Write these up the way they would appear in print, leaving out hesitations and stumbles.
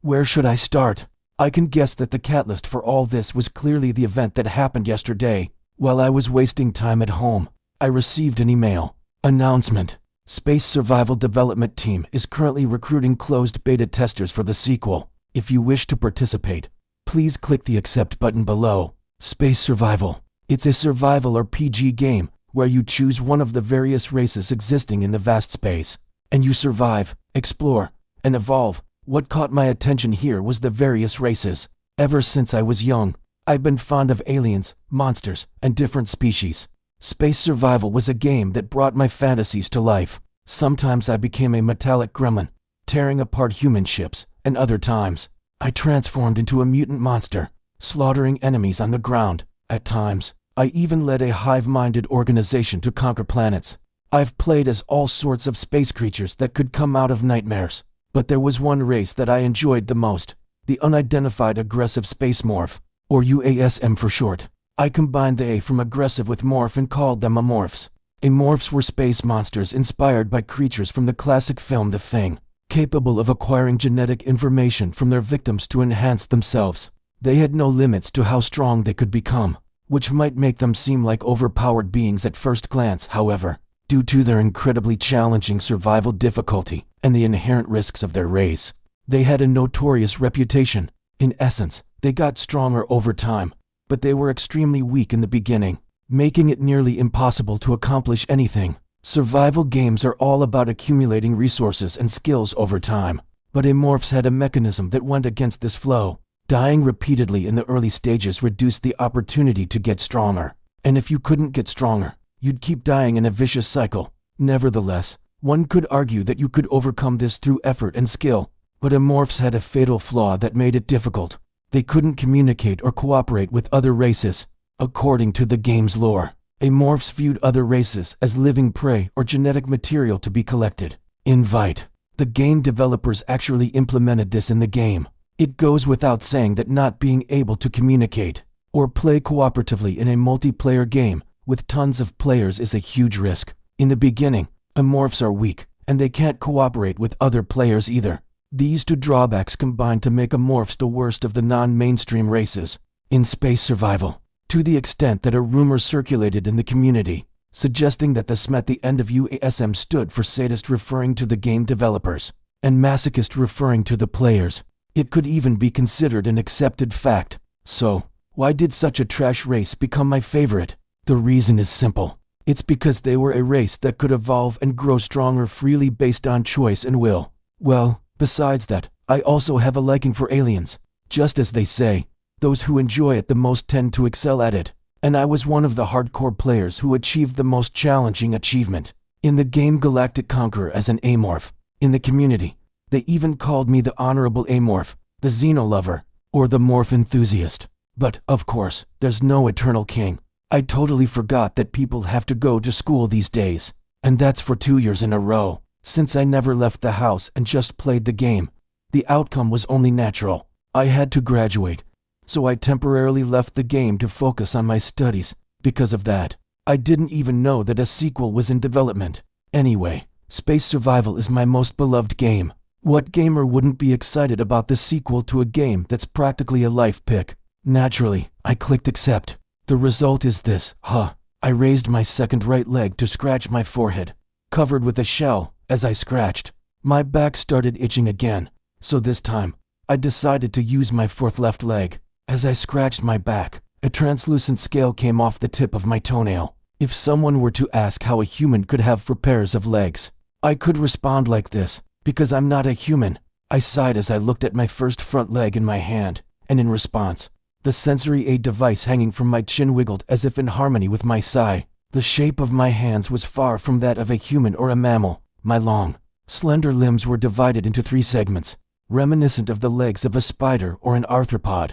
Where should I start? I can guess that the catalyst for all this was clearly the event that happened yesterday. While I was wasting time at home, I received an email. Announcement. Space Survival Development Team is currently recruiting closed beta testers for the sequel. If you wish to participate, please click the Accept button below. Space Survival. It's a survival RPG game where you choose one of the various races existing in the vast space, and you survive, explore, and evolve. What caught my attention here was the various races. Ever since I was young, I've been fond of aliens, monsters, and different species. Space Survival was a game that brought my fantasies to life. Sometimes I became a metallic gremlin, tearing apart human ships, and other times, I transformed into a mutant monster, slaughtering enemies on the ground. At times, I even led a hive-minded organization to conquer planets. I've played as all sorts of space creatures that could come out of nightmares. But there was one race that I enjoyed the most, the Unidentified Aggressive Space Morph, or UASM for short. I combined the A from aggressive with morph and called them amorphs. Amorphs were space monsters inspired by creatures from the classic film The Thing, capable of acquiring genetic information from their victims to enhance themselves. They had no limits to how strong they could become, which might make them seem like overpowered beings at first glance. However, due to their incredibly challenging survival difficulty and the inherent risks of their race, they had a notorious reputation. In essence, they got stronger over time, but they were extremely weak in the beginning, making it nearly impossible to accomplish anything. Survival games are all about accumulating resources and skills over time, but Amorphs had a mechanism that went against this flow. Dying repeatedly in the early stages reduced the opportunity to get stronger, and if you couldn't get stronger, you'd keep dying in a vicious cycle. Nevertheless, one could argue that you could overcome this through effort and skill, but Amorphs had a fatal flaw that made it difficult. They couldn't communicate or cooperate with other races. According to the game's lore, Amorphs viewed other races as living prey or genetic material to be collected. Invite. The game developers actually implemented this in the game. It goes without saying that not being able to communicate or play cooperatively in a multiplayer game with tons of players is a huge risk. In the beginning, Amorphs are weak, and they can't cooperate with other players either. These two drawbacks combine to make Amorphs the worst of the non-mainstream races in space survival, to the extent that a rumor circulated in the community, suggesting that the SM at the end of UASM stood for sadist, referring to the game developers, and masochist, referring to the players. It could even be considered an accepted fact. So, why did such a trash race become my favorite? The reason is simple. It's because they were a race that could evolve and grow stronger freely based on choice and will. Well, besides that, I also have a liking for aliens. Just as they say, those who enjoy it the most tend to excel at it. And I was one of the hardcore players who achieved the most challenging achievement in the game Galactic Conqueror as an Amorph. In the community, they even called me the Honorable Amorph, the Xenolover, or the Morph Enthusiast. But, of course, there's no eternal king. I totally forgot that people have to go to school these days, and that's for 2 years in a row. Since I never left the house and just played the game, the outcome was only natural. I had to graduate, so I temporarily left the game to focus on my studies. Because of that, I didn't even know that a sequel was in development. Anyway, Space Survival is my most beloved game. What gamer wouldn't be excited about the sequel to a game that's practically a life pick? Naturally, I clicked accept. The result is this. I raised my second right leg to scratch my forehead, covered with a shell. As I scratched, my back started itching again, so this time, I decided to use my fourth left leg. As I scratched my back, a translucent scale came off the tip of my toenail. If someone were to ask how a human could have 4 pairs of legs, I could respond like this: because I'm not a human. I sighed as I looked at my first front leg in my hand, and in response, the sensory aid device hanging from my chin wiggled as if in harmony with my sigh. The shape of my hands was far from that of a human or a mammal. My long, slender limbs were divided into 3 segments, reminiscent of the legs of a spider or an arthropod.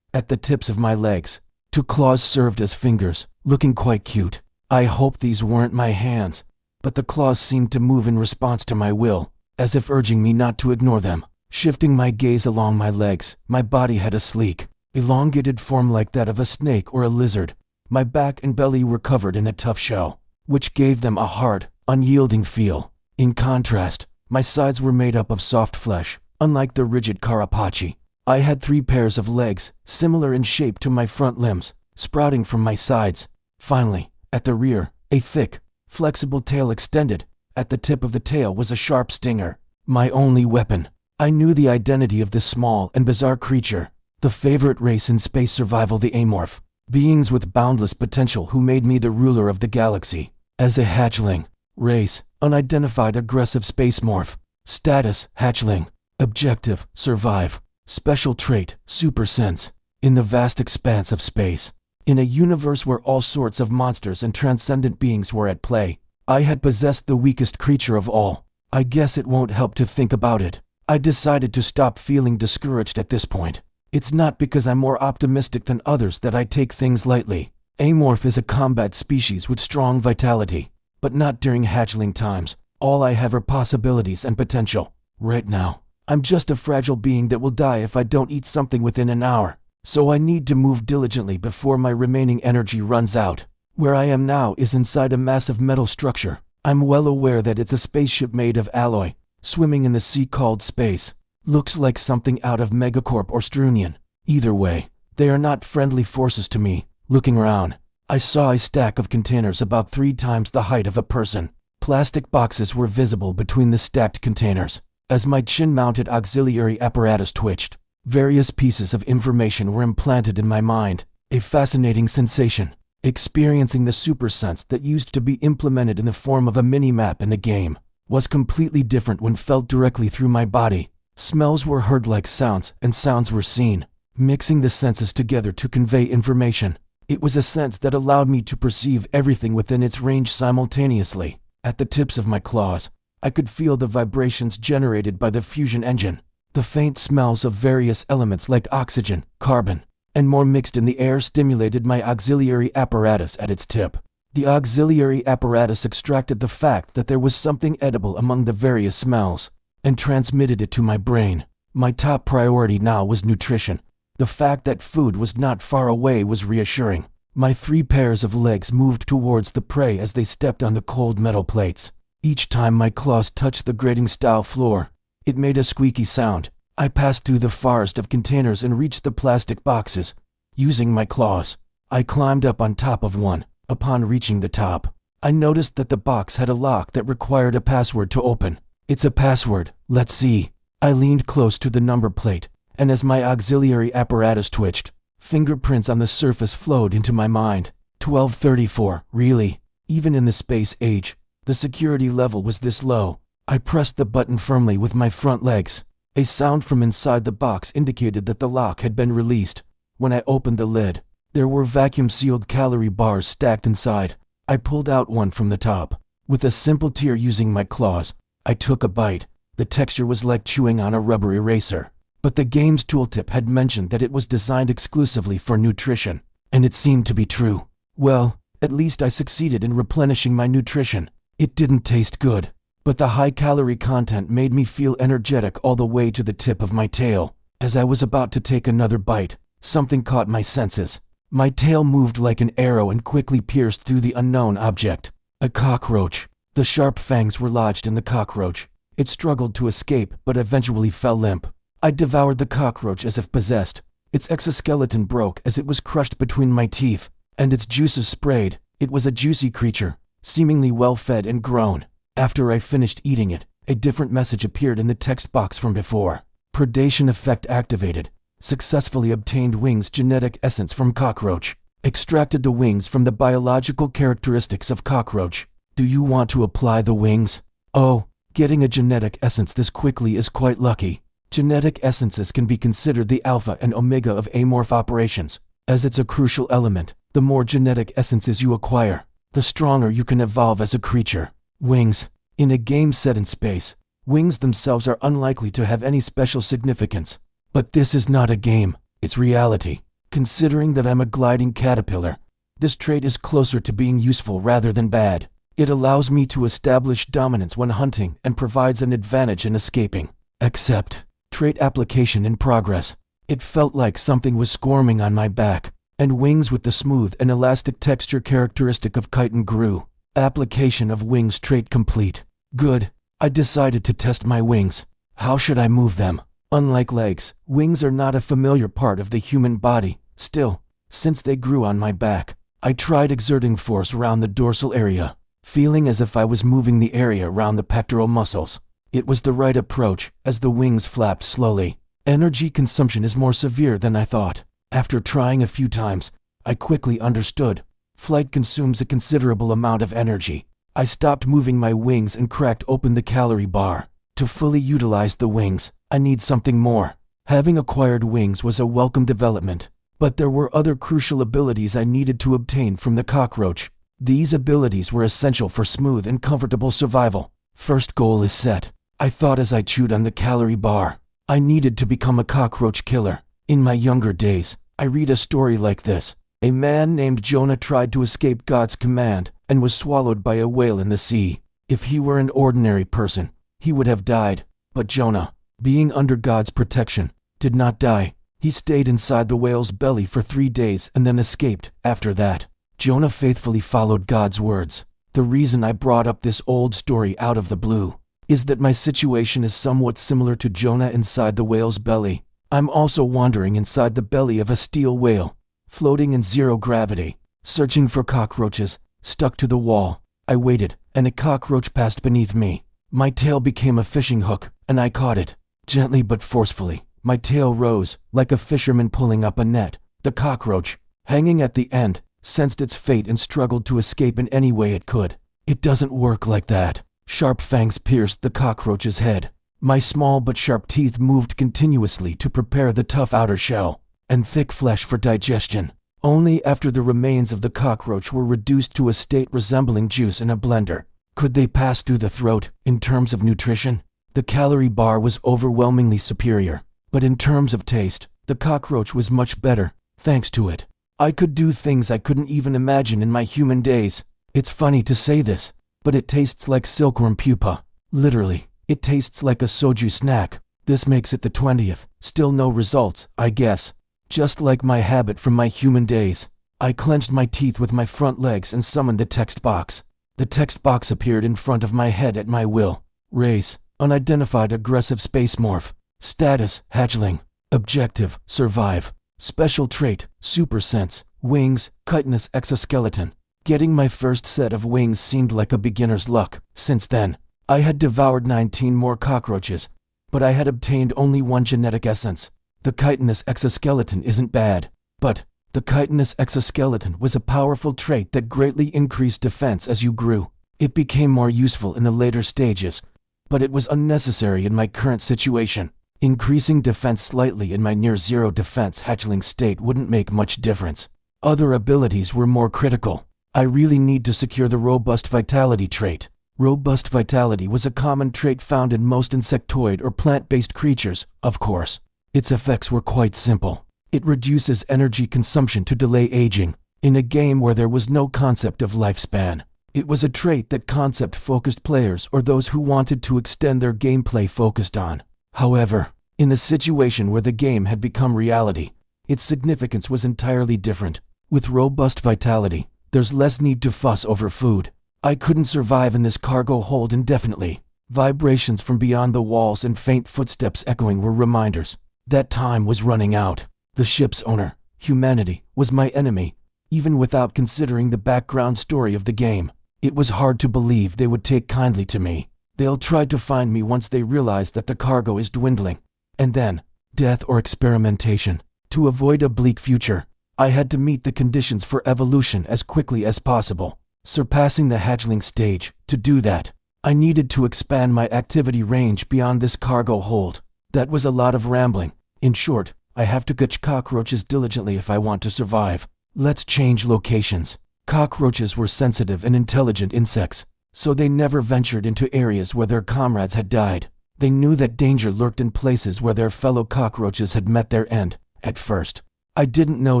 At the tips of my legs, 2 claws served as fingers, looking quite cute. I hoped these weren't my hands, but the claws seemed to move in response to my will, as if urging me not to ignore them. Shifting my gaze along my legs, my body had a sleek, elongated form like that of a snake or a lizard. My back and belly were covered in a tough shell, which gave them a hard, unyielding feel. In contrast, my sides were made up of soft flesh, Unlike the rigid carapace, I had 3 pairs of legs, similar in shape to my front limbs, sprouting from my sides. Finally, at the rear, a thick, flexible tail extended. At the tip of the tail was a sharp stinger, my only weapon. I knew the identity of this small and bizarre creature, the favorite race in space survival, the Amorph, beings with boundless potential who made me the ruler of the galaxy. As a hatchling, race, unidentified aggressive space morph, status, hatchling, objective, survive, special trait, super sense. In the vast expanse of space, in a universe where all sorts of monsters and transcendent beings were at play, I had possessed the weakest creature of all. I guess it won't help to think about it. I decided to stop feeling discouraged at this point. It's not because I'm more optimistic than others that I take things lightly. Amorph is a combat species with strong vitality, but not during hatchling times. All I have are possibilities and potential. Right now, I'm just a fragile being that will die if I don't eat something within an hour. So I need to move diligently before my remaining energy runs out. Where I am now is inside a massive metal structure. I'm well aware that it's a spaceship made of alloy, swimming in the sea called space. Looks like something out of Megacorp or Strunion. Either way, they are not friendly forces to me. Looking around, I saw a stack of containers about 3 times the height of a person. Plastic boxes were visible between the stacked containers. As my chin-mounted auxiliary apparatus twitched, various pieces of information were implanted in my mind. A fascinating sensation. Experiencing the super sense that used to be implemented in the form of a mini-map in the game was completely different when felt directly through my body. Smells were heard like sounds, and sounds were seen, mixing the senses together to convey information. It was a sense that allowed me to perceive everything within its range simultaneously. At the tips of my claws, I could feel the vibrations generated by the fusion engine. The faint smells of various elements like oxygen, carbon, and more mixed in the air stimulated my auxiliary apparatus at its tip. The auxiliary apparatus extracted the fact that there was something edible among the various smells, and transmitted it to my brain. My top priority now was nutrition. The fact that food was not far away was reassuring. My 3 pairs of legs moved towards the prey as they stepped on the cold metal plates. Each time my claws touched the grating-style floor, it made a squeaky sound. I passed through the forest of containers and reached the plastic boxes. Using my claws, I climbed up on top of one. Upon reaching the top, I noticed that the box had a lock that required a password to open. It's a password, let's see. I leaned close to the number plate, and as my auxiliary apparatus twitched, fingerprints on the surface flowed into my mind. 1234, really? Even in the space age, the security level was this low. I pressed the button firmly with my front legs. A sound from inside the box indicated that the lock had been released. When I opened the lid, there were vacuum-sealed calorie bars stacked inside. I pulled out one from the top. With a simple tear using my claws, I took a bite. The texture was like chewing on a rubber eraser. But the game's tooltip had mentioned that it was designed exclusively for nutrition, and it seemed to be true. Well, at least I succeeded in replenishing my nutrition. It didn't taste good, but the high-calorie content made me feel energetic all the way to the tip of my tail. As I was about to take another bite, something caught my senses. My tail moved like an arrow and quickly pierced through the unknown object. A cockroach. The sharp fangs were lodged in the cockroach. It struggled to escape, but eventually fell limp. I devoured the cockroach as if possessed. Its exoskeleton broke as it was crushed between my teeth, and its juices sprayed. It was a juicy creature, seemingly well-fed and grown. After I finished eating it, a different message appeared in the text box from before. Predation effect activated. Successfully obtained wings genetic essence from cockroach. Extracted the wings from the biological characteristics of cockroach. Do you want to apply the wings? Oh, getting a genetic essence this quickly is quite lucky. Genetic essences can be considered the alpha and omega of amorph operations. As it's a crucial element, the more genetic essences you acquire, the stronger you can evolve as a creature. Wings. In a game set in space, wings themselves are unlikely to have any special significance. But this is not a game, it's reality. Considering that I'm a gliding caterpillar, this trait is closer to being useful rather than bad. It allows me to establish dominance when hunting and provides an advantage in escaping. Accept. Trait application in progress. It felt like something was squirming on my back, and wings with the smooth and elastic texture characteristic of chitin grew. Application of wings trait complete. Good. I decided to test my wings. How should I move them? Unlike legs, wings are not a familiar part of the human body. Still, since they grew on my back, I tried exerting force around the dorsal area, feeling as if I was moving the area around the pectoral muscles. It was the right approach, as the wings flapped slowly. Energy consumption is more severe than I thought. After trying a few times, I quickly understood. Flight consumes a considerable amount of energy. I stopped moving my wings and cracked open the calorie bar. To fully utilize the wings, I need something more. Having acquired wings was a welcome development, but there were other crucial abilities I needed to obtain from the cockroach. These abilities were essential for smooth and comfortable survival. First goal is set, I thought as I chewed on the calorie bar. I needed to become a cockroach killer. In my younger days, I read a story like this. A man named Jonah tried to escape God's command and was swallowed by a whale in the sea. If he were an ordinary person, he would have died. But Jonah, being under God's protection, did not die. He stayed inside the whale's belly for 3 days and then escaped. After that, Jonah faithfully followed God's words. The reason I brought up this old story out of the blue is that my situation is somewhat similar to Jonah inside the whale's belly. I'm also wandering inside the belly of a steel whale, floating in zero gravity, searching for cockroaches, stuck to the wall. I waited, and a cockroach passed beneath me. My tail became a fishing hook, and I caught it. Gently but forcefully, my tail rose, like a fisherman pulling up a net. The cockroach, hanging at the end, sensed its fate and struggled to escape in any way it could. It doesn't work like that. Sharp fangs pierced the cockroach's head. My small but sharp teeth moved continuously to prepare the tough outer shell and thick flesh for digestion. Only after the remains of the cockroach were reduced to a state resembling juice in a blender could they pass through the throat. In terms of nutrition, the calorie bar was overwhelmingly superior, but in terms of taste, the cockroach was much better. Thanks to it, I could do things I couldn't even imagine in my human days. It's funny to say this, but it tastes like silkworm pupa. Literally, it tastes like a soju snack. This makes it the 20th. Still no results, I guess. Just like my habit from my human days, I clenched my teeth with my front legs and summoned the text box. The text box appeared in front of my head at my will. Race, unidentified aggressive space morph. Status, hatchling. Objective, survive. Special trait, super sense. Wings, chitinous exoskeleton. Getting my first set of wings seemed like a beginner's luck. Since then, I had devoured 19 more cockroaches, but I had obtained only one genetic essence. The chitinous exoskeleton isn't bad, but the chitinous exoskeleton was a powerful trait that greatly increased defense as you grew. It became more useful in the later stages, but it was unnecessary in my current situation. Increasing defense slightly in my near-zero defense hatchling state wouldn't make much difference. Other abilities were more critical. I really need to secure the robust vitality trait. Robust vitality was a common trait found in most insectoid or plant-based creatures, of course. Its effects were quite simple. It reduces energy consumption to delay aging. In a game where there was no concept of lifespan, it was a trait that concept-focused players or those who wanted to extend their gameplay focused on. However, in the situation where the game had become reality, its significance was entirely different. With robust vitality, there's less need to fuss over food. I couldn't survive in this cargo hold indefinitely. Vibrations from beyond the walls and faint footsteps echoing were reminders that time was running out. The ship's owner, humanity, was my enemy, even without considering the background story of the game. It was hard to believe they would take kindly to me. They'll try to find me once they realize that the cargo is dwindling. And then, death or experimentation. To avoid a bleak future, I had to meet the conditions for evolution as quickly as possible, surpassing the hatchling stage. To do that, I needed to expand my activity range beyond this cargo hold. That was a lot of rambling. In short, I have to catch cockroaches diligently if I want to survive. Let's change locations. Cockroaches were sensitive and intelligent insects, so they never ventured into areas where their comrades had died. They knew that danger lurked in places where their fellow cockroaches had met their end. At first, I didn't know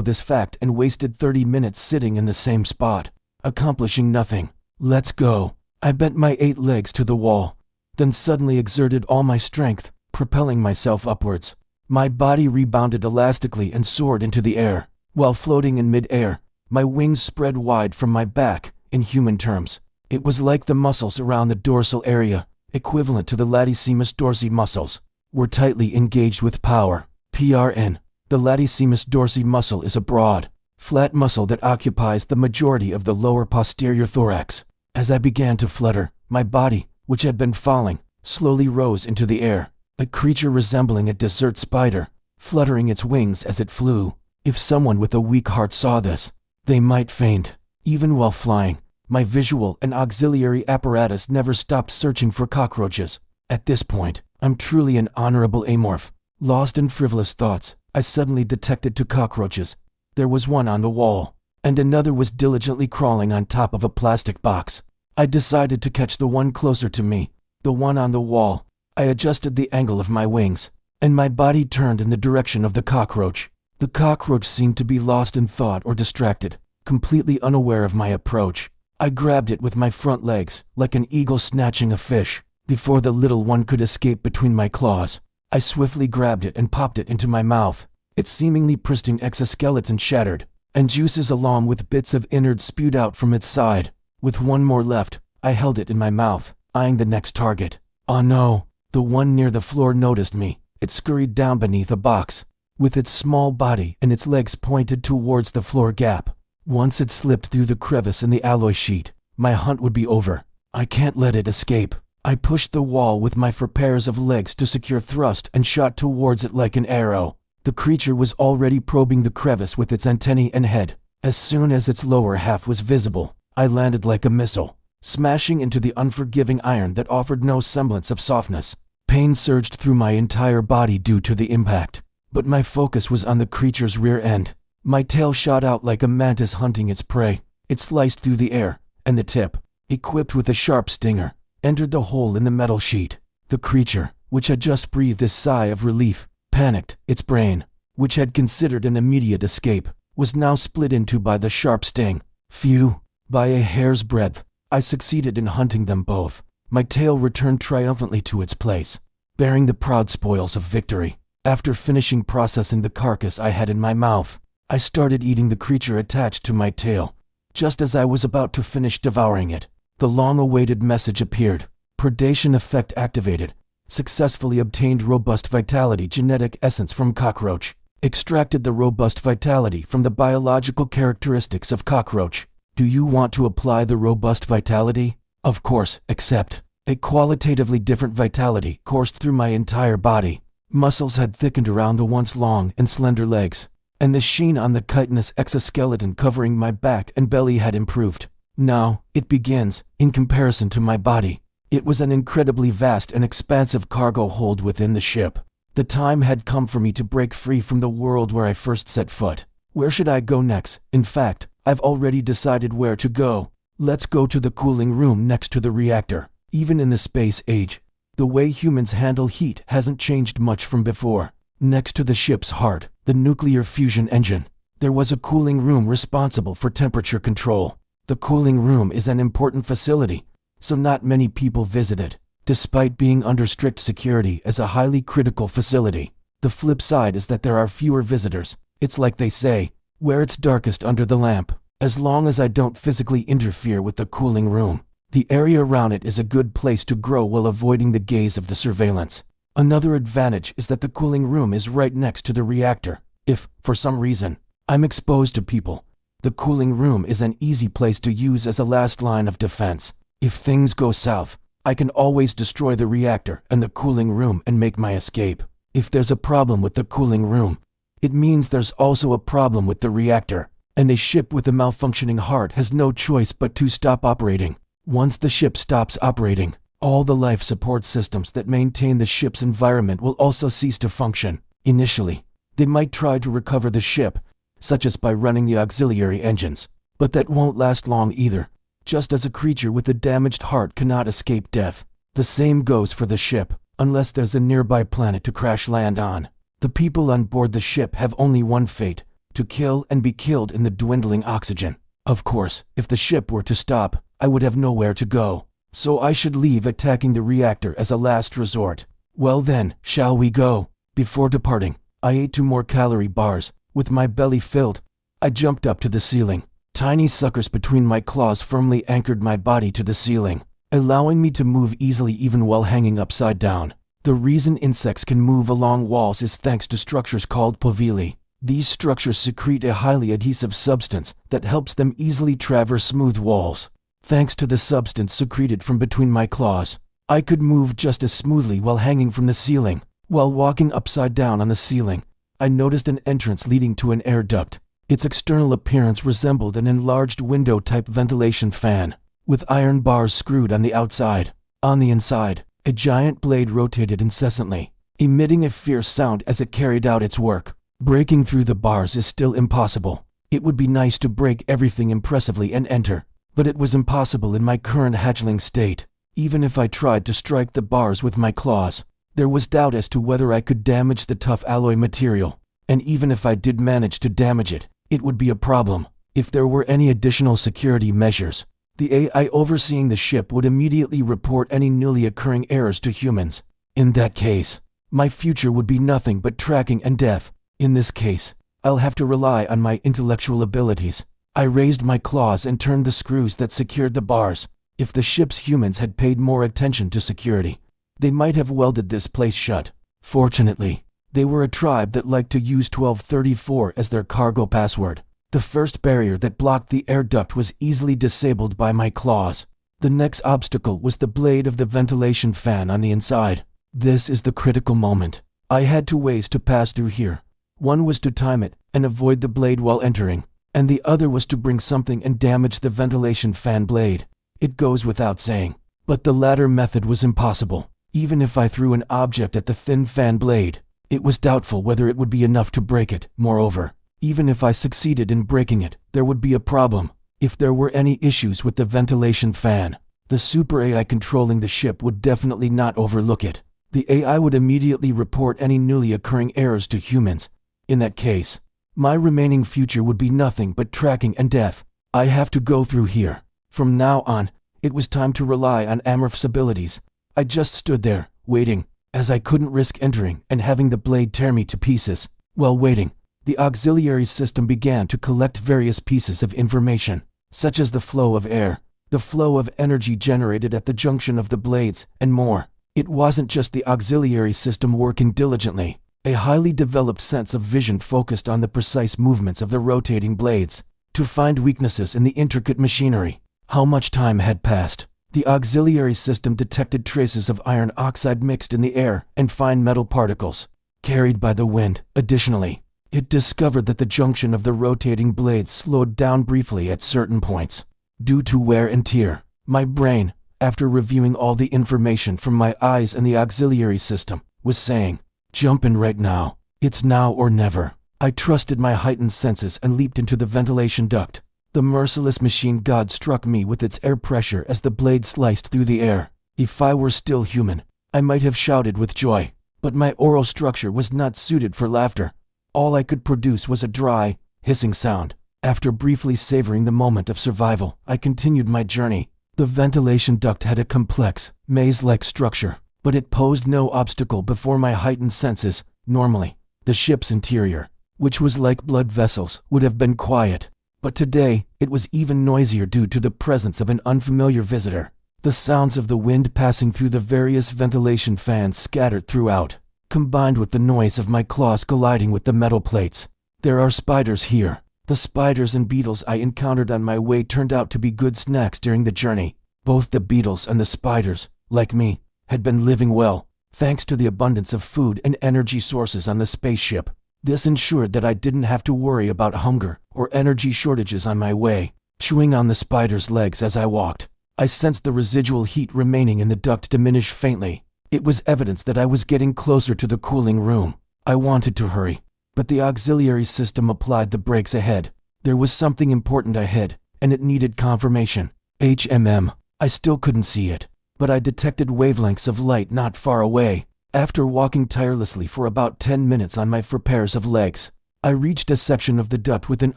this fact and wasted 30 minutes sitting in the same spot, accomplishing nothing. Let's go. I bent my 8 legs to the wall, then suddenly exerted all my strength, propelling myself upwards. My body rebounded elastically and soared into the air. While floating in mid-air, my wings spread wide from my back. In human terms, it was like the muscles around the dorsal area, equivalent to the latissimus dorsi muscles. were tightly engaged with power. PRN. The latissimus dorsi muscle is a broad, flat muscle that occupies the majority of the lower posterior thorax. As I began to flutter, my body, which had been falling, slowly rose into the air, a creature resembling a desert spider, fluttering its wings as it flew. If someone with a weak heart saw this, they might faint. Even while flying, my visual and auxiliary apparatus never stopped searching for cockroaches. At this point, I'm truly an honorable amorph. Lost in frivolous thoughts, I suddenly detected 2 cockroaches. There was one on the wall, and another was diligently crawling on top of a plastic box. I decided to catch the one closer to me, the one on the wall. I adjusted the angle of my wings, and my body turned in the direction of the cockroach. The cockroach seemed to be lost in thought or distracted, completely unaware of my approach. I grabbed it with my front legs, like an eagle snatching a fish. Before the little one could escape between my claws, I swiftly grabbed it and popped it into my mouth. Its seemingly pristine exoskeleton shattered, and juices along with bits of innards spewed out from its side. With one more left, I held it in my mouth, eyeing the next target. Oh no! The one near the floor noticed me. It scurried down beneath a box, with its small body and its legs pointed towards the floor gap. Once it slipped through the crevice in the alloy sheet, my hunt would be over. I can't let it escape. I pushed the wall with my 4 pairs of legs to secure thrust and shot towards it like an arrow. The creature was already probing the crevice with its antennae and head. As soon as its lower half was visible, I landed like a missile, smashing into the unforgiving iron that offered no semblance of softness. Pain surged through my entire body due to the impact, but my focus was on the creature's rear end. My tail shot out like a mantis hunting its prey. It sliced through the air, and the tip, equipped with a sharp stinger, entered the hole in the metal sheet. The creature, which had just breathed a sigh of relief, panicked. Its brain, which had considered an immediate escape, was now split into by the sharp sting. Phew! By a hair's breadth, I succeeded in hunting them both. My tail returned triumphantly to its place, bearing the proud spoils of victory. After finishing processing the carcass I had in my mouth, I started eating the creature attached to my tail. Just as I was about to finish devouring it, the long-awaited message appeared. Predation effect activated. Successfully obtained robust vitality genetic essence from cockroach. Extracted the robust vitality from the biological characteristics of cockroach. Do you want to apply the robust vitality? Of course, except a qualitatively different vitality coursed through my entire body. Muscles had thickened around the once long and slender legs, and the sheen on the chitinous exoskeleton covering my back and belly had improved. Now, it begins, in comparison to my body. It was an incredibly vast and expansive cargo hold within the ship. The time had come for me to break free from the world where I first set foot. Where should I go next? In fact, I've already decided where to go. Let's go to the cooling room next to the reactor. Even in the space age, the way humans handle heat hasn't changed much from before. Next to the ship's heart, the nuclear fusion engine, there was a cooling room responsible for temperature control. The cooling room is an important facility, so not many people visit it, despite being under strict security as a highly critical facility. The flip side is that there are fewer visitors. It's like they say, where it's darkest under the lamp. As long as I don't physically interfere with the cooling room, the area around it is a good place to grow while avoiding the gaze of the surveillance. Another advantage is that the cooling room is right next to the reactor. If, for some reason, I'm exposed to people, the cooling room is an easy place to use as a last line of defense. If things go south, I can always destroy the reactor and the cooling room and make my escape. If there's a problem with the cooling room, it means there's also a problem with the reactor, and a ship with a malfunctioning heart has no choice but to stop operating. Once the ship stops operating, all the life support systems that maintain the ship's environment will also cease to function. Initially, they might try to recover the ship, such as by running the auxiliary engines, but that won't last long either. Just as a creature with a damaged heart cannot escape death, the same goes for the ship, unless there's a nearby planet to crash land on. The people on board the ship have only one fate: to kill and be killed in the dwindling oxygen. Of course, if the ship were to stop, I would have nowhere to go, so I should leave attacking the reactor as a last resort. Well then, shall we go? Before departing, I ate 2 more calorie bars. With my belly filled, I jumped up to the ceiling. Tiny suckers between my claws firmly anchored my body to the ceiling, allowing me to move easily even while hanging upside down. The reason insects can move along walls is thanks to structures called povili. These structures secrete a highly adhesive substance that helps them easily traverse smooth walls. Thanks to the substance secreted from between my claws, I could move just as smoothly while hanging from the ceiling. While walking upside down on the ceiling, I noticed an entrance leading to an air duct. Its external appearance resembled an enlarged window-type ventilation fan, with iron bars screwed on the outside. On the inside, a giant blade rotated incessantly, emitting a fierce sound as it carried out its work. Breaking through the bars is still impossible. It would be nice to break everything impressively and enter, but it was impossible in my current hatchling state. Even if I tried to strike the bars with my claws, there was doubt as to whether I could damage the tough alloy material. And even if I did manage to damage it, it would be a problem. If there were any additional security measures, the AI overseeing the ship would immediately report any newly occurring errors to humans. In that case, my future would be nothing but tracking and death. In this case, I'll have to rely on my intellectual abilities. I raised my claws and turned the screws that secured the bars. If the ship's humans had paid more attention to security, they might have welded this place shut. Fortunately, they were a tribe that liked to use 1234 as their cargo password. The first barrier that blocked the air duct was easily disabled by my claws. The next obstacle was the blade of the ventilation fan on the inside. This is the critical moment. I had two ways to pass through here. One was to time it and avoid the blade while entering, and the other was to bring something and damage the ventilation fan blade. It goes without saying, but the latter method was impossible. Even if I threw an object at the thin fan blade, it was doubtful whether it would be enough to break it. Moreover, even if I succeeded in breaking it, there would be a problem. If there were any issues with the ventilation fan, the super AI controlling the ship would definitely not overlook it. The AI would immediately report any newly occurring errors to humans. In that case, my remaining future would be nothing but tracking and death. I have to go through here. From now on, it was time to rely on Amrith's abilities. I just stood there, waiting, as I couldn't risk entering and having the blade tear me to pieces. While waiting, the auxiliary system began to collect various pieces of information, such as the flow of air, the flow of energy generated at the junction of the blades, and more. It wasn't just the auxiliary system working diligently. A highly developed sense of vision focused on the precise movements of the rotating blades to find weaknesses in the intricate machinery. How much time had passed? The auxiliary system detected traces of iron oxide mixed in the air and fine metal particles carried by the wind. Additionally, it discovered that the junction of the rotating blades slowed down briefly at certain points due to wear and tear. My brain, after reviewing all the information from my eyes and the auxiliary system, was saying, "Jump in right now. It's now or never." I trusted my heightened senses and leaped into the ventilation duct. The merciless machine god struck me with its air pressure as the blade sliced through the air. If I were still human, I might have shouted with joy, but my oral structure was not suited for laughter. All I could produce was a dry, hissing sound. After briefly savoring the moment of survival, I continued my journey. The ventilation duct had a complex, maze-like structure, but it posed no obstacle before my heightened senses. Normally, the ship's interior, which was like blood vessels, would have been quiet. But today, it was even noisier due to the presence of an unfamiliar visitor. The sounds of the wind passing through the various ventilation fans scattered throughout, combined with the noise of my claws colliding with the metal plates. There are spiders here. The spiders and beetles I encountered on my way turned out to be good snacks during the journey. Both the beetles and the spiders, like me, had been living well, thanks to the abundance of food and energy sources on the spaceship. This ensured that I didn't have to worry about hunger or energy shortages on my way. Chewing on the spider's legs as I walked, I sensed the residual heat remaining in the duct diminish faintly. It was evidence that I was getting closer to the cooling room. I wanted to hurry, but the auxiliary system applied the brakes ahead. There was something important ahead, and it needed confirmation. I still couldn't see it, but I detected wavelengths of light not far away. After walking tirelessly for about 10 minutes on my 4 pairs of legs, I reached a section of the duct with an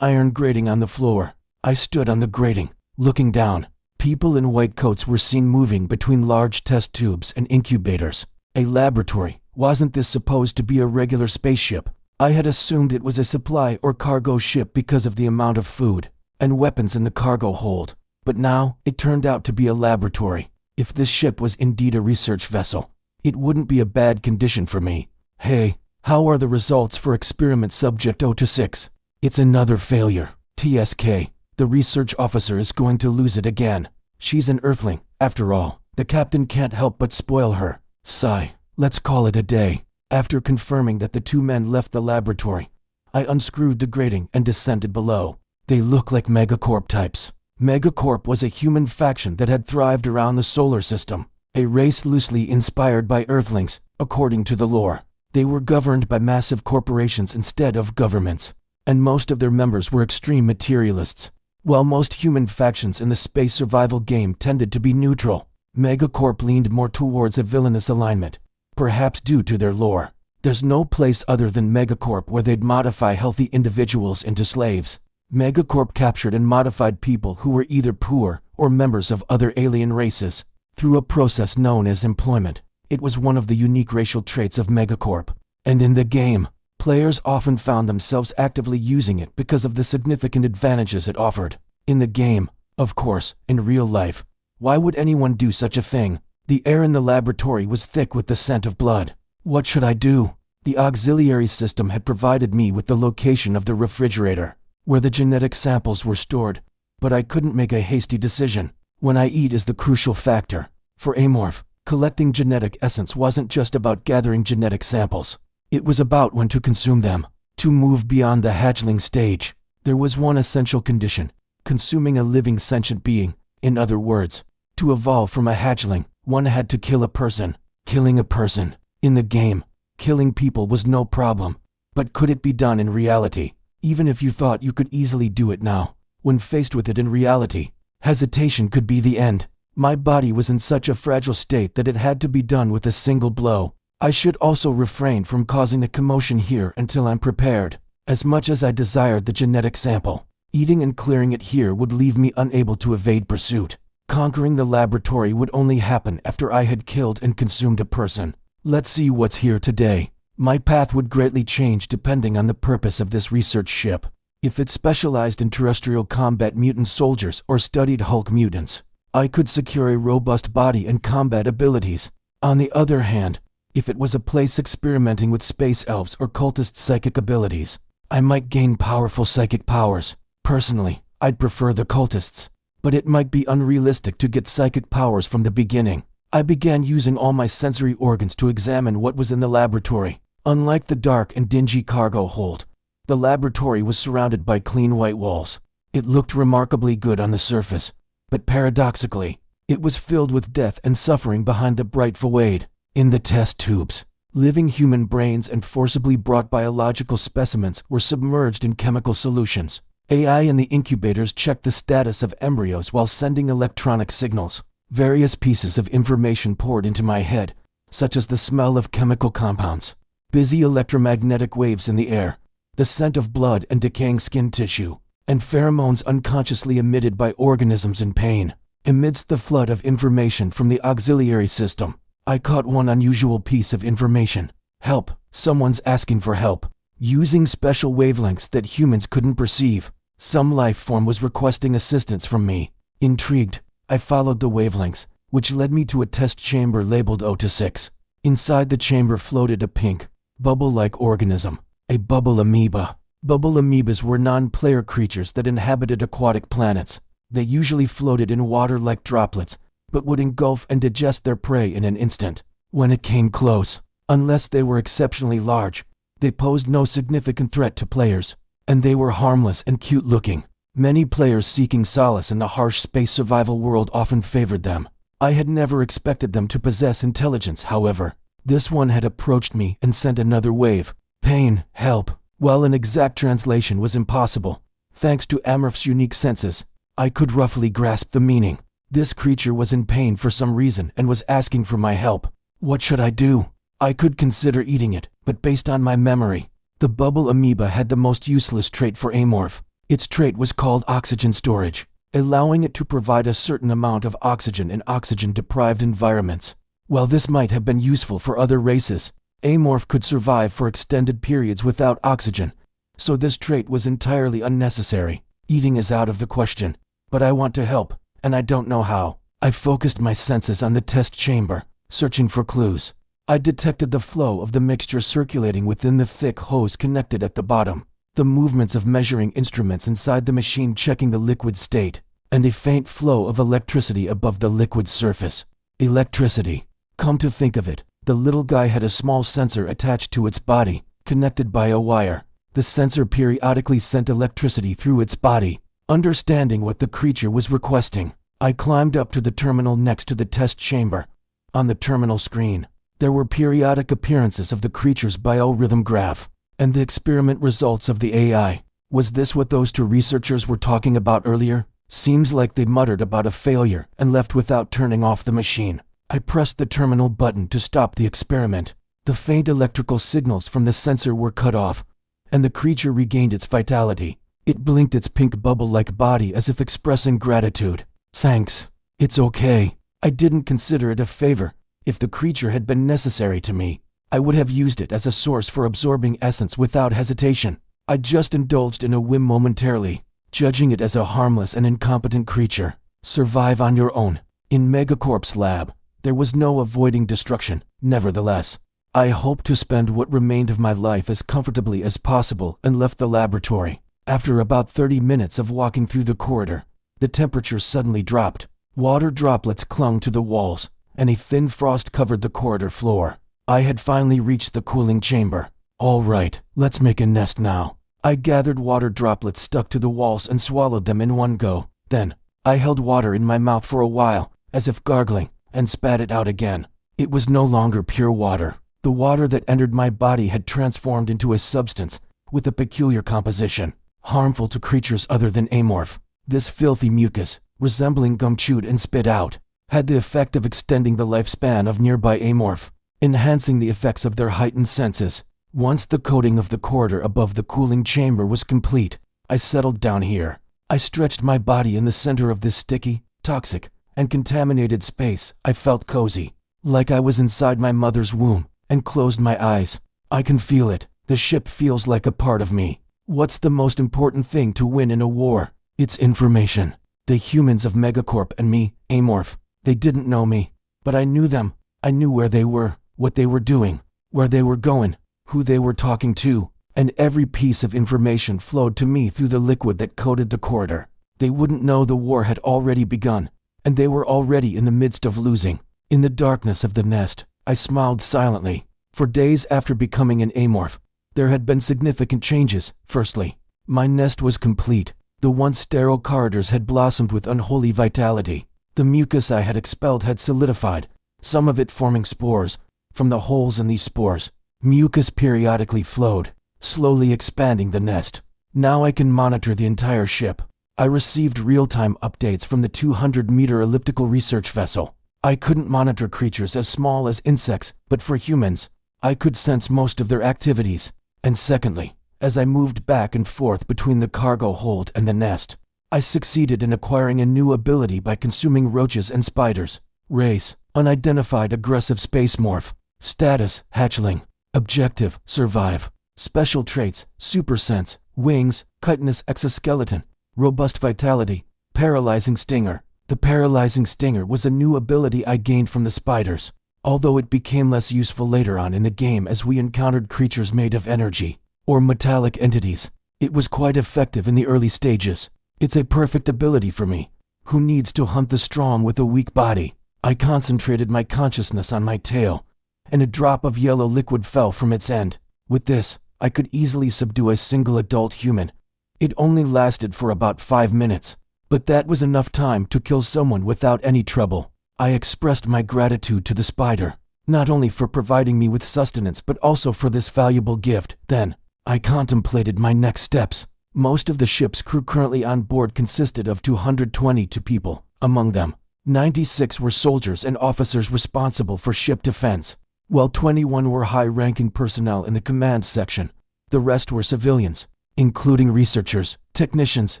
iron grating on the floor. I stood on the grating, looking down. People in white coats were seen moving between large test tubes and incubators. A laboratory. Wasn't this supposed to be a regular spaceship? I had assumed it was a supply or cargo ship because of the amount of food and weapons in the cargo hold. But now, it turned out to be a laboratory. If this ship was indeed a research vessel, It wouldn't be a bad condition for me. Hey, how are the results for experiment subject 026? It's another failure. TSK. The research officer is going to lose it again. She's an Earthling, after all. The captain can't help but spoil her. Sigh. Let's call it a day. After confirming that the two men left the laboratory, I unscrewed the grating and descended below. They look like Megacorp types. Megacorp was a human faction that had thrived around the solar system, a race loosely inspired by Earthlings, according to the lore. They were governed by massive corporations instead of governments, and most of their members were extreme materialists. While most human factions in the space survival game tended to be neutral, Megacorp leaned more towards a villainous alignment, perhaps due to their lore. There's no place other than Megacorp where they'd modify healthy individuals into slaves. Megacorp captured and modified people who were either poor or members of other alien races through a process known as employment. It was one of the unique racial traits of Megacorp, and in the game, players often found themselves actively using it because of the significant advantages it offered. In the game, of course. In real life, why would anyone do such a thing? The air in the laboratory was thick with the scent of blood. What should I do? The auxiliary system had provided me with the location of the refrigerator, where the genetic samples were stored, but I couldn't make a hasty decision. When I eat is the crucial factor. For Amorph, collecting genetic essence wasn't just about gathering genetic samples. It was about when to consume them. To move beyond the hatchling stage, there was one essential condition: consuming a living sentient being. In other words, to evolve from a hatchling, one had to kill a person. Killing a person. In the game, killing people was no problem. But could it be done in reality? Even if you thought you could easily do it now, when faced with it in reality, hesitation could be the end. My body was in such a fragile state that it had to be done with a single blow. I should also refrain from causing a commotion here until I'm prepared. As much as I desired the genetic sample, eating and clearing it here would leave me unable to evade pursuit. Conquering the laboratory would only happen after I had killed and consumed a person. Let's see what's here today. My path would greatly change depending on the purpose of this research ship. If it specialized in terrestrial combat mutant soldiers or studied Hulk mutants, I could secure a robust body and combat abilities. On the other hand, if it was a place experimenting with space elves or cultist psychic abilities, I might gain powerful psychic powers. Personally, I'd prefer the cultists, but it might be unrealistic to get psychic powers from the beginning. I began using all my sensory organs to examine what was in the laboratory. Unlike the dark and dingy cargo hold, the laboratory was surrounded by clean white walls. It looked remarkably good on the surface, but paradoxically, it was filled with death and suffering behind the bright facade. In the test tubes, living human brains and forcibly brought biological specimens were submerged in chemical solutions. AI in the incubators checked the status of embryos while sending electronic signals. Various pieces of information poured into my head, such as the smell of chemical compounds, busy electromagnetic waves in the air, the scent of blood and decaying skin tissue, and pheromones unconsciously emitted by organisms in pain. Amidst the flood of information from the auxiliary system, I caught one unusual piece of information. Help. Someone's asking for help. Using special wavelengths that humans couldn't perceive, some life form was requesting assistance from me. Intrigued, I followed the wavelengths, which led me to a test chamber labeled 026. Inside the chamber floated a pink, bubble-like organism, a bubble amoeba. Bubble amoebas were non-player creatures that inhabited aquatic planets. They usually floated in water like droplets, but would engulf and digest their prey in an instant. When it came close, unless they were exceptionally large, they posed no significant threat to players, and they were harmless and cute-looking. Many players seeking solace in the harsh space survival world often favored them. I had never expected them to possess intelligence, however. This one had approached me and sent another wave. Pain, help. While an exact translation was impossible, thanks to Amorph's unique senses, I could roughly grasp the meaning. This creature was in pain for some reason and was asking for my help. What should I do? I could consider eating it, but based on my memory, the bubble amoeba had the most useless trait for Amorph. Its trait was called oxygen storage, allowing it to provide a certain amount of oxygen in oxygen-deprived environments. While this might have been useful for other races, Amorph could survive for extended periods without oxygen, so this trait was entirely unnecessary. Eating is out of the question, but I want to help, and I don't know how. I focused my senses on the test chamber, searching for clues. I detected the flow of the mixture circulating within the thick hose connected at the bottom, the movements of measuring instruments inside the machine checking the liquid state, and a faint flow of electricity above the liquid surface. Electricity. Come to think of it, the little guy had a small sensor attached to its body, connected by a wire. The sensor periodically sent electricity through its body. Understanding what the creature was requesting, I climbed up to the terminal next to the test chamber. On the terminal screen, there were periodic appearances of the creature's biorhythm graph, and the experiment results of the AI. Was this what those two researchers were talking about earlier? Seems like they muttered about a failure and left without turning off the machine. I pressed the terminal button to stop the experiment. The faint electrical signals from the sensor were cut off, and the creature regained its vitality. It blinked its pink bubble-like body as if expressing gratitude. Thanks. It's okay. I didn't consider it a favor. If the creature had been necessary to me, I would have used it as a source for absorbing essence without hesitation. I just indulged in a whim momentarily, judging it as a harmless and incompetent creature. Survive on your own. In Megacorp's lab, there was no avoiding destruction. Nevertheless, I hoped to spend what remained of my life as comfortably as possible and left the laboratory. After about 30 minutes of walking through the corridor, the temperature suddenly dropped. Water droplets clung to the walls, and a thin frost covered the corridor floor. I had finally reached the cooling chamber. All right, let's make a nest now. I gathered water droplets stuck to the walls and swallowed them in one go. Then, I held water in my mouth for a while, as if gargling, and spat it out again. It was no longer pure water. The water that entered my body had transformed into a substance with a peculiar composition, harmful to creatures other than amorph. This filthy mucus, resembling gum chewed and spit out, had the effect of extending the lifespan of nearby amorph, enhancing the effects of their heightened senses. Once the coating of the corridor above the cooling chamber was complete, I settled down here. I stretched my body in the center of this sticky, toxic, and contaminated space. I felt cozy, like I was inside my mother's womb, and closed my eyes. I can feel it. The ship feels like a part of me. What's the most important thing to win in a war? It's information. The humans of Megacorp and me, Amorph, they didn't know me, but I knew them. I knew where they were, what they were doing, where they were going, who they were talking to, and every piece of information flowed to me through the liquid that coated the corridor. They wouldn't know the war had already begun, and they were already in the midst of losing. In the darkness of the nest, I smiled silently. For days after becoming an Amorph, there had been significant changes. Firstly, my nest was complete. The once sterile corridors had blossomed with unholy vitality. The mucus I had expelled had solidified, some of it forming spores. From the holes in these spores, mucus periodically flowed, slowly expanding the nest. Now I can monitor the entire ship. I received real-time updates from the 200-meter elliptical research vessel. I couldn't monitor creatures as small as insects, but for humans, I could sense most of their activities. And secondly, as I moved back and forth between the cargo hold and the nest, I succeeded in acquiring a new ability by consuming roaches and spiders. Race, unidentified aggressive space morph. Status, hatchling. Objective, survive. Special traits, super sense, wings, chitinous exoskeleton, robust vitality, paralyzing stinger. The paralyzing stinger was a new ability I gained from the spiders, although it became less useful later on in the game as we encountered creatures made of energy, or metallic entities. It was quite effective in the early stages. It's a perfect ability for me, who needs to hunt the strong with a weak body. I concentrated my consciousness on my tail, and a drop of yellow liquid fell from its end. With this, I could easily subdue a single adult human. It only lasted for about 5 minutes, but that was enough time to kill someone without any trouble. I expressed my gratitude to the spider, not only for providing me with sustenance but also for this valuable gift. Then, I contemplated my next steps. Most of the ship's crew currently on board consisted of 222 people. Among them, 96 were soldiers and officers responsible for ship defense, while 21 were high-ranking personnel in the command section. The rest were civilians, including researchers, technicians,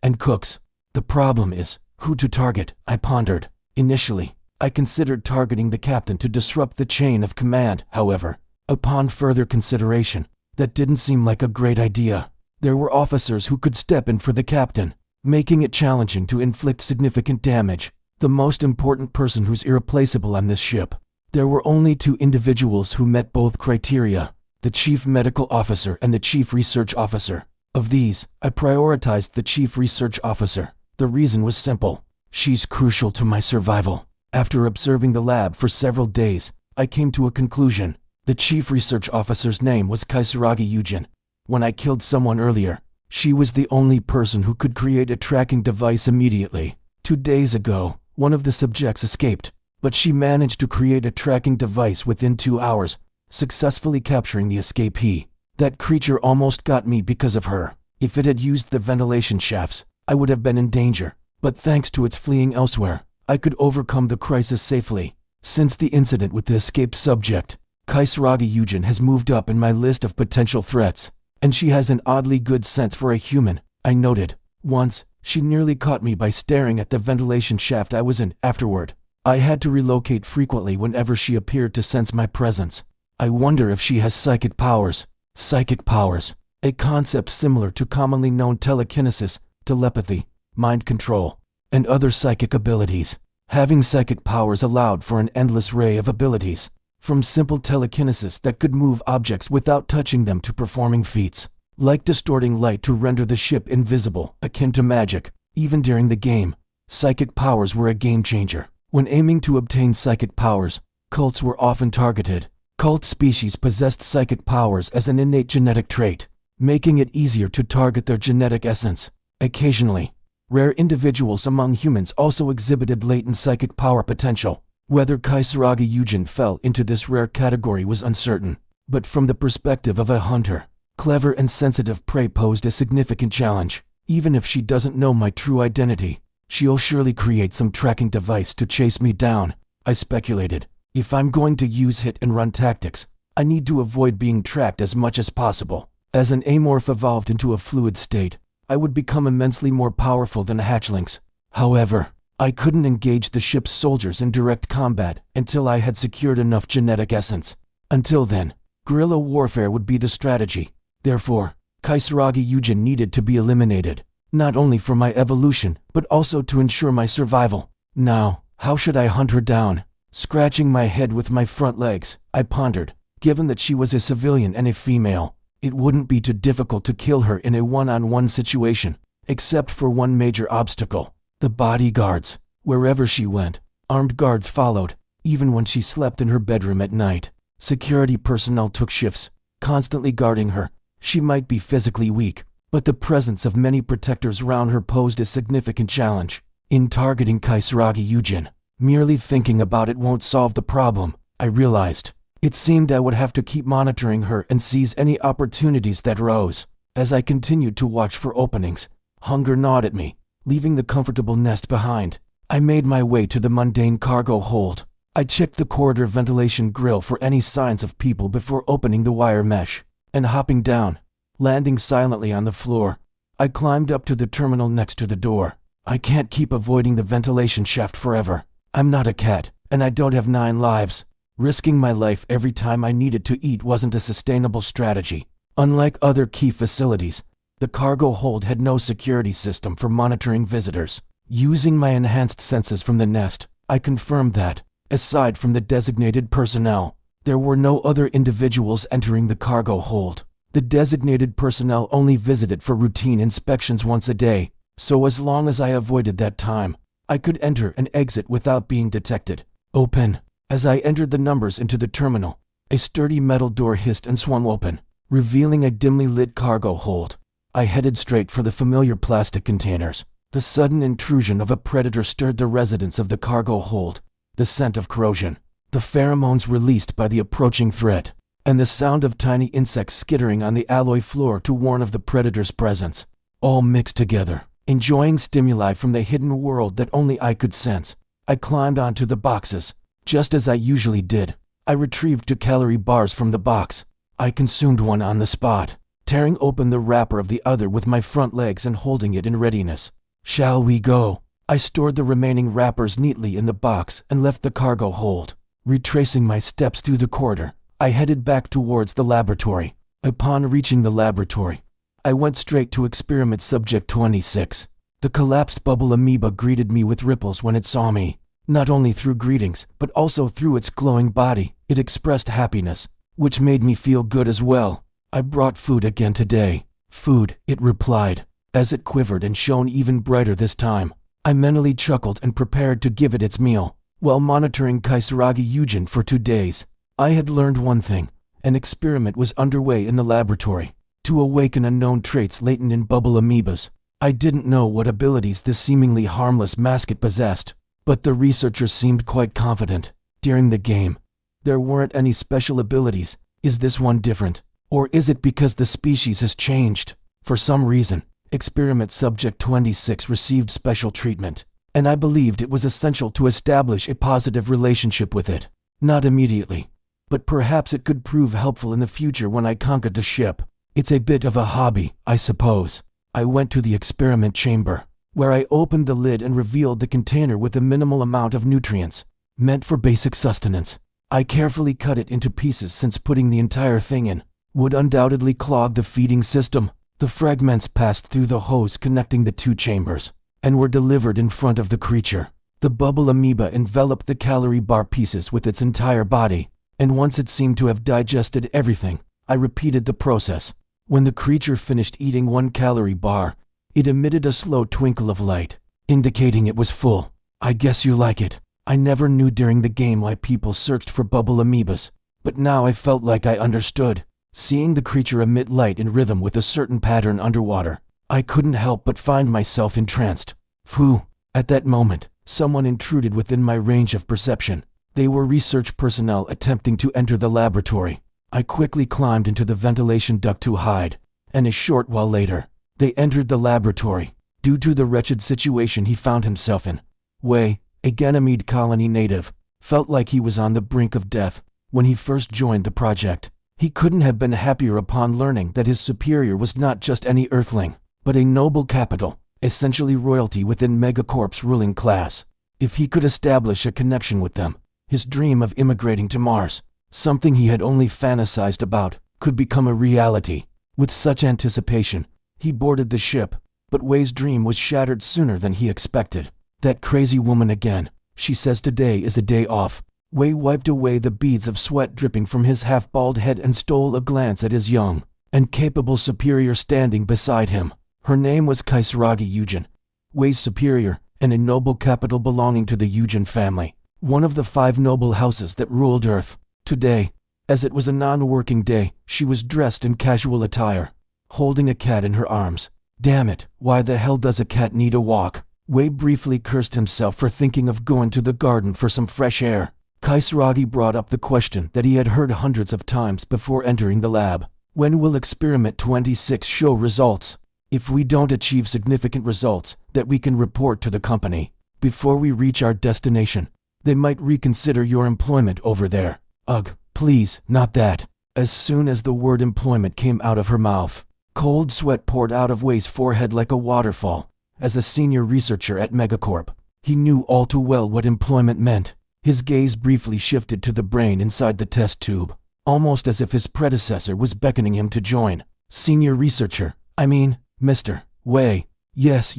and cooks. The problem is, who to target, I pondered. Initially, I considered targeting the captain to disrupt the chain of command. However, upon further consideration, that didn't seem like a great idea. There were officers who could step in for the captain, making it challenging to inflict significant damage. The most important person who's irreplaceable on this ship There were only 2 individuals who met both criteria, the Chief Medical Officer and the Chief Research Officer. Of these, I prioritized the Chief Research Officer. The reason was simple. She's crucial to my survival. After observing the lab for several days, I came to a conclusion. The Chief Research Officer's name was Kisaragi Yujin. When I killed someone earlier, she was the only person who could create a tracking device immediately. 2 days ago, one of the subjects escaped, but she managed to create a tracking device within 2 hours, successfully capturing the escapee. That creature almost got me because of her. If it had used the ventilation shafts, I would have been in danger, but thanks to its fleeing elsewhere, I could overcome the crisis safely. Since the incident with the escaped subject, Kisaragi Yujin has moved up in my list of potential threats, and she has an oddly good sense for a human, I noted. Once, she nearly caught me by staring at the ventilation shaft I was in. Afterward, I had to relocate frequently whenever she appeared to sense my presence. I wonder if she has psychic powers. Psychic powers, a concept similar to commonly known telekinesis, telepathy, mind control, and other psychic abilities. Having psychic powers allowed for an endless array of abilities, from simple telekinesis that could move objects without touching them to performing feats, like distorting light to render the ship invisible, akin to magic. Even during the game, psychic powers were a game changer. When aiming to obtain psychic powers, cults were often targeted. Cult species possessed psychic powers as an innate genetic trait, making it easier to target their genetic essence. Occasionally, rare individuals among humans also exhibited latent psychic power potential. Whether Kisaragi Yujin fell into this rare category was uncertain, but from the perspective of a hunter, clever and sensitive prey posed a significant challenge. Even if she doesn't know my true identity, she'll surely create some tracking device to chase me down, I speculated. If I'm going to use hit-and-run tactics, I need to avoid being tracked as much as possible. As an amorph evolved into a fluid state, I would become immensely more powerful than hatchlings. However, I couldn't engage the ship's soldiers in direct combat until I had secured enough genetic essence. Until then, guerrilla warfare would be the strategy. Therefore, Kisaragi Yujin needed to be eliminated, not only for my evolution, but also to ensure my survival. Now, how should I hunt her down? Scratching my head with my front legs, I pondered. Given that she was a civilian and a female, it wouldn't be too difficult to kill her in a one-on-one situation, except for one major obstacle: the bodyguards. Wherever she went, armed guards followed. Even when she slept in her bedroom at night, security personnel took shifts, constantly guarding her. She might be physically weak, but the presence of many protectors around her posed a significant challenge. In targeting Kisaragi Yujin, merely thinking about it won't solve the problem, I realized. It seemed I would have to keep monitoring her and seize any opportunities that rose. As I continued to watch for openings, hunger gnawed at me, leaving the comfortable nest behind. I made my way to the mundane cargo hold. I checked the corridor ventilation grill for any signs of people before opening the wire mesh, and hopping down, landing silently on the floor, I climbed up to the terminal next to the door. I can't keep avoiding the ventilation shaft forever. I'm not a cat, and I don't have 9 lives. Risking my life every time I needed to eat wasn't a sustainable strategy. Unlike other key facilities, the cargo hold had no security system for monitoring visitors. Using my enhanced senses from the nest, I confirmed that, aside from the designated personnel, there were no other individuals entering the cargo hold. The designated personnel only visited for routine inspections once a day, so as long as I avoided that time, I could enter and exit without being detected. Open. As I entered the numbers into the terminal, a sturdy metal door hissed and swung open, revealing a dimly lit cargo hold. I headed straight for the familiar plastic containers. The sudden intrusion of a predator stirred the residents of the cargo hold. The scent of corrosion, the pheromones released by the approaching threat, and the sound of tiny insects skittering on the alloy floor to warn of the predator's presence, all mixed together. Enjoying stimuli from the hidden world that only I could sense, I climbed onto the boxes. Just as I usually did, I retrieved 2 calorie bars from the box. I consumed one on the spot, tearing open the wrapper of the other with my front legs and holding it in readiness. Shall we go? I stored the remaining wrappers neatly in the box and left the cargo hold. Retracing my steps through the corridor, I headed back towards the laboratory. Upon reaching the laboratory, I went straight to experiment subject 26. The collapsed bubble amoeba greeted me with ripples when it saw me. Not only through greetings, but also through its glowing body. It expressed happiness, which made me feel good as well. I brought food again today. Food, it replied, as it quivered and shone even brighter this time. I mentally chuckled and prepared to give it its meal. While monitoring Kisaragi Yujin for 2 days, I had learned one thing. An experiment was underway in the laboratory to awaken unknown traits latent in bubble amoebas. I didn't know what abilities this seemingly harmless mascot possessed, but the researchers seemed quite confident. During the game, there weren't any special abilities. Is this one different? Or is it because the species has changed? For some reason, experiment subject 26 received special treatment, and I believed it was essential to establish a positive relationship with it. Not immediately, but perhaps it could prove helpful in the future when I conquered the ship. It's a bit of a hobby, I suppose. I went to the experiment chamber, where I opened the lid and revealed the container with a minimal amount of nutrients, meant for basic sustenance. I carefully cut it into pieces since putting the entire thing in would undoubtedly clog the feeding system. The fragments passed through the hose connecting the 2 chambers, and were delivered in front of the creature. The bubble amoeba enveloped the calorie bar pieces with its entire body, and once it seemed to have digested everything, I repeated the process. When the creature finished eating 1 calorie bar, it emitted a slow twinkle of light, indicating it was full. I guess you like it. I never knew during the game why people searched for bubble amoebas, but now I felt like I understood. Seeing the creature emit light in rhythm with a certain pattern underwater, I couldn't help but find myself entranced. Phew! At that moment, someone intruded within my range of perception. They were research personnel attempting to enter the laboratory. I quickly climbed into the ventilation duct to hide, and a short while later, they entered the laboratory. Due to the wretched situation he found himself in, Wei, a Ganymede colony native, felt like he was on the brink of death. When he first joined the project, he couldn't have been happier upon learning that his superior was not just any earthling, but a noble capital, essentially royalty within Megacorp's ruling class. If he could establish a connection with them, his dream of immigrating to Mars, something he had only fantasized about, could become a reality. With such anticipation, he boarded the ship, but Wei's dream was shattered sooner than he expected. That crazy woman again. She says today is a day off. Wei wiped away the beads of sweat dripping from his half-bald head and stole a glance at his young and capable superior standing beside him. Her name was Kisaragi Yujin, Wei's superior, and a noble capital belonging to the Yujin family, one of the 5 noble houses that ruled Earth. Today, as it was a non-working day, she was dressed in casual attire, holding a cat in her arms. Damn it, why the hell does a cat need a walk? Wei briefly cursed himself for thinking of going to the garden for some fresh air. Kisaragi brought up the question that he had heard hundreds of times before entering the lab. When will experiment 26 show results? If we don't achieve significant results that we can report to the company before we reach our destination, they might reconsider your employment over there. Ugh, please, not that. As soon as the word employment came out of her mouth, cold sweat poured out of Wei's forehead like a waterfall. As a senior researcher at Megacorp, he knew all too well what employment meant. His gaze briefly shifted to the brain inside the test tube, almost as if his predecessor was beckoning him to join. Senior researcher, Mr. Wei. Yes.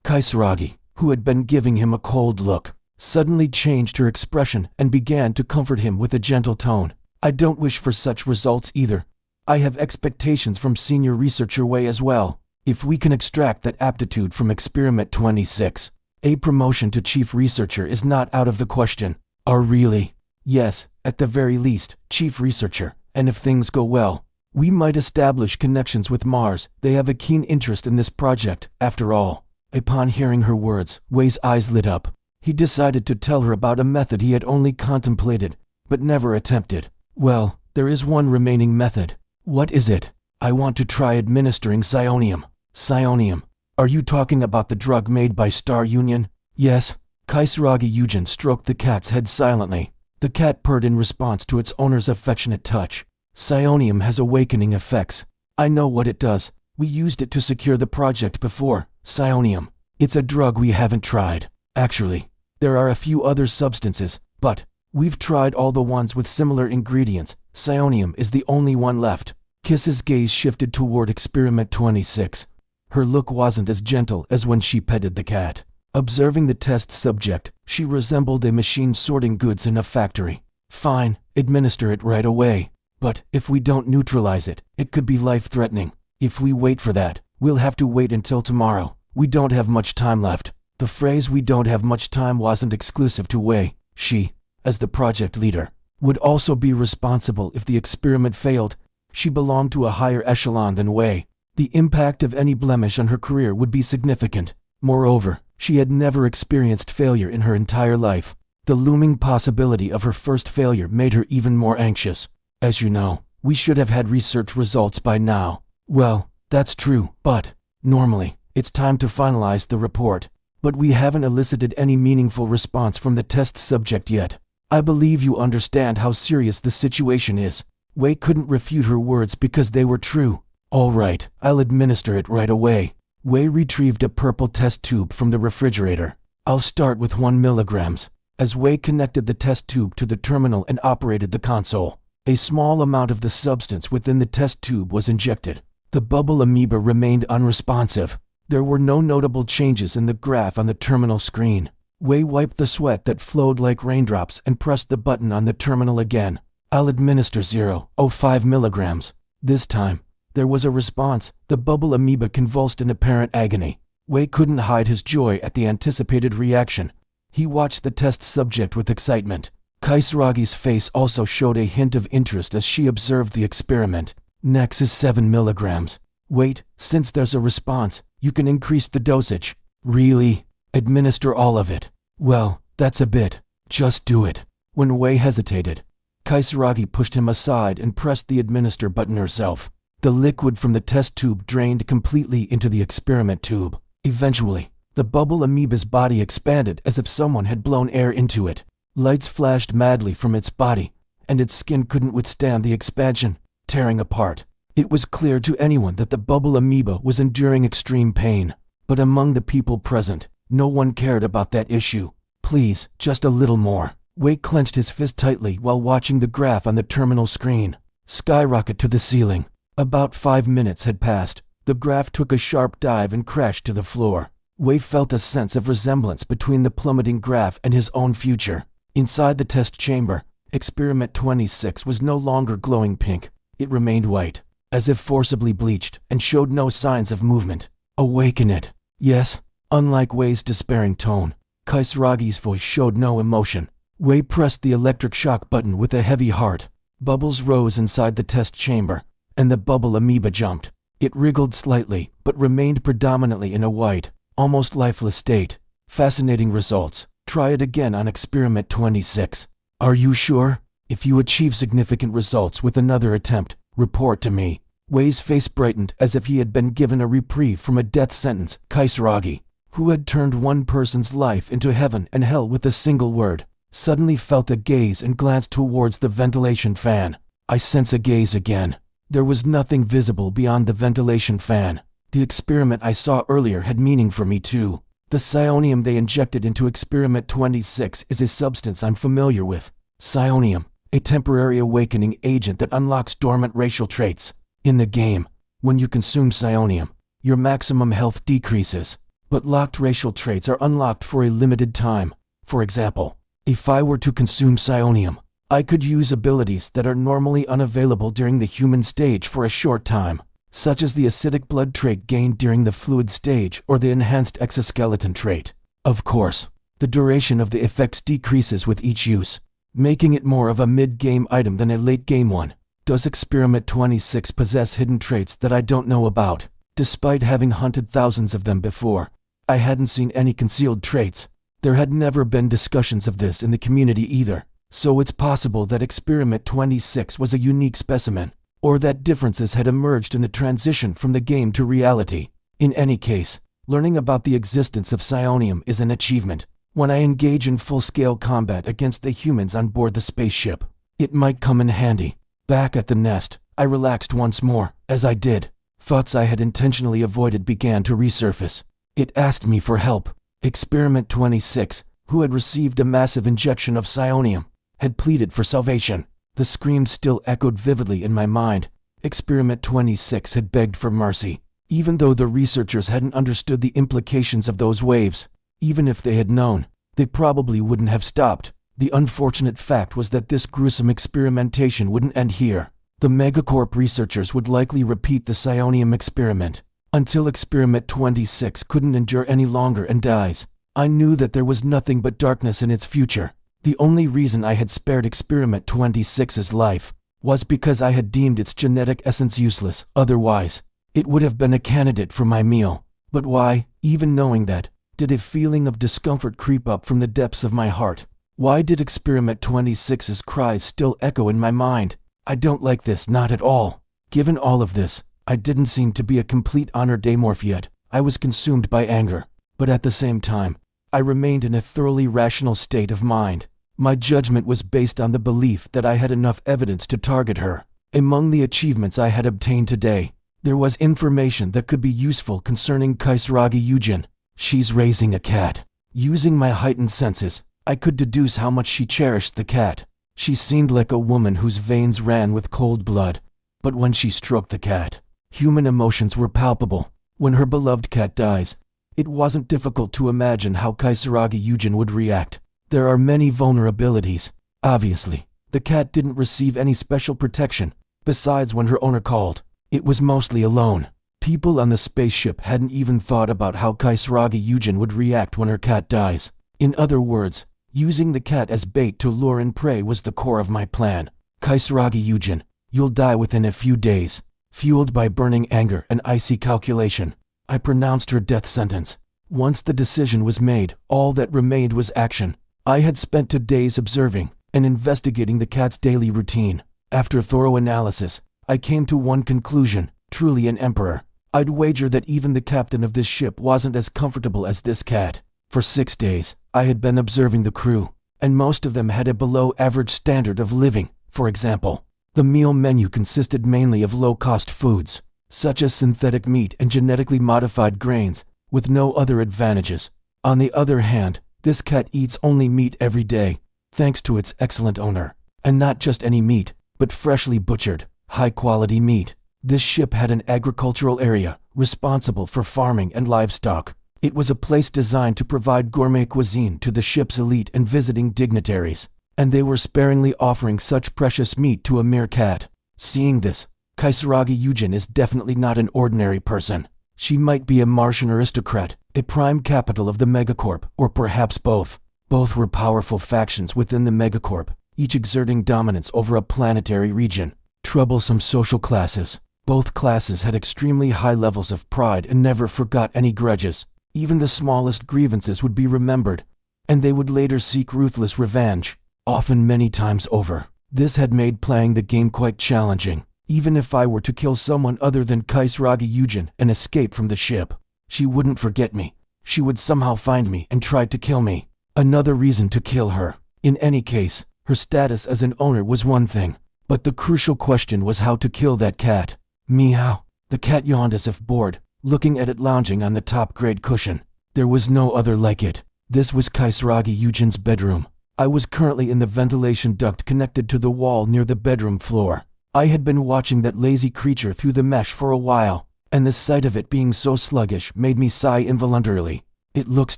Kisaragi, who had been giving him a cold look, suddenly changed her expression and began to comfort him with a gentle tone. I don't wish for such results either. I have expectations from senior researcher Wei as well. If we can extract that aptitude from experiment 26, a promotion to chief researcher is not out of the question. Oh really? Yes, at the very least, chief researcher, and if things go well, we might establish connections with Mars. They have a keen interest in this project, after all. Upon hearing her words, Wei's eyes lit up. He decided to tell her about a method he had only contemplated, but never attempted. Well, there is one remaining method. What is it? I want to try administering psionium. Psionium? Are you talking about the drug made by Star Union? Yes. Kisaragi Yujin stroked the cat's head silently. The cat purred in response to its owner's affectionate touch. Psionium has awakening effects. I know what it does. We used it to secure the project before. Psionium. It's a drug we haven't tried. Actually, there are a few other substances, but we've tried all the ones with similar ingredients. Psionium is the only one left. Kiss's gaze shifted toward experiment 26. Her look wasn't as gentle as when she petted the cat. Observing the test subject, she resembled a machine sorting goods in a factory. Fine, administer it right away. But if we don't neutralize it, it could be life-threatening. If we wait for that, we'll have to wait until tomorrow. We don't have much time left. The phrase "we don't have much time" wasn't exclusive to Wei. She, as the project leader, would also be responsible if the experiment failed. She belonged to a higher echelon than Wei. The impact of any blemish on her career would be significant. Moreover, she had never experienced failure in her entire life. The looming possibility of her first failure made her even more anxious. As you know, we should have had research results by now. Well, that's true, but normally, it's time to finalize the report. But we haven't elicited any meaningful response from the test subject yet. I believe you understand how serious the situation is. Wei couldn't refute her words because they were true. All right, I'll administer it right away. Wei retrieved a purple test tube from the refrigerator. I'll start with 1 milligrams. As Wei connected the test tube to the terminal and operated the console, a small amount of the substance within the test tube was injected. The bubble amoeba remained unresponsive. There were no notable changes in the graph on the terminal screen. Wei wiped the sweat that flowed like raindrops and pressed the button on the terminal again. I'll administer 0.05 milligrams. This time, there was a response. The bubble amoeba convulsed in apparent agony. Wei couldn't hide his joy at the anticipated reaction. He watched the test subject with excitement. Kaisaragi's face also showed a hint of interest as she observed the experiment. Next is 7 milligrams. Wait, since there's a response, you can increase the dosage. Really? Administer all of it. Well, that's a bit. Just do it. When Wei hesitated, Kaisaragi pushed him aside and pressed the administer button herself. The liquid from the test tube drained completely into the experiment tube. Eventually, the bubble amoeba's body expanded as if someone had blown air into it. Lights flashed madly from its body, and its skin couldn't withstand the expansion, tearing apart. It was clear to anyone that the bubble amoeba was enduring extreme pain. But among the people present, no one cared about that issue. Please, just a little more. Wei clenched his fist tightly while watching the graph on the terminal screen skyrocket to the ceiling. About 5 minutes had passed. The graph took a sharp dive and crashed to the floor. Wei felt a sense of resemblance between the plummeting graph and his own future. Inside the test chamber, Experiment 26 was no longer glowing pink. It remained white, as if forcibly bleached, and showed no signs of movement. Awaken it. Yes. Unlike Wei's despairing tone, Kaisaragi's voice showed no emotion. Wei pressed the electric shock button with a heavy heart. Bubbles rose inside the test chamber, and the bubble amoeba jumped. It wriggled slightly, but remained predominantly in a white, almost lifeless state. Fascinating results. Try it again on Experiment 26. Are you sure? If you achieve significant results with another attempt, report to me. Wei's face brightened as if he had been given a reprieve from a death sentence. Kaisaragi, who had turned one person's life into heaven and hell with a single word, suddenly felt a gaze and glanced towards the ventilation fan. I sense a gaze again. There was nothing visible beyond the ventilation fan. The experiment I saw earlier had meaning for me too. The psionium they injected into Experiment 26 is a substance I'm familiar with. Psionium, a temporary awakening agent that unlocks dormant racial traits. In the game, when you consume psionium, your maximum health decreases, but locked racial traits are unlocked for a limited time. For example, if I were to consume psionium, I could use abilities that are normally unavailable during the human stage for a short time, such as the acidic blood trait gained during the fluid stage or the enhanced exoskeleton trait. Of course, the duration of the effects decreases with each use, making it more of a mid-game item than a late-game one. Does Experiment 26 possess hidden traits that I don't know about? Despite having hunted thousands of them before, I hadn't seen any concealed traits. There had never been discussions of this in the community either, so it's possible that Experiment 26 was a unique specimen, or that differences had emerged in the transition from the game to reality. In any case, learning about the existence of psionium is an achievement. When I engage in full-scale combat against the humans on board the spaceship, it might come in handy. Back at the nest, I relaxed once more. As I did, thoughts I had intentionally avoided began to resurface. It asked me for help. Experiment 26, who had received a massive injection of psionium, had pleaded for salvation. The scream still echoed vividly in my mind. Experiment 26 had begged for mercy, even though the researchers hadn't understood the implications of those waves. Even if they had known, they probably wouldn't have stopped. The unfortunate fact was that this gruesome experimentation wouldn't end here. The Megacorp researchers would likely repeat the psionium experiment until experiment 26 couldn't endure any longer and dies. I knew that there was nothing but darkness in its future. The only reason I had spared experiment 26's life was because I had deemed its genetic essence useless. Otherwise, it would have been a candidate for my meal. But why, even knowing that, did a feeling of discomfort creep up from the depths of my heart? Why did experiment 26's cries still echo in my mind? I don't like this, not at all. Given all of this, I didn't seem to be a complete honordomorph yet. I was consumed by anger, but at the same time, I remained in a thoroughly rational state of mind. My judgment was based on the belief that I had enough evidence to target her. Among the achievements I had obtained today, there was information that could be useful concerning Kaisaragi Yujin. She's raising a cat. Using my heightened senses, I could deduce how much she cherished the cat. She seemed like a woman whose veins ran with cold blood. But when she stroked the cat, human emotions were palpable. When her beloved cat dies, it wasn't difficult to imagine how Kaisaragi Yujin would react. There are many vulnerabilities. Obviously, the cat didn't receive any special protection. Besides, when her owner called, it was mostly alone. People on the spaceship hadn't even thought about how Kaisaragi Yujin would react when her cat dies. In other words, using the cat as bait to lure in prey was the core of my plan. Kaisaragi Yujin, you'll die within a few days. Fueled by burning anger and icy calculation, I pronounced her death sentence. Once the decision was made, all that remained was action. I had spent 2 days observing and investigating the cat's daily routine. After thorough analysis, I came to one conclusion: truly an emperor. I'd wager that even the captain of this ship wasn't as comfortable as this cat. For 6 days, I had been observing the crew, and most of them had a below-average standard of living. For example, the meal menu consisted mainly of low-cost foods, such as synthetic meat and genetically modified grains, with no other advantages. On the other hand, this cat eats only meat every day, thanks to its excellent owner. And not just any meat, but freshly butchered, high-quality meat. This ship had an agricultural area responsible for farming and livestock. It was a place designed to provide gourmet cuisine to the ship's elite and visiting dignitaries, and they were sparingly offering such precious meat to a mere cat. Seeing this, Kaisaragi Yujin is definitely not an ordinary person. She might be a Martian aristocrat, a prime capital of the Megacorp, or perhaps both. Both were powerful factions within the Megacorp, each exerting dominance over a planetary region. Troublesome social classes. Both classes had extremely high levels of pride and never forgot any grudges. Even the smallest grievances would be remembered, and they would later seek ruthless revenge, often many times over. This had made playing the game quite challenging. Even if I were to kill someone other than Kaisaragi Yujin and escape from the ship, she wouldn't forget me. She would somehow find me and try to kill me. Another reason to kill her. In any case, her status as an owner was one thing, but the crucial question was how to kill that cat. Meow. The cat yawned as if bored, looking at it lounging on the top-grade cushion. There was no other like it. This was Kaisaragi Yujin's bedroom. I was currently in the ventilation duct connected to the wall near the bedroom floor. I had been watching that lazy creature through the mesh for a while, and the sight of it being so sluggish made me sigh involuntarily. It looks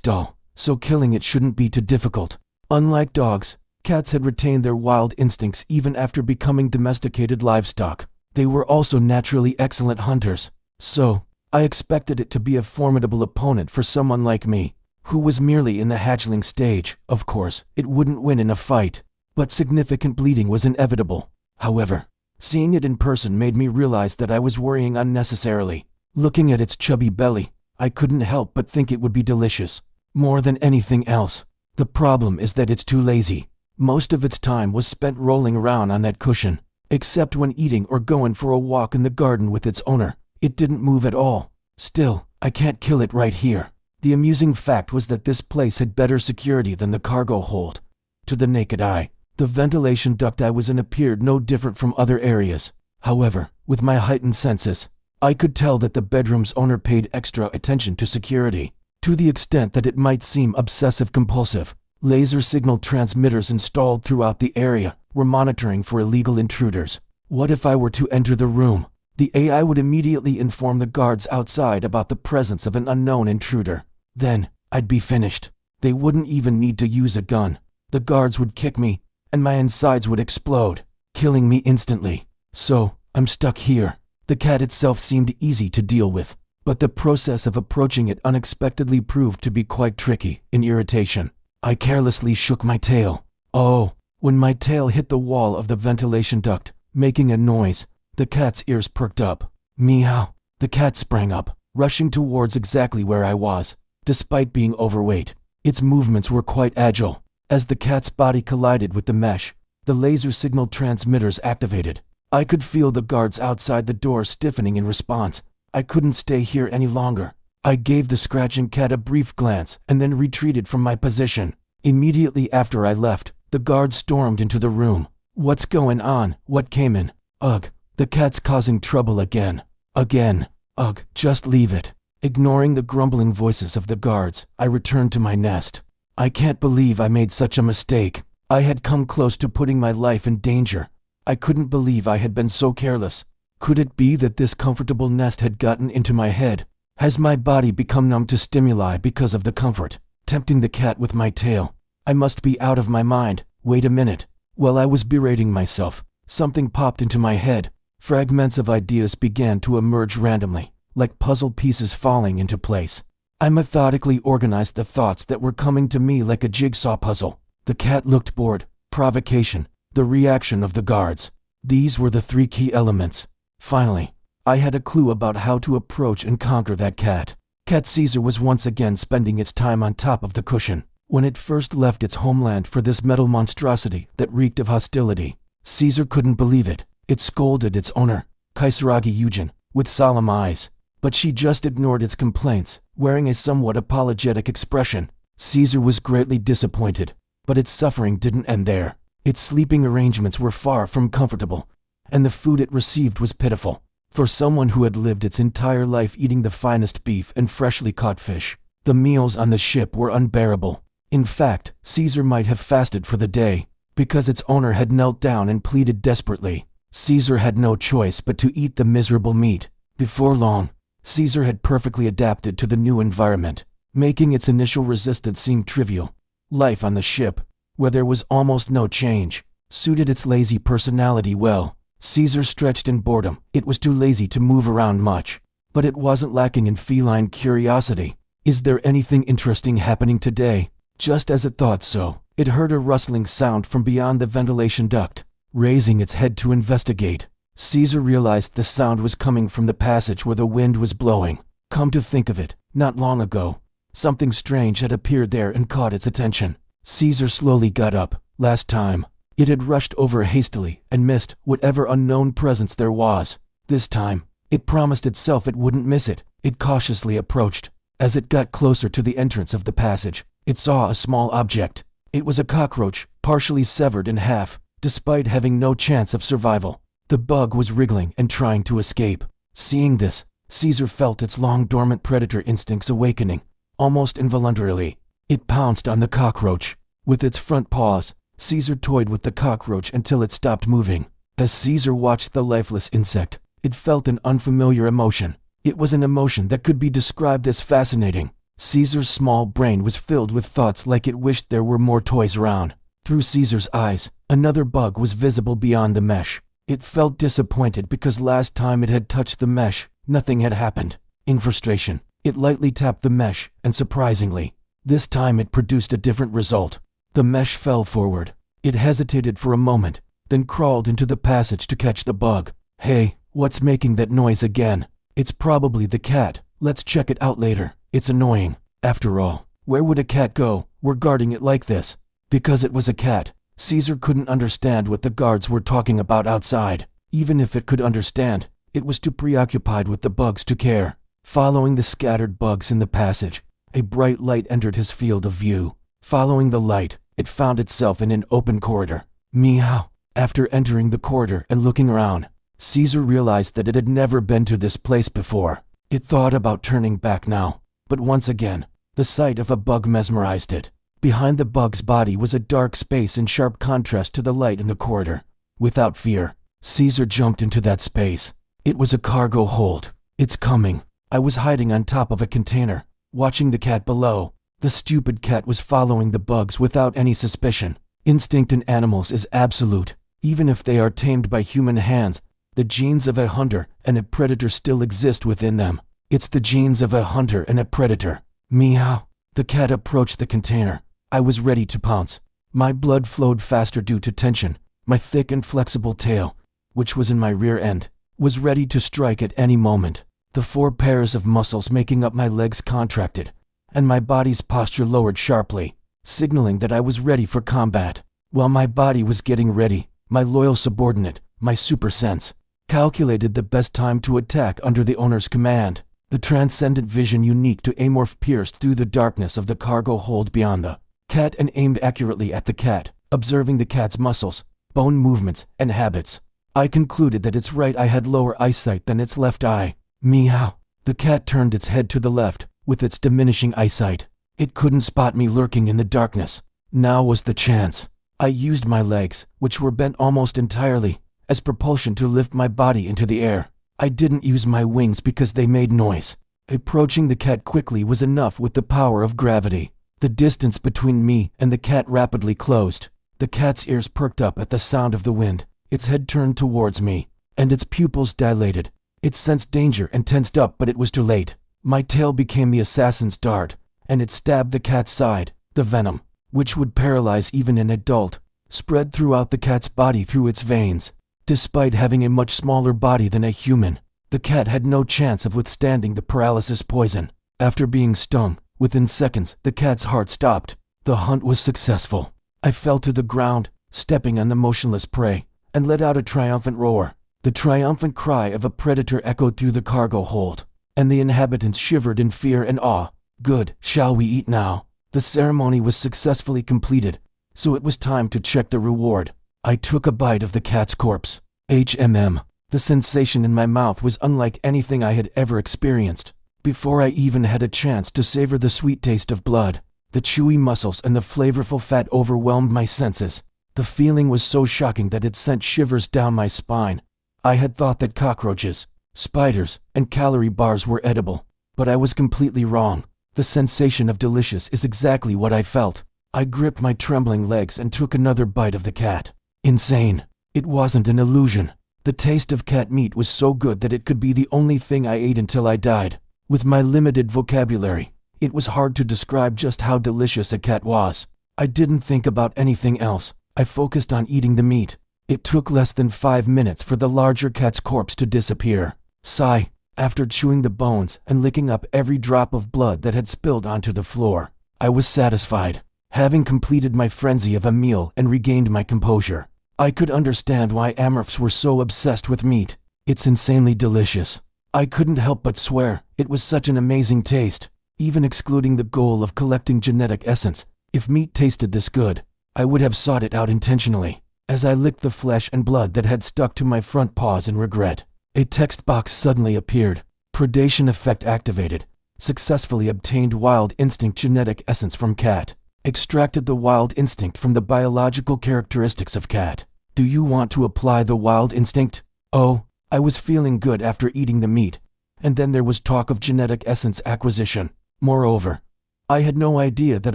dull, so killing it shouldn't be too difficult. Unlike dogs, cats had retained their wild instincts even after becoming domesticated livestock. They were also naturally excellent hunters, so I expected it to be a formidable opponent for someone like me, who was merely in the hatchling stage. Of course, it wouldn't win in a fight, but significant bleeding was inevitable. However, seeing it in person made me realize that I was worrying unnecessarily. Looking at its chubby belly, I couldn't help but think it would be delicious. More than anything else. The problem is that it's too lazy. Most of its time was spent rolling around on that cushion. Except when eating or going for a walk in the garden with its owner, it didn't move at all. Still, I can't kill it right here. The amusing fact was that this place had better security than the cargo hold. To the naked eye, the ventilation duct I was in appeared no different from other areas. However, with my heightened senses, I could tell that the bedroom's owner paid extra attention to security, to the extent that it might seem obsessive-compulsive. Laser signal transmitters installed throughout the area were monitoring for illegal intruders. What if I were to enter the room? The AI would immediately inform the guards outside about the presence of an unknown intruder. Then, I'd be finished. They wouldn't even need to use a gun. The guards would kick me, and my insides would explode, killing me instantly. So, I'm stuck here. The cat itself seemed easy to deal with, but the process of approaching it unexpectedly proved to be quite tricky. In irritation, I carelessly shook my tail. Oh, when my tail hit the wall of the ventilation duct, making a noise, the cat's ears perked up. Meow. The cat sprang up, rushing towards exactly where I was. Despite being overweight, its movements were quite agile. As the cat's body collided with the mesh, the laser signal transmitters activated. I could feel the guards outside the door stiffening in response. I couldn't stay here any longer. I gave the scratching cat a brief glance and then retreated from my position. Immediately after I left, the guards stormed into the room. What's going on? What came in? Ugh, the cat's causing trouble again. Again. Ugh, just leave it. Ignoring the grumbling voices of the guards, I returned to my nest. I can't believe I made such a mistake. I had come close to putting my life in danger. I couldn't believe I had been so careless. Could it be that this comfortable nest had gotten into my head? Has my body become numb to stimuli because of the comfort? Tempting the cat with my tail. I must be out of my mind. Wait a minute. While I was berating myself, something popped into my head. Fragments of ideas began to emerge randomly, like puzzle pieces falling into place. I methodically organized the thoughts that were coming to me like a jigsaw puzzle. The cat looked bored. Provocation. The reaction of the guards. These were the three key elements. Finally, I had a clue about how to approach and conquer that cat. Cat Caesar was once again spending its time on top of the cushion. When it first left its homeland for this metal monstrosity that reeked of hostility, Caesar couldn't believe it. It scolded its owner, Kaisaragi Yujin, with solemn eyes. But she just ignored its complaints, wearing a somewhat apologetic expression. Caesar was greatly disappointed, but its suffering didn't end there. Its sleeping arrangements were far from comfortable, and the food it received was pitiful. For someone who had lived its entire life eating the finest beef and freshly caught fish, the meals on the ship were unbearable. In fact, Caesar might have fasted for the day, because its owner had knelt down and pleaded desperately. Caesar had no choice but to eat the miserable meat. Before long, Caesar had perfectly adapted to the new environment, making its initial resistance seem trivial. Life on the ship, where there was almost no change, suited its lazy personality well. Caesar stretched in boredom. It was too lazy to move around much, but it wasn't lacking in feline curiosity. Is there anything interesting happening today? Just as it thought so, it heard a rustling sound from beyond the ventilation duct. Raising its head to investigate, Caesar realized the sound was coming from the passage where the wind was blowing. Come to think of it, not long ago, something strange had appeared there and caught its attention. Caesar slowly got up. Last time, it had rushed over hastily and missed whatever unknown presence there was. This time, it promised itself it wouldn't miss it. It cautiously approached. As it got closer to the entrance of the passage, it saw a small object. It was a cockroach, partially severed in half. Despite having no chance of survival, the bug was wriggling and trying to escape. Seeing this, Caesar felt its long-dormant predator instincts awakening. Almost involuntarily, it pounced on the cockroach. With its front paws, Caesar toyed with the cockroach until it stopped moving. As Caesar watched the lifeless insect, it felt an unfamiliar emotion. It was an emotion that could be described as fascinating. Caesar's small brain was filled with thoughts like it wished there were more toys around. Through Caesar's eyes, another bug was visible beyond the mesh. It felt disappointed because last time it had touched the mesh, nothing had happened. In frustration, it lightly tapped the mesh, and surprisingly, this time it produced a different result. The mesh fell forward. It hesitated for a moment, then crawled into the passage to catch the bug. Hey, what's making that noise again? It's probably the cat. Let's check it out later. It's annoying. After all, where would a cat go? We're guarding it like this. Because it was a cat, Caesar couldn't understand what the guards were talking about outside. Even if it could understand, it was too preoccupied with the bugs to care. Following the scattered bugs in the passage, a bright light entered his field of view. Following the light, it found itself in an open corridor. Meow. After entering the corridor and looking around, Caesar realized that it had never been to this place before. It thought about turning back now, but once again, the sight of a bug mesmerized it. Behind the bug's body was a dark space in sharp contrast to the light in the corridor. Without fear, Caesar jumped into that space. It was a cargo hold. It's coming. I was hiding on top of a container, watching the cat below. The The stupid cat was following the bugs without any suspicion. Instinct in animals is absolute. Even if they are tamed by human hands, the genes of a hunter and a predator still exist within them. It's the genes of a hunter and a predator. Meow. The cat approached the container. I was ready to pounce. My blood flowed faster due to tension. My thick and flexible tail, which was in my rear end, was ready to strike at any moment. The 4 pairs of muscles making up my legs contracted, and my body's posture lowered sharply, signaling that I was ready for combat. While my body was getting ready, my loyal subordinate, my super sense, calculated the best time to attack under the owner's command. The transcendent vision unique to Amorph pierced through the darkness of the cargo hold beyond the cat and aimed accurately at the cat, observing the cat's muscles, bone movements, and habits. I concluded that its right eye had lower eyesight than its left eye. Meow. The cat turned its head to the left, with its diminishing eyesight. It couldn't spot me lurking in the darkness. Now was the chance. I used my legs, which were bent almost entirely, as propulsion to lift my body into the air. I didn't use my wings because they made noise. Approaching the cat quickly was enough with the power of gravity. The distance between me and the cat rapidly closed. The cat's ears perked up at the sound of the wind. Its head turned towards me, and its pupils dilated. It sensed danger and tensed up, but it was too late. My tail became the assassin's dart, and it stabbed the cat's side. The venom, which would paralyze even an adult, spread throughout the cat's body through its veins. Despite having a much smaller body than a human, the cat had no chance of withstanding the paralysis poison. After being stung, within seconds, the cat's heart stopped. The hunt was successful. I fell to the ground, stepping on the motionless prey, and let out a triumphant roar. The triumphant cry of a predator echoed through the cargo hold, and the inhabitants shivered in fear and awe. Good, shall we eat now? The ceremony was successfully completed, so it was time to check the reward. I took a bite of the cat's corpse. The sensation in my mouth was unlike anything I had ever experienced. Before I even had a chance to savor the sweet taste of blood, the chewy muscles and the flavorful fat overwhelmed my senses. The feeling was so shocking that it sent shivers down my spine. I had thought that cockroaches, spiders, and calorie bars were edible, but I was completely wrong. The sensation of delicious is exactly what I felt. I gripped my trembling legs and took another bite of the cat. Insane. It wasn't an illusion. The taste of cat meat was so good that it could be the only thing I ate until I died. With my limited vocabulary, it was hard to describe just how delicious a cat was. I didn't think about anything else. I focused on eating the meat. It took less than 5 minutes for the larger cat's corpse to disappear. Sigh. After chewing the bones and licking up every drop of blood that had spilled onto the floor, I was satisfied. Having completed my frenzy of a meal and regained my composure, I could understand why Amorphs were so obsessed with meat. It's insanely delicious. I couldn't help but swear, it was such an amazing taste. Even excluding the goal of collecting genetic essence, if meat tasted this good, I would have sought it out intentionally. As I licked the flesh and blood that had stuck to my front paws in regret, a text box suddenly appeared. Predation effect activated. Successfully obtained wild instinct genetic essence from cat. Extracted the wild instinct from the biological characteristics of cat. Do you want to apply the wild instinct? Oh, I was feeling good after eating the meat, and then there was talk of genetic essence acquisition. Moreover, I had no idea that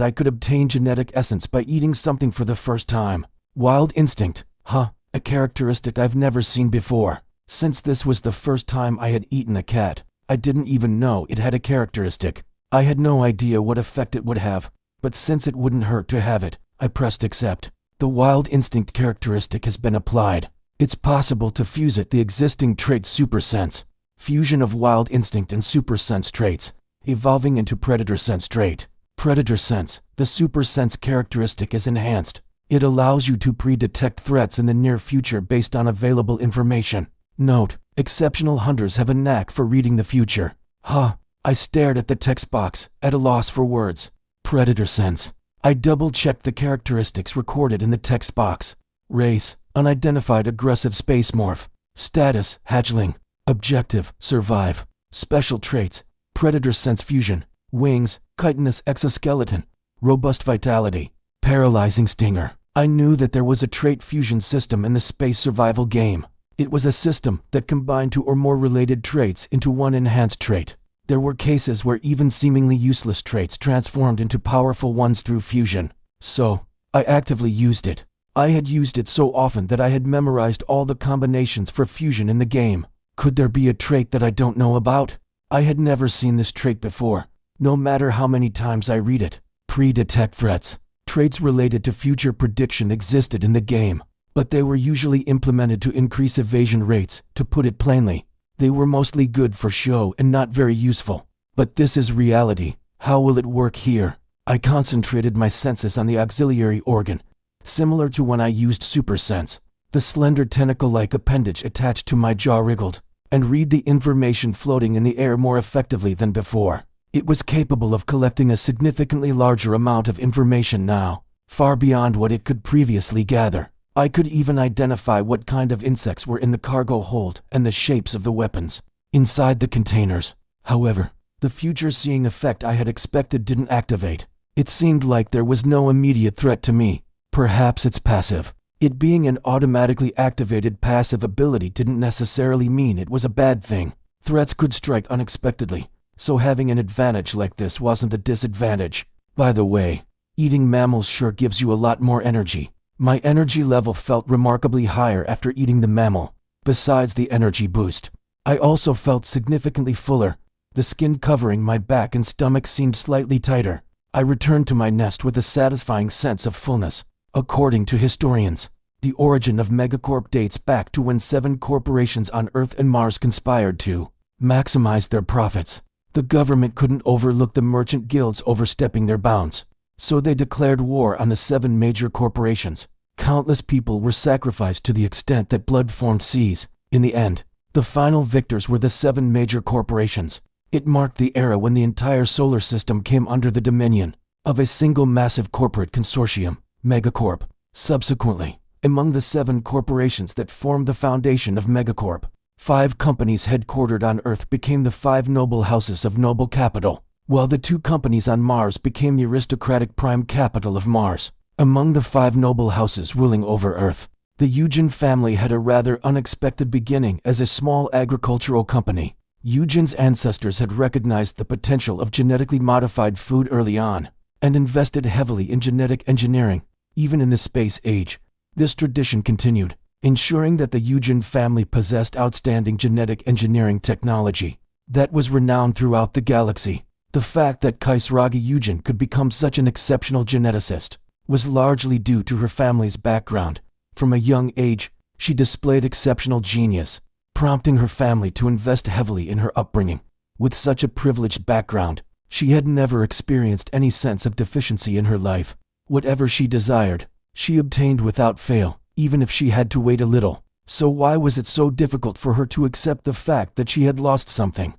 I could obtain genetic essence by eating something for the first time. Wild instinct, huh? A characteristic I've never seen before. Since this was the first time I had eaten a cat, I didn't even know it had a characteristic. I had no idea what effect it would have. But since it wouldn't hurt to have it, I pressed accept. The wild instinct characteristic has been applied. It's possible to fuse it the existing trait super sense. Fusion of wild instinct and super sense traits, evolving into predator sense trait. Predator sense, the super sense characteristic is enhanced. It allows you to pre-detect threats in the near future based on available information. Note, exceptional hunters have a knack for reading the future. Huh, I stared at the text box, at a loss for words. Predator sense. I double-checked the characteristics recorded in the text box. Race, unidentified aggressive space morph. Status, hatchling. Objective, survive. Special traits, predator sense fusion. Wings, chitinous exoskeleton. Robust vitality. Paralyzing stinger. I knew that there was a trait fusion system in the space survival game. It was a system that combined two or more related traits into one enhanced trait. There were cases where even seemingly useless traits transformed into powerful ones through fusion. So, I actively used it. I had used it so often that I had memorized all the combinations for fusion in the game. Could there be a trait that I don't know about? I had never seen this trait before, no matter how many times I read it. Pre-detect threats. Traits related to future prediction existed in the game, but they were usually implemented to increase evasion rates. To put it plainly, they were mostly good for show and not very useful. But this is reality. How will it work here? I concentrated my senses on the auxiliary organ, similar to when I used Super Sense. The slender tentacle-like appendage attached to my jaw wriggled, and read the information floating in the air more effectively than before. It was capable of collecting a significantly larger amount of information now, far beyond what it could previously gather. I could even identify what kind of insects were in the cargo hold and the shapes of the weapons inside the containers. However, the future-seeing effect I had expected didn't activate. It seemed like there was no immediate threat to me. Perhaps it's passive. It being an automatically activated passive ability didn't necessarily mean it was a bad thing. Threats could strike unexpectedly, so having an advantage like this wasn't a disadvantage. By the way, eating mammals sure gives you a lot more energy. My energy level felt remarkably higher after eating the mammal. Besides the energy boost, I also felt significantly fuller. The skin covering my back and stomach seemed slightly tighter. I returned to my nest with a satisfying sense of fullness. According to historians, the origin of Megacorp dates back to when 7 corporations on Earth and Mars conspired to maximize their profits. The government couldn't overlook the merchant guilds overstepping their bounds, so they declared war on the 7 major corporations. Countless people were sacrificed to the extent that blood formed seas. In the end, the final victors were the 7 major corporations. It marked the era when the entire solar system came under the dominion of a single massive corporate consortium, Megacorp. Subsequently, among the 7 corporations that formed the foundation of Megacorp, 5 companies headquartered on Earth became the 5 noble houses of noble capital, while the 2 companies on Mars became the aristocratic prime capital of Mars. Among the 5 noble houses ruling over Earth, the Eugen family had a rather unexpected beginning as a small agricultural company. Eugen's ancestors had recognized the potential of genetically modified food early on, and invested heavily in genetic engineering. Even in the space age, this tradition continued, ensuring that the Eugen family possessed outstanding genetic engineering technology that was renowned throughout the galaxy. The fact that Kaisragi Eugen could become such an exceptional geneticist was largely due to her family's background. From a young age, she displayed exceptional genius, prompting her family to invest heavily in her upbringing. With such a privileged background, she had never experienced any sense of deficiency in her life. Whatever she desired, she obtained without fail, even if she had to wait a little. So why was it so difficult for her to accept the fact that she had lost something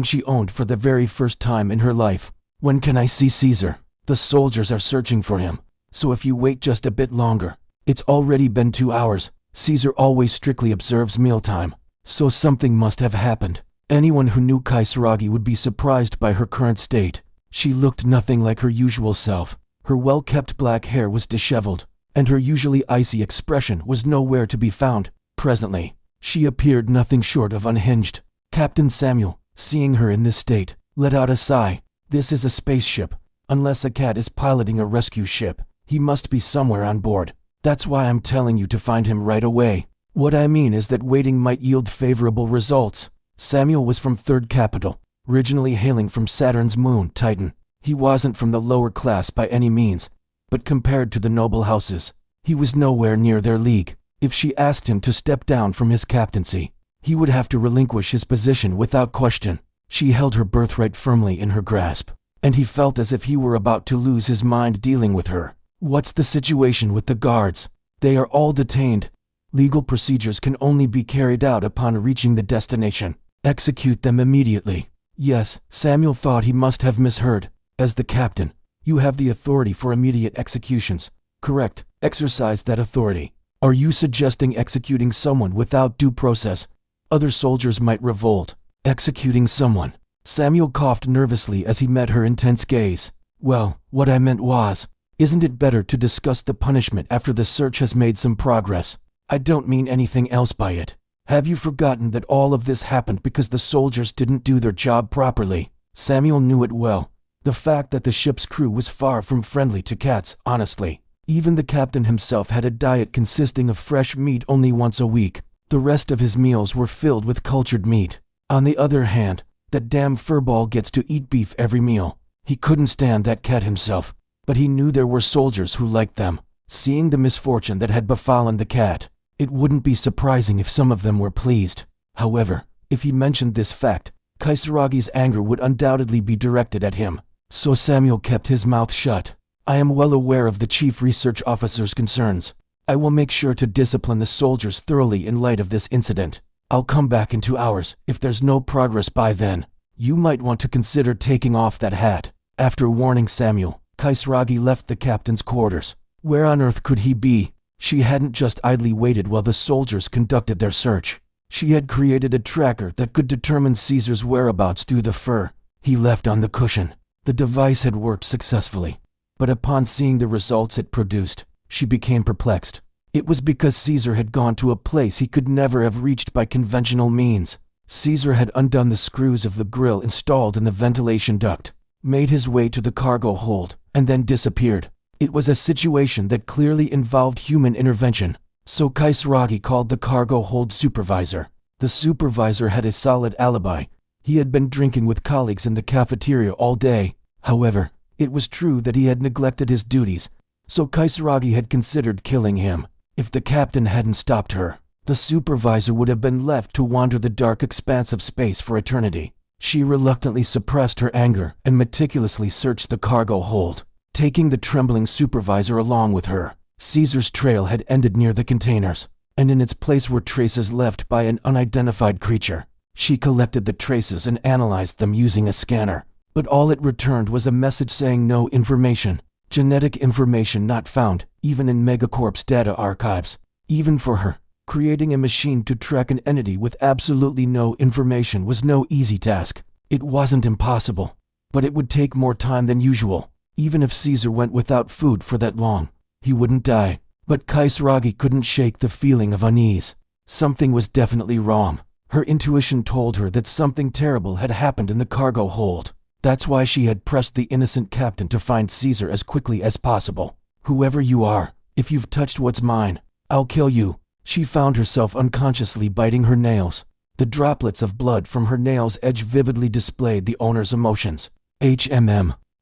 she owned for the very first time in her life? When can I see Caesar? The soldiers are searching for him, so if you wait just a bit longer. It's already been 2 hours. Caesar always strictly observes mealtime, so something must have happened. Anyone who knew Kaisaragi would be surprised by her current state. She looked nothing like her usual self. Her well-kept black hair was disheveled, and her usually icy expression was nowhere to be found. Presently, she appeared nothing short of unhinged. Captain Samuel, seeing her in this state, let out a sigh. This is a spaceship. Unless a cat is piloting a rescue ship, he must be somewhere on board. That's why I'm telling you to find him right away. What I mean is that waiting might yield favorable results. Samuel was from Third Capital, originally hailing from Saturn's moon, Titan. He wasn't from the lower class by any means, but compared to the noble houses, he was nowhere near their league. If she asked him to step down from his captaincy, he would have to relinquish his position without question. She held her birthright firmly in her grasp, and he felt as if he were about to lose his mind dealing with her. What's the situation with the guards? They are all detained. Legal procedures can only be carried out upon reaching the destination. Execute them immediately. Yes, Samuel thought he must have misheard. As the captain, you have the authority for immediate executions. Correct. Exercise that authority. Are you suggesting executing someone without due process? Other soldiers might revolt. Executing someone. Samuel coughed nervously as he met her intense gaze. Well, what I meant was, isn't it better to discuss the punishment after the search has made some progress? I don't mean anything else by it. Have you forgotten that all of this happened because the soldiers didn't do their job properly? Samuel knew it well. The fact that the ship's crew was far from friendly to cats, honestly. Even the captain himself had a diet consisting of fresh meat only once a week. The rest of his meals were filled with cultured meat. On the other hand, that damn furball gets to eat beef every meal. He couldn't stand that cat himself, but he knew there were soldiers who liked them. Seeing the misfortune that had befallen the cat, it wouldn't be surprising if some of them were pleased. However, if he mentioned this fact, Kisaragi's anger would undoubtedly be directed at him. So Samuel kept his mouth shut. I am well aware of the chief research officer's concerns. I will make sure to discipline the soldiers thoroughly in light of this incident. I'll come back in 2 hours. If there's no progress by then, you might want to consider taking off that hat. After warning Samuel, Kisaragi left the captain's quarters. Where on earth could he be? She hadn't just idly waited while the soldiers conducted their search. She had created a tracker that could determine Caesar's whereabouts through the fur he left on the cushion. The device had worked successfully, but upon seeing the results it produced, she became perplexed. It was because Caesar had gone to a place he could never have reached by conventional means. Caesar had undone the screws of the grill installed in the ventilation duct, made his way to the cargo hold, and then disappeared. It was a situation that clearly involved human intervention, so Kisaragi called the cargo hold supervisor. The supervisor had a solid alibi. He had been drinking with colleagues in the cafeteria all day. However, it was true that he had neglected his duties, so Kisaragi had considered killing him. If the captain hadn't stopped her, the supervisor would have been left to wander the dark expanse of space for eternity. She reluctantly suppressed her anger and meticulously searched the cargo hold, taking the trembling supervisor along with her. Caesar's trail had ended near the containers, and in its place were traces left by an unidentified creature. She collected the traces and analyzed them using a scanner, but all it returned was a message saying no information. Genetic information not found, even in Megacorp's data archives. Even for her, creating a machine to track an entity with absolutely no information was no easy task. It wasn't impossible, but it would take more time than usual. Even if Caesar went without food for that long, he wouldn't die. But Kisaragi couldn't shake the feeling of unease. Something was definitely wrong. Her intuition told her that something terrible had happened in the cargo hold. That's why she had pressed the innocent captain to find Caesar as quickly as possible. Whoever you are, if you've touched what's mine, I'll kill you. She found herself unconsciously biting her nails. The droplets of blood from her nails' edge vividly displayed the owner's emotions.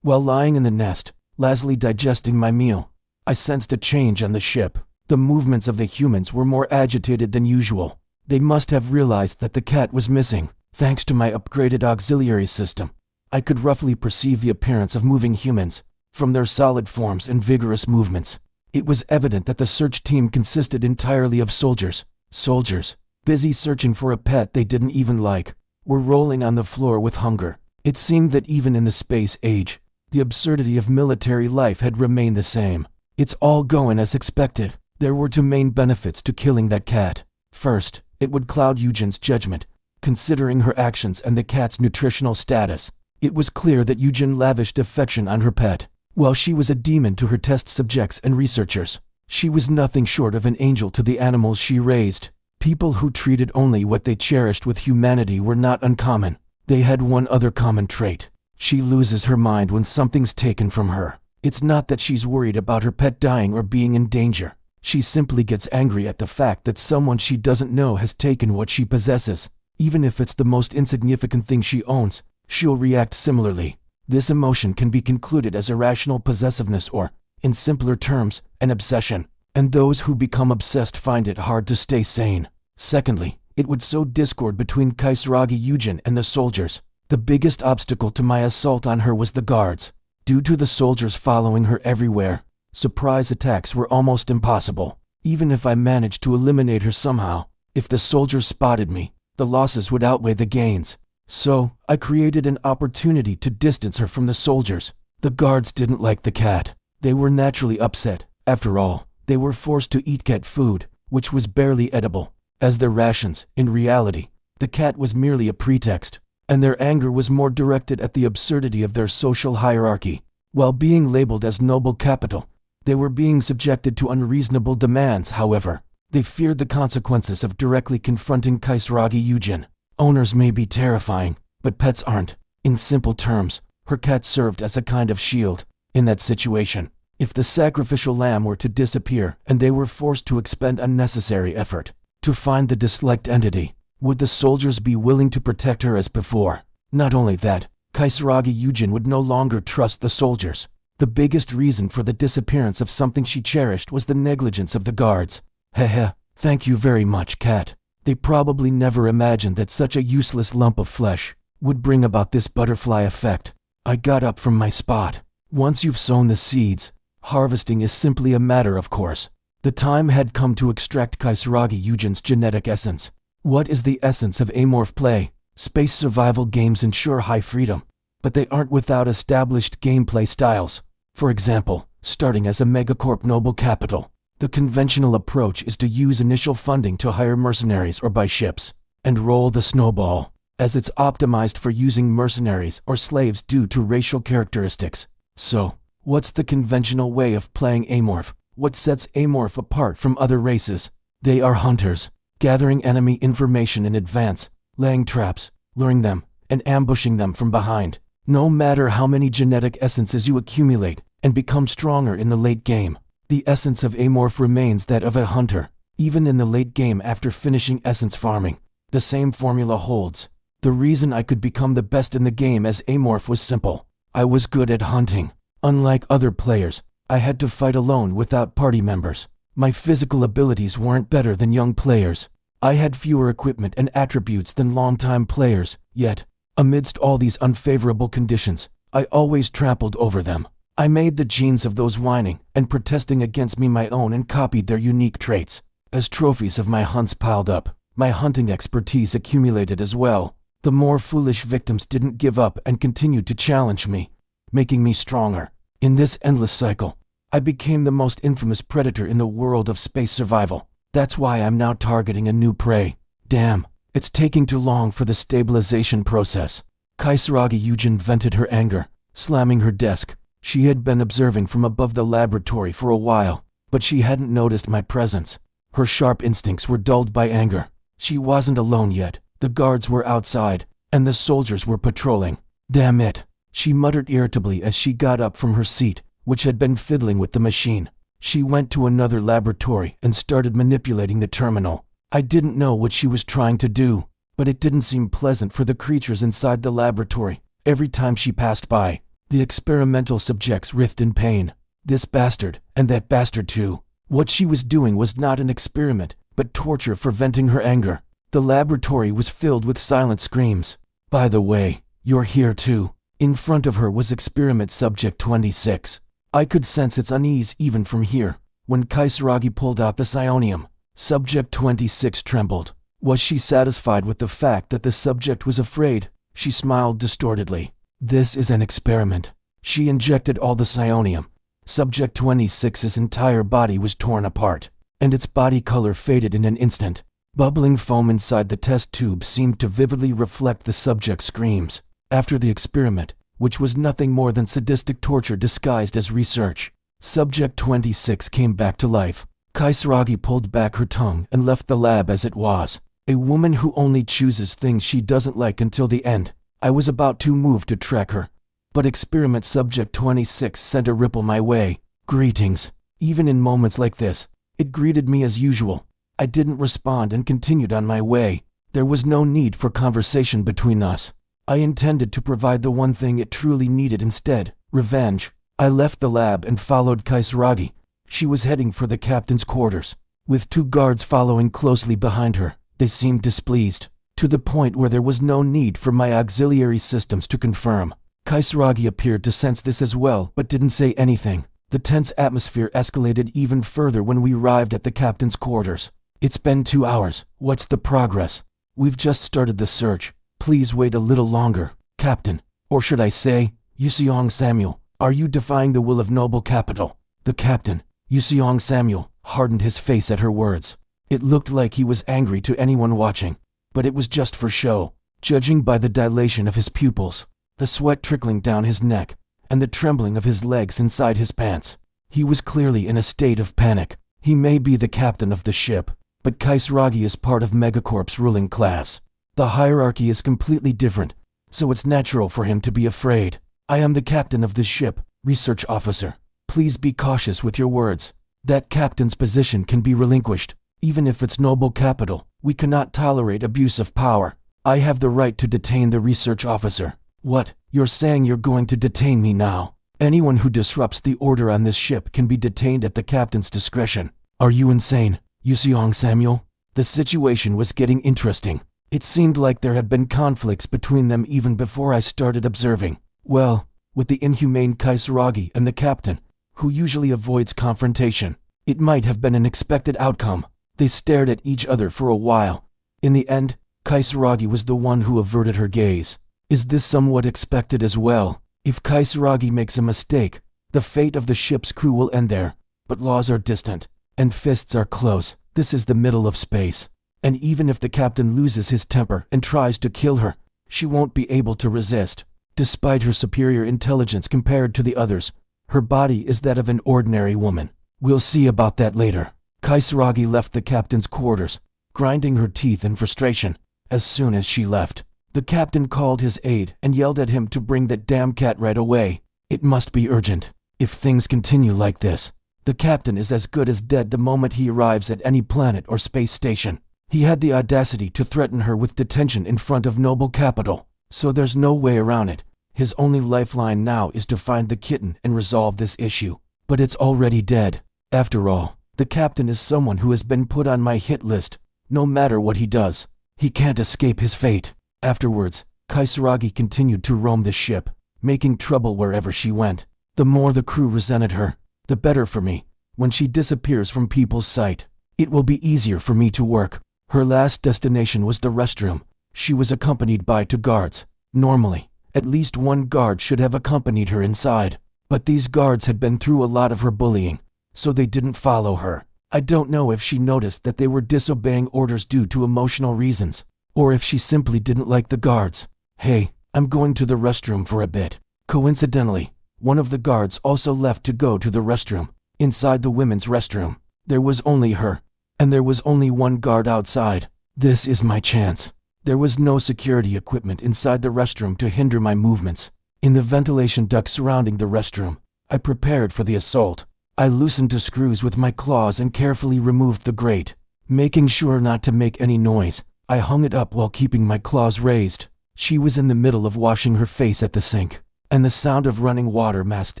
While lying in the nest, lazily digesting my meal, I sensed a change on the ship. The movements of the humans were more agitated than usual. They must have realized that the cat was missing. Thanks to my upgraded auxiliary system, I could roughly perceive the appearance of moving humans, from their solid forms and vigorous movements. It was evident that the search team consisted entirely of soldiers. Soldiers, busy searching for a pet they didn't even like, were rolling on the floor with hunger. It seemed that even in the space age, the absurdity of military life had remained the same. It's all going as expected. There were two main benefits to killing that cat. First, it would cloud Eugen's judgment, considering her actions and the cat's nutritional status. It was clear that Eugen lavished affection on her pet. While she was a demon to her test subjects and researchers, she was nothing short of an angel to the animals she raised. People who treated only what they cherished with humanity were not uncommon. They had one other common trait. She loses her mind when something's taken from her. It's not that she's worried about her pet dying or being in danger. She simply gets angry at the fact that someone she doesn't know has taken what she possesses. Even if it's the most insignificant thing she owns, she'll react similarly. This emotion can be concluded as irrational possessiveness or, in simpler terms, an obsession. And those who become obsessed find it hard to stay sane. Secondly, it would sow discord between Kisaragi Eugen and the soldiers. The biggest obstacle to my assault on her was the guards. Due to the soldiers following her everywhere, surprise attacks were almost impossible. Even if I managed to eliminate her somehow, if the soldiers spotted me, the losses would outweigh the gains. So, I created an opportunity to distance her from the soldiers. The guards didn't like the cat. They were naturally upset. After all, they were forced to eat cat food, which was barely edible, as their rations. In reality, the cat was merely a pretext, and their anger was more directed at the absurdity of their social hierarchy. While being labeled as noble capital, they were being subjected to unreasonable demands. However, They feared the consequences of directly confronting Kaisaragi Yujin. Owners may be terrifying, but pets aren't. In simple terms, her cat served as a kind of shield. In that situation, if the sacrificial lamb were to disappear and they were forced to expend unnecessary effort to find the disliked entity, would the soldiers be willing to protect her as before? Not only that, Kaisaragi Yujin would no longer trust the soldiers. The biggest reason for the disappearance of something she cherished was the negligence of the guards. Heh, thank you very much, cat. They probably never imagined that such a useless lump of flesh would bring about this butterfly effect. I got up from my spot. Once you've sown the seeds, harvesting is simply a matter of course. The time had come to extract Kaisaragi Yujin's genetic essence. What is the essence of amorph play? Space survival games ensure high freedom, but they aren't without established gameplay styles. For example, starting as a megacorp noble capital, the conventional approach is to use initial funding to hire mercenaries or buy ships, and roll the snowball, as it's optimized for using mercenaries or slaves due to racial characteristics. So, what's the conventional way of playing amorph? What sets amorph apart from other races? They are hunters, gathering enemy information in advance, laying traps, luring them, and ambushing them from behind. No matter how many genetic essences you accumulate and become stronger in the late game, the essence of amorph remains that of a hunter. Even in the late game after finishing essence farming, the same formula holds. The reason I could become the best in the game as amorph was simple. I was good at hunting. Unlike other players, I had to fight alone without party members. My physical abilities weren't better than young players. I had fewer equipment and attributes than longtime players, yet, amidst all these unfavorable conditions, I always trampled over them. I made the genes of those whining and protesting against me my own and copied their unique traits. As trophies of my hunts piled up, my hunting expertise accumulated as well. The more foolish victims didn't give up and continued to challenge me, making me stronger. In this endless cycle, I became the most infamous predator in the world of space survival. That's why I'm now targeting a new prey. Damn, it's taking too long for the stabilization process. Kaisaragi Yujin vented her anger, slamming her desk. She had been observing from above the laboratory for a while, but she hadn't noticed my presence. Her sharp instincts were dulled by anger. She wasn't alone yet. The guards were outside, and the soldiers were patrolling. Damn it, she muttered irritably as she got up from her seat, which had been fiddling with the machine. She went to another laboratory and started manipulating the terminal. I didn't know what she was trying to do, but it didn't seem pleasant for the creatures inside the laboratory. Every time she passed by, the experimental subjects writhed in pain. This bastard, and that bastard too. What she was doing was not an experiment, but torture for venting her anger. The laboratory was filled with silent screams. By the way, you're here too. In front of her was experiment subject 26. I could sense its unease even from here. When Kaisaragi pulled out the psionium, subject 26 trembled. Was she satisfied with the fact that the subject was afraid? She smiled distortedly. This is an experiment. She injected all the psionium. Subject 26's entire body was torn apart, and its body color faded in an instant. Bubbling foam inside the test tube seemed to vividly reflect the subject's screams. After the experiment, which was nothing more than sadistic torture disguised as research, Subject 26 came back to life. Kaisaragi pulled back her tongue and left the lab as it was. A woman who only chooses things she doesn't like until the end. I was about to move to track her, but experiment subject 26 sent a ripple my way. Greetings. Even in moments like this, it greeted me as usual. I didn't respond and continued on my way. There was no need for conversation between us. I intended to provide the one thing it truly needed instead, revenge. I left the lab and followed Kaisaragi. She was heading for the captain's quarters, with 2 guards following closely behind her. They seemed displeased, to the point where there was no need for my auxiliary systems to confirm. Kaisaragi appeared to sense this as well, but didn't say anything. The tense atmosphere escalated even further when we arrived at the captain's quarters. It's been 2 hours. What's the progress? We've just started the search. Please wait a little longer, Captain. Or should I say, Yuseong Samuel, are you defying the will of noble capital? The captain, Yuseong Samuel, hardened his face at her words. It looked like he was angry to anyone watching, but it was just for show, judging by the dilation of his pupils, the sweat trickling down his neck, and the trembling of his legs inside his pants. He was clearly in a state of panic. He may be the captain of the ship, but Kaisaragi is part of Megacorp's ruling class. The hierarchy is completely different, so it's natural for him to be afraid. I am the captain of this ship, research officer. Please be cautious with your words. That captain's position can be relinquished, even if it's noble capital. We cannot tolerate abuse of power. I have the right to detain the research officer. What? You're saying you're going to detain me now? Anyone who disrupts the order on this ship can be detained at the captain's discretion. Are you insane, Yuseong Samuel? The situation was getting interesting. It seemed like there had been conflicts between them even before I started observing. Well, with the inhumane Kaisaragi and the captain, who usually avoids confrontation, it might have been an expected outcome. They stared at each other for a while. In the end, Kaisaragi was the one who averted her gaze. Is this somewhat expected as well? If Kaisaragi makes a mistake, the fate of the ship's crew will end there. But laws are distant, and fists are close. This is the middle of space. And even if the captain loses his temper and tries to kill her, she won't be able to resist. Despite her superior intelligence compared to the others, her body is that of an ordinary woman. We'll see about that later. Kaisaragi left the captain's quarters, grinding her teeth in frustration. As soon as she left, the captain called his aide and yelled at him to bring that damn cat right away. It must be urgent. If things continue like this, the captain is as good as dead the moment he arrives at any planet or space station. He had the audacity to threaten her with detention in front of noble capital, so there's no way around it. His only lifeline now is to find the kitten and resolve this issue. But it's already dead. After all, the captain is someone who has been put on my hit list. No matter what he does, he can't escape his fate. Afterwards, Kaisaragi continued to roam the ship, making trouble wherever she went. The more the crew resented her, the better for me. When she disappears from people's sight, it will be easier for me to work. Her last destination was the restroom. She was accompanied by 2 guards. Normally, at least one guard should have accompanied her inside, but these guards had been through a lot of her bullying, so they didn't follow her. I don't know if she noticed that they were disobeying orders due to emotional reasons, or if she simply didn't like the guards. Hey, I'm going to the restroom for a bit. Coincidentally, one of the guards also left to go to the restroom. Inside the women's restroom, there was only her, and there was only one guard outside. This is my chance. There was no security equipment inside the restroom to hinder my movements. In the ventilation duct surrounding the restroom, I prepared for the assault. I loosened the screws with my claws and carefully removed the grate. Making sure not to make any noise, I hung it up while keeping my claws raised. She was in the middle of washing her face at the sink, and the sound of running water masked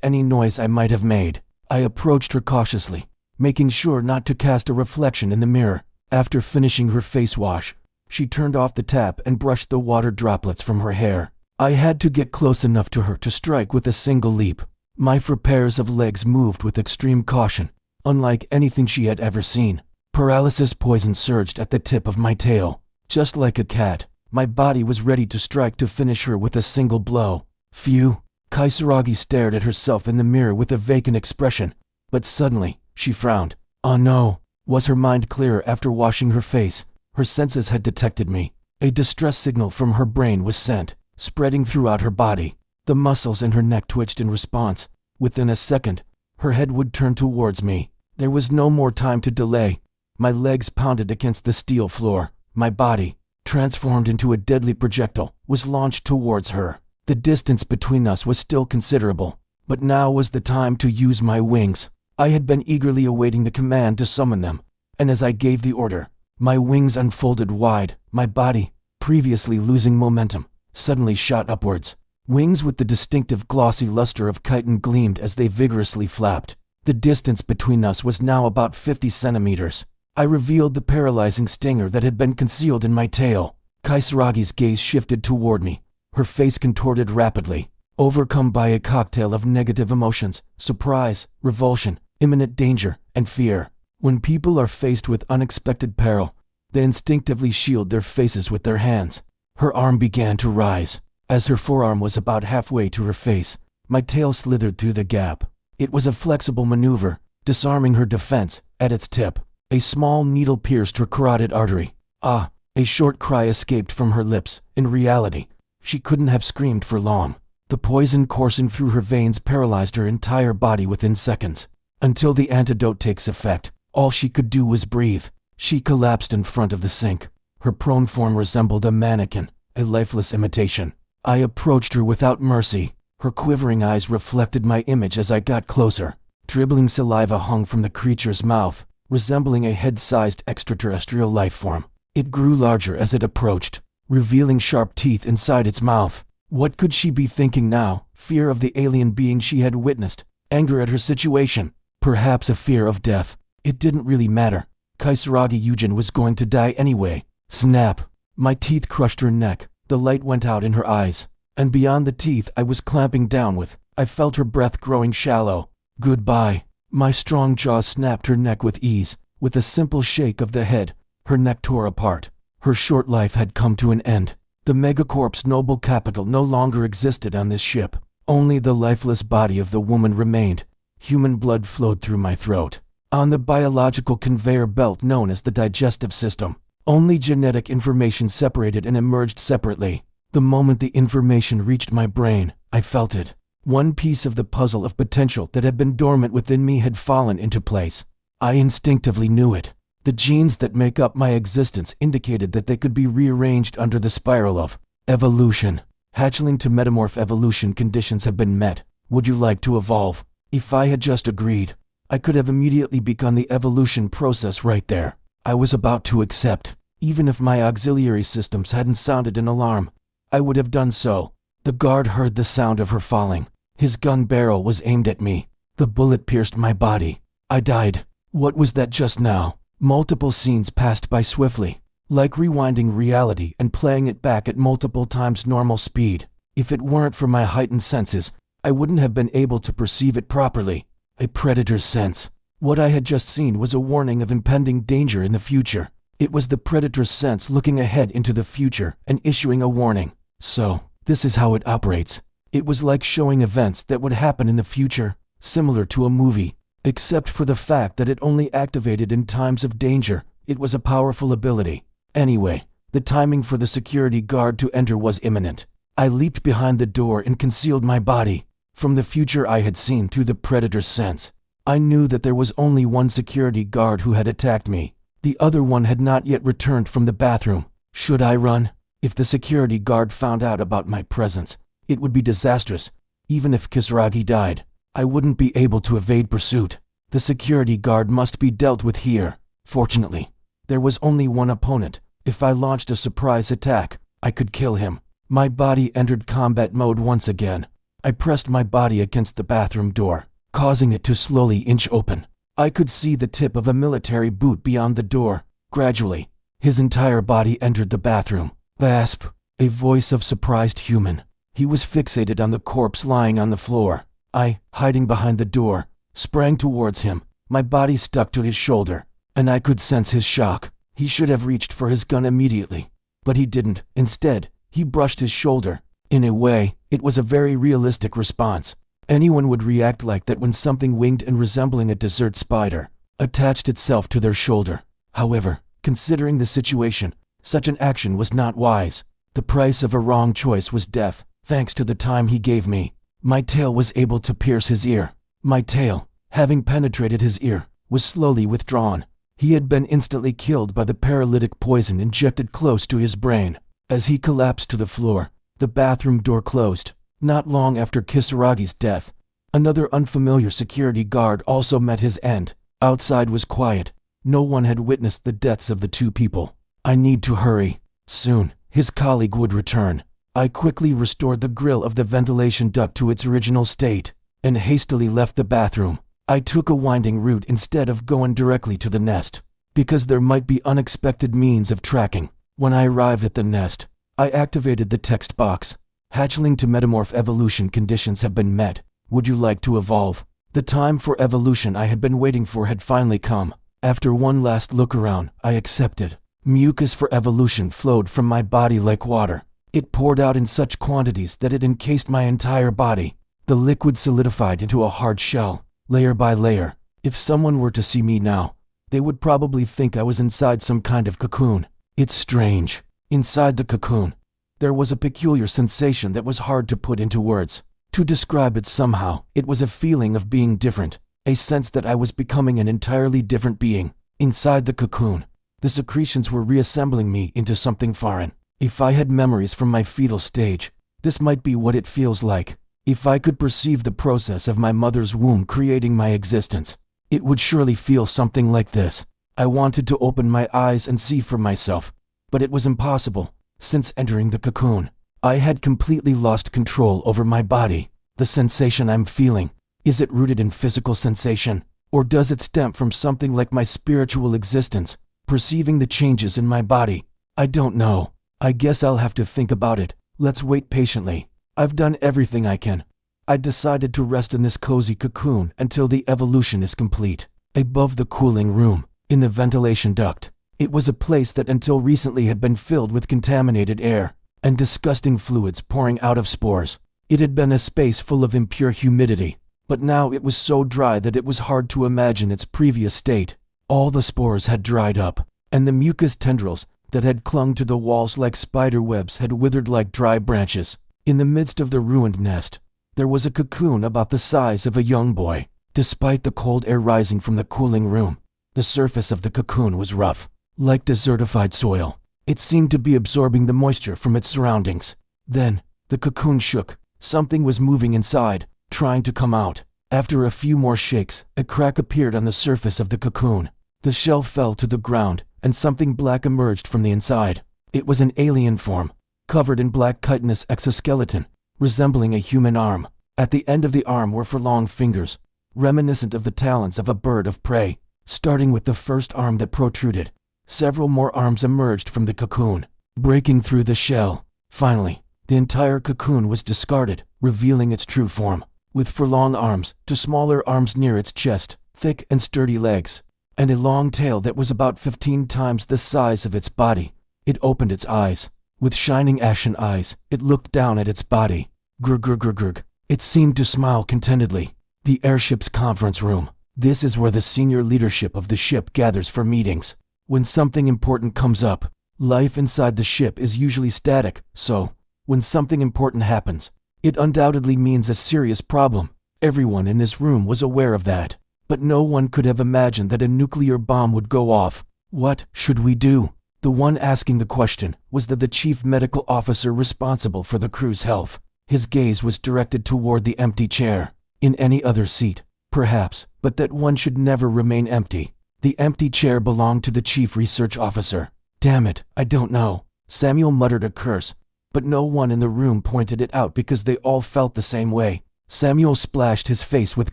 any noise I might have made. I approached her cautiously, making sure not to cast a reflection in the mirror. After finishing her face wash, she turned off the tap and brushed the water droplets from her hair. I had to get close enough to her to strike with a single leap. My 4 pairs of legs moved with extreme caution, unlike anything she had ever seen. Paralysis poison surged at the tip of my tail. Just like a cat, my body was ready to strike to finish her with a single blow. Phew! Kaisaragi stared at herself in the mirror with a vacant expression, but suddenly, she frowned. Oh no! Was her mind clear after washing her face? Her senses had detected me. A distress signal from her brain was sent, spreading throughout her body. The muscles in her neck twitched in response. Within a second, her head would turn towards me. There was no more time to delay. My legs pounded against the steel floor. My body, transformed into a deadly projectile, was launched towards her. The distance between us was still considerable, but now was the time to use my wings. I had been eagerly awaiting the command to summon them, and as I gave the order, my wings unfolded wide. My body, previously losing momentum, suddenly shot upwards. Wings with the distinctive glossy luster of chitin gleamed as they vigorously flapped. The distance between us was now about 50 centimeters. I revealed the paralyzing stinger that had been concealed in my tail. Kaisaragi's gaze shifted toward me. Her face contorted rapidly, overcome by a cocktail of negative emotions: surprise, revulsion, imminent danger, and fear. When people are faced with unexpected peril, they instinctively shield their faces with their hands. Her arm began to rise. As her forearm was about halfway to her face, my tail slithered through the gap. It was a flexible maneuver, disarming her defense. At its tip, a small needle pierced her carotid artery. Ah! A short cry escaped from her lips. In reality, she couldn't have screamed for long. The poison coursing through her veins paralyzed her entire body within seconds. Until the antidote takes effect, All she could do was breathe. She collapsed in front of the sink. Her prone form resembled a mannequin, a lifeless imitation. I approached her without mercy. Her quivering eyes reflected my image as I got closer. Dribbling saliva hung from the creature's mouth, resembling a head-sized extraterrestrial life form. It grew larger as it approached, revealing sharp teeth inside its mouth. What could she be thinking now? Fear of the alien being she had witnessed, anger at her situation, perhaps a fear of death. It didn't really matter. Kisaragi Yujin was going to die anyway. Snap! My teeth crushed her neck. The light went out in her eyes, and beyond the teeth I was clamping down with, I felt her breath growing shallow. Goodbye. My strong jaw snapped her neck with ease. With a simple shake of the head, her neck tore apart. Her short life had come to an end. The Megacorp's noble capital no longer existed on this ship. Only the lifeless body of the woman remained. Human blood flowed through my throat. On the biological conveyor belt known as the digestive system, only genetic information separated and emerged separately. The moment the information reached my brain, I felt it. One piece of the puzzle of potential that had been dormant within me had fallen into place. I instinctively knew it. The genes that make up my existence indicated that they could be rearranged under the spiral of evolution. Hatchling to metamorph evolution conditions have been met. Would you like to evolve? If I had just agreed, I could have immediately begun the evolution process right there. I was about to accept. Even if my auxiliary systems hadn't sounded an alarm, I would have done so. The guard heard the sound of her falling. His gun barrel was aimed at me. The bullet pierced my body. I died. What was that just now? Multiple scenes passed by swiftly, like rewinding reality and playing it back at multiple times normal speed. If it weren't for my heightened senses, I wouldn't have been able to perceive it properly. A predator's sense. What I had just seen was a warning of impending danger in the future. It was the predator's sense looking ahead into the future and issuing a warning. So, this is how it operates. It was like showing events that would happen in the future, similar to a movie. Except for the fact that it only activated in times of danger. It was a powerful ability. Anyway, the timing for the security guard to enter was imminent. I leaped behind the door and concealed my body. From the future I had seen through the predator's sense, I knew that there was only one security guard who had attacked me. The other one had not yet returned from the bathroom. Should I run? If the security guard found out about my presence, it would be disastrous. Even if Kisaragi died, I wouldn't be able to evade pursuit. The security guard must be dealt with here. Fortunately, there was only one opponent. If I launched a surprise attack, I could kill him. My body entered combat mode once again. I pressed my body against the bathroom door, causing it to slowly inch open. I could see the tip of a military boot beyond the door. Gradually, his entire body entered the bathroom. Gasp! A voice of surprised human. He was fixated on the corpse lying on the floor. I, hiding behind the door, sprang towards him. My body stuck to his shoulder, and I could sense his shock. He should have reached for his gun immediately, but he didn't. Instead, he brushed his shoulder. In a way, it was a very realistic response. Anyone would react like that when something winged and resembling a desert spider attached itself to their shoulder. However, considering the situation, such an action was not wise. The price of a wrong choice was death. Thanks to the time he gave me, my tail was able to pierce his ear. My tail, having penetrated his ear, was slowly withdrawn. He had been instantly killed by the paralytic poison injected close to his brain. As he collapsed to the floor, the bathroom door closed. Not long after Kisaragi's death, another unfamiliar security guard also met his end. Outside was quiet. No one had witnessed the deaths of the two people. I need to hurry. Soon, his colleague would return. I quickly restored the grill of the ventilation duct to its original state and hastily left the bathroom. I took a winding route instead of going directly to the nest, because there might be unexpected means of tracking. When I arrived at the nest, I activated the text box. Hatchling to metamorph evolution conditions have been met. Would you like to evolve? The time for evolution I had been waiting for had finally come. After one last look around, I accepted. Mucus for evolution flowed from my body like water. It poured out in such quantities that it encased my entire body. The liquid solidified into a hard shell, layer by layer. If someone were to see me now, they would probably think I was inside some kind of cocoon. It's strange. Inside the cocoon, there was a peculiar sensation that was hard to put into words. To describe it somehow, it was a feeling of being different, a sense that I was becoming an entirely different being. Inside the cocoon, the secretions were reassembling me into something foreign. If I had memories from my fetal stage, this might be what it feels like. If I could perceive the process of my mother's womb creating my existence, it would surely feel something like this. I wanted to open my eyes and see for myself, but it was impossible. Since entering the cocoon, I had completely lost control over my body. The sensation I'm feeling, is it rooted in physical sensation, or does it stem from something like my spiritual existence, perceiving the changes in my body? I don't know. I guess I'll have to think about it. Let's wait patiently. I've done everything I can. I decided to rest in this cozy cocoon until the evolution is complete. Above the cooling room, in the ventilation duct, it was a place that until recently had been filled with contaminated air and disgusting fluids pouring out of spores. It had been a space full of impure humidity, but now it was so dry that it was hard to imagine its previous state. All the spores had dried up, and the mucus tendrils that had clung to the walls like spider webs had withered like dry branches. In the midst of the ruined nest, there was a cocoon about the size of a young boy. Despite the cold air rising from the cooling room, the surface of the cocoon was rough, like desertified soil. It seemed to be absorbing the moisture from its surroundings. Then, the cocoon shook. Something was moving inside, trying to come out. After a few more shakes, a crack appeared on the surface of the cocoon. The shell fell to the ground, and something black emerged from the inside. It was an alien form, covered in black chitinous exoskeleton, resembling a human arm. At the end of the arm were 4 long fingers, reminiscent of the talons of a bird of prey. Starting with the first arm that protruded, several more arms emerged from the cocoon, breaking through the shell. Finally, the entire cocoon was discarded, revealing its true form, with 4 long arms, 2 smaller arms near its chest, thick and sturdy legs, and a long tail that was about 15 times the size of its body. It opened its eyes. With shining ashen eyes, it looked down at its body. Grr grr grr grr. It seemed to smile contentedly. The airship's conference room. This is where the senior leadership of the ship gathers for meetings. When something important comes up, life inside the ship is usually static, so when something important happens, it undoubtedly means a serious problem. Everyone in this room was aware of that, but no one could have imagined that a nuclear bomb would go off. What should we do? The one asking the question was the chief medical officer responsible for the crew's health. His gaze was directed toward the empty chair. In any other seat, perhaps, but that one should never remain empty. The empty chair belonged to the chief research officer. Damn it, I don't know. Samuel muttered a curse, but no one in the room pointed it out because they all felt the same way. Samuel splashed his face with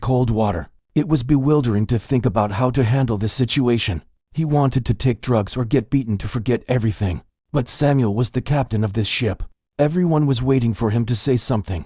cold water. It was bewildering to think about how to handle this situation. He wanted to take drugs or get beaten to forget everything. But Samuel was the captain of this ship. Everyone was waiting for him to say something.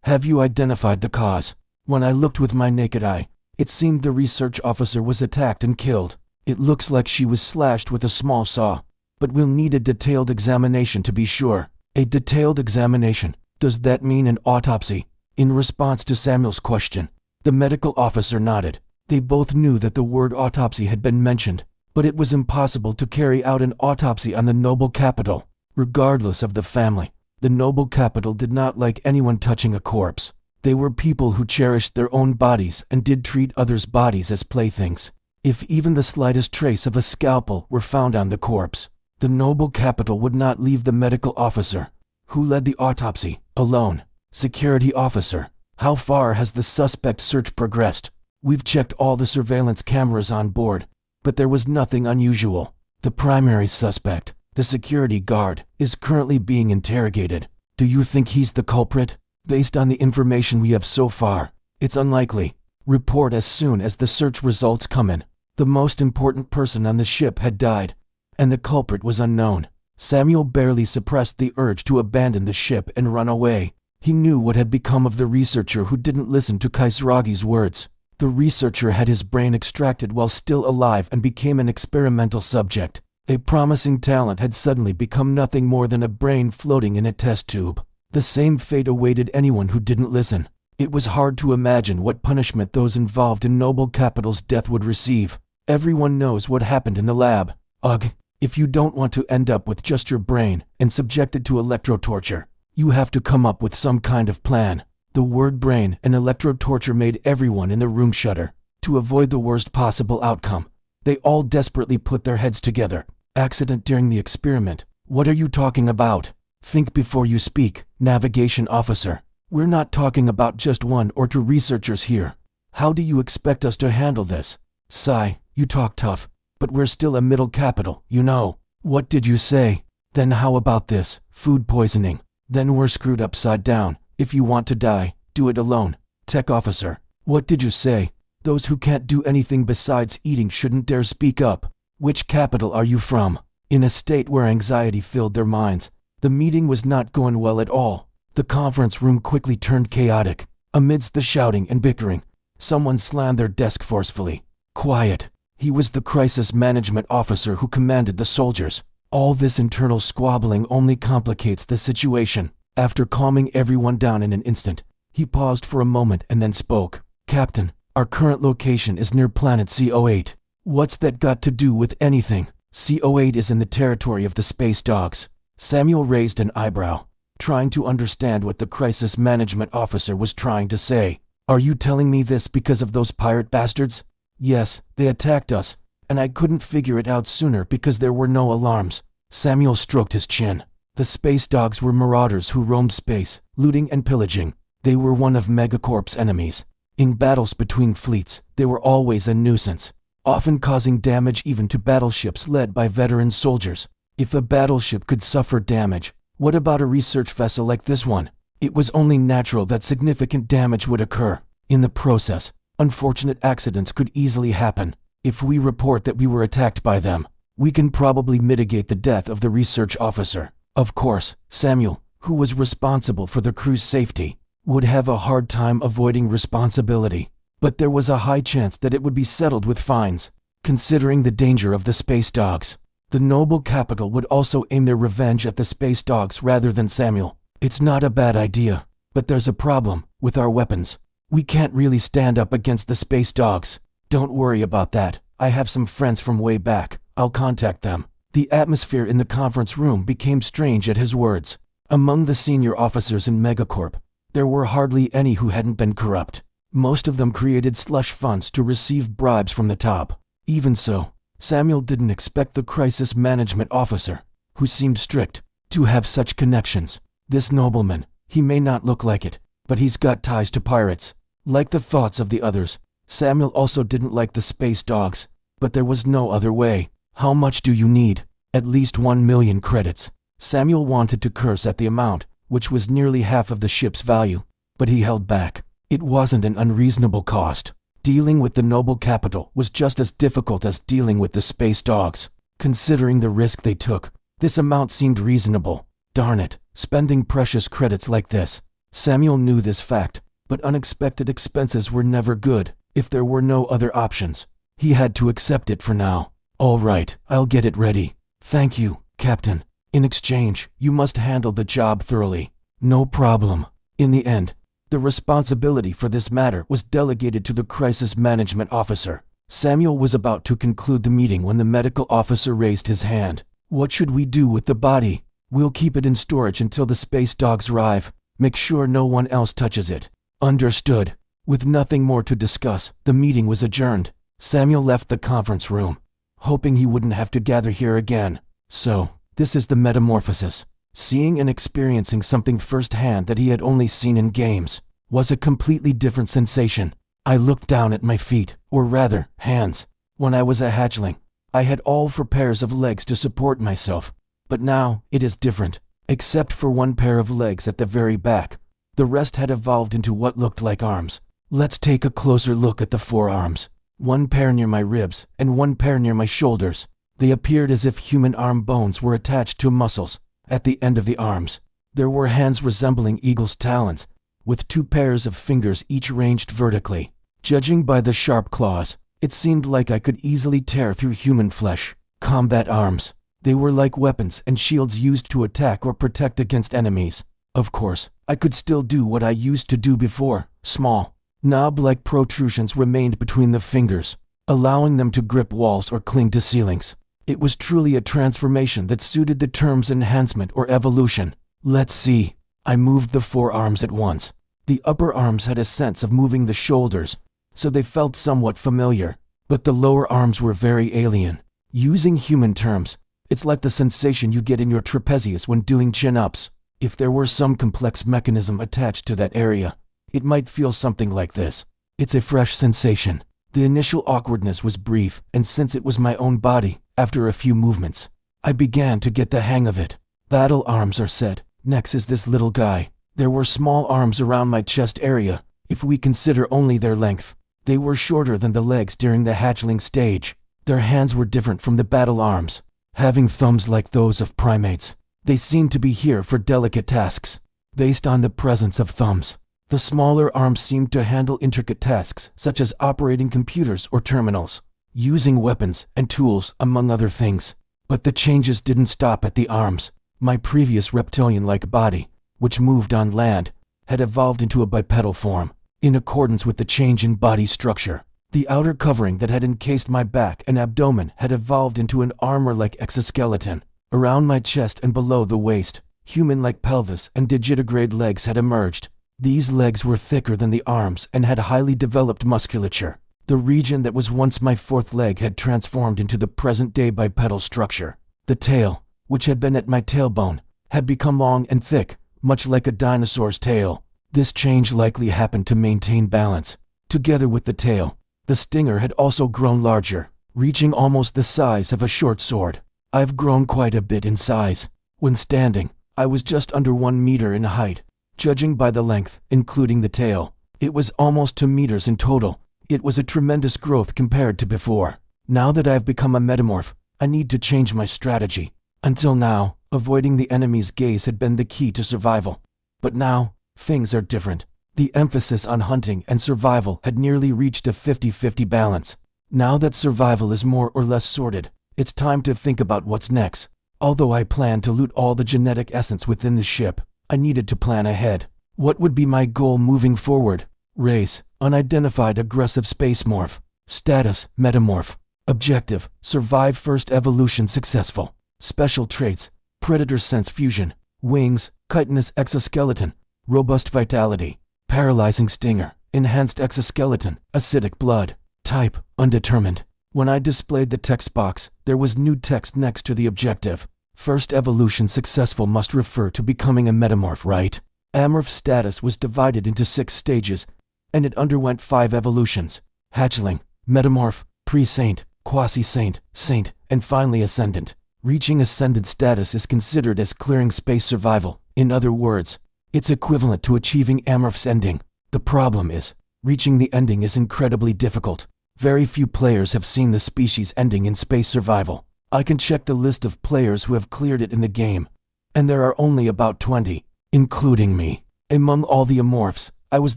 Have you identified the cause? When I looked with my naked eye, it seemed the research officer was attacked and killed. It looks like she was slashed with a small saw. But we'll need a detailed examination to be sure. A detailed examination? Does that mean an autopsy? In response to Samuel's question, the medical officer nodded. They both knew that the word autopsy had been mentioned, but it was impossible to carry out an autopsy on the noble capital. Regardless of the family, the noble capital did not like anyone touching a corpse. They were people who cherished their own bodies and did treat others' bodies as playthings. If even the slightest trace of a scalpel were found on the corpse, the noble capital would not leave the medical officer, who led the autopsy, alone. Security officer, how far has the suspect search progressed? We've checked all the surveillance cameras on board, but there was nothing unusual. The primary suspect, the security guard, is currently being interrogated. Do you think he's the culprit? Based on the information we have so far, it's unlikely. Report as soon as the search results come in. The most important person on the ship had died, and the culprit was unknown. Samuel barely suppressed the urge to abandon the ship and run away. He knew what had become of the researcher who didn't listen to Kaisragi's words. The researcher had his brain extracted while still alive and became an experimental subject. A promising talent had suddenly become nothing more than a brain floating in a test tube. The same fate awaited anyone who didn't listen. It was hard to imagine what punishment those involved in Noble Capital's death would receive. Everyone knows what happened in the lab. Ugh, if you don't want to end up with just your brain and subjected to electrotorture, you have to come up with some kind of plan. The word brain and electrotorture made everyone in the room shudder. To avoid the worst possible outcome, they all desperately put their heads together. Accident during the experiment. What are you talking about? Think before you speak, navigation officer. We're not talking about just 1 or 2 researchers here. How do you expect us to handle this? Sigh, you talk tough, but we're still a middle capital, you know. What did you say? Then how about this? Food poisoning. Then we're screwed upside down. If you want to die, do it alone. Tech officer. What did you say? Those who can't do anything besides eating shouldn't dare speak up. Which capital are you from? In a state where anxiety filled their minds, the meeting was not going well at all. The conference room quickly turned chaotic. Amidst the shouting and bickering, someone slammed their desk forcefully. Quiet. He was the crisis management officer who commanded the soldiers. All this internal squabbling only complicates the situation. After calming everyone down in an instant, he paused for a moment and then spoke. Captain, our current location is near planet CO8. What's that got to do with anything? CO8 is in the territory of the space dogs. Samuel raised an eyebrow, trying to understand what the crisis management officer was trying to say. Are you telling me this because of those pirate bastards? Yes, they attacked us, and I couldn't figure it out sooner because there were no alarms. Samuel stroked his chin. The space dogs were marauders who roamed space, looting and pillaging. They were one of Megacorp's enemies. In battles between fleets, they were always a nuisance, often causing damage even to battleships led by veteran soldiers. If a battleship could suffer damage, what about a research vessel like this one? It was only natural that significant damage would occur. In the process, unfortunate accidents could easily happen. If we report that we were attacked by them, we can probably mitigate the death of the research officer. Of course, Samuel, who was responsible for the crew's safety, would have a hard time avoiding responsibility. But there was a high chance that it would be settled with fines. Considering the danger of the space dogs, the noble capital would also aim their revenge at the space dogs rather than Samuel. It's not a bad idea, but there's a problem with our weapons. We can't really stand up against the space dogs. Don't worry about that. I have some friends from way back. I'll contact them. The atmosphere in the conference room became strange at his words. Among the senior officers in Megacorp, there were hardly any who hadn't been corrupt. Most of them created slush funds to receive bribes from the top. Even so, Samuel didn't expect the crisis management officer, who seemed strict, to have such connections. This nobleman, he may not look like it, but he's got ties to pirates. Like the thoughts of the others, Samuel also didn't like the space dogs, but there was no other way. How much do you need? At least 1 million credits. Samuel wanted to curse at the amount, which was nearly half of the ship's value, but he held back. It wasn't an unreasonable cost. Dealing with the noble capital was just as difficult as dealing with the space dogs. Considering the risk they took, this amount seemed reasonable. Darn it, spending precious credits like this. Samuel knew this fact, but unexpected expenses were never good. If there were no other options, he had to accept it for now. All right, I'll get it ready. Thank you, Captain. In exchange, you must handle the job thoroughly. No problem. In the end, the responsibility for this matter was delegated to the crisis management officer. Samuel was about to conclude the meeting when the medical officer raised his hand. What should we do with the body? We'll keep it in storage until the space dogs arrive. Make sure no one else touches it. Understood. With nothing more to discuss, the meeting was adjourned. Samuel left the conference room, hoping he wouldn't have to gather here again. So, this is the metamorphosis. Seeing and experiencing something firsthand that he had only seen in games was a completely different sensation. I looked down at my feet, or rather, hands. When I was a hatchling, I had all 4 pairs of legs to support myself. But now, it is different. Except for 1 pair of legs at the very back, the rest had evolved into what looked like arms. Let's take a closer look at the forearms. 1 pair near my ribs, and 1 pair near my shoulders. They appeared as if human arm bones were attached to muscles at the end of the arms. There were hands resembling eagle's talons, with 2 pairs of fingers each ranged vertically. Judging by the sharp claws, it seemed like I could easily tear through human flesh. Combat arms. They were like weapons and shields used to attack or protect against enemies. Of course, I could still do what I used to do before. Small, knob-like protrusions remained between the fingers, allowing them to grip walls or cling to ceilings. It was truly a transformation that suited the terms enhancement or evolution. Let's see. I moved the forearms at once. The upper arms had a sense of moving the shoulders, so they felt somewhat familiar. But the lower arms were very alien. Using human terms, it's like the sensation you get in your trapezius when doing chin-ups. If there were some complex mechanism attached to that area, it might feel something like this. It's a fresh sensation. The initial awkwardness was brief, and since it was my own body, after a few movements, I began to get the hang of it. Battle arms are set. Next is this little guy. There were small arms around my chest area, if we consider only their length. They were shorter than the legs during the hatchling stage. Their hands were different from the battle arms, having thumbs like those of primates. They seemed to be here for delicate tasks. Based on the presence of thumbs, the smaller arms seemed to handle intricate tasks such as operating computers or terminals, using weapons and tools, among other things. But the changes didn't stop at the arms. My previous reptilian-like body, which moved on land, had evolved into a bipedal form. In accordance with the change in body structure, the outer covering that had encased my back and abdomen had evolved into an armor-like exoskeleton. Around my chest and below the waist, human-like pelvis and digitigrade legs had emerged. These legs were thicker than the arms and had highly developed musculature. The region that was once my fourth leg had transformed into the present-day bipedal structure. The tail, which had been at my tailbone, had become long and thick, much like a dinosaur's tail. This change likely happened to maintain balance. Together with the tail, the stinger had also grown larger, reaching almost the size of a short sword. I've grown quite a bit in size. When standing, I was just under 1 meter in height. Judging by the length, including the tail, it was almost 2 meters in total. It was a tremendous growth compared to before. Now that I've become a metamorph, I need to change my strategy. Until now, avoiding the enemy's gaze had been the key to survival. But now, things are different. The emphasis on hunting and survival had nearly reached a 50-50 balance. Now that survival is more or less sorted, it's time to think about what's next. Although I planned to loot all the genetic essence within the ship, I needed to plan ahead. What would be my goal moving forward? Race: unidentified aggressive space morph. Status: metamorph. Objective: survive first evolution successful. Special traits: predator sense fusion. Wings: chitinous exoskeleton. Robust vitality. Paralyzing stinger. Enhanced exoskeleton. Acidic blood. Type: undetermined. When I displayed the text box, there was new text next to the objective. First evolution successful must refer to becoming a metamorph, right? Amorph status was divided into 6 stages, and it underwent 5 evolutions: hatchling, metamorph, pre-saint, quasi-saint, saint, and finally ascendant. Reaching ascendant status is considered as clearing space survival. In other words, it's equivalent to achieving Amorph's ending. The problem is, reaching the ending is incredibly difficult. Very few players have seen the species ending in space survival. I can check the list of players who have cleared it in the game, and there are only about 20, including me. Among all the amorphs, I was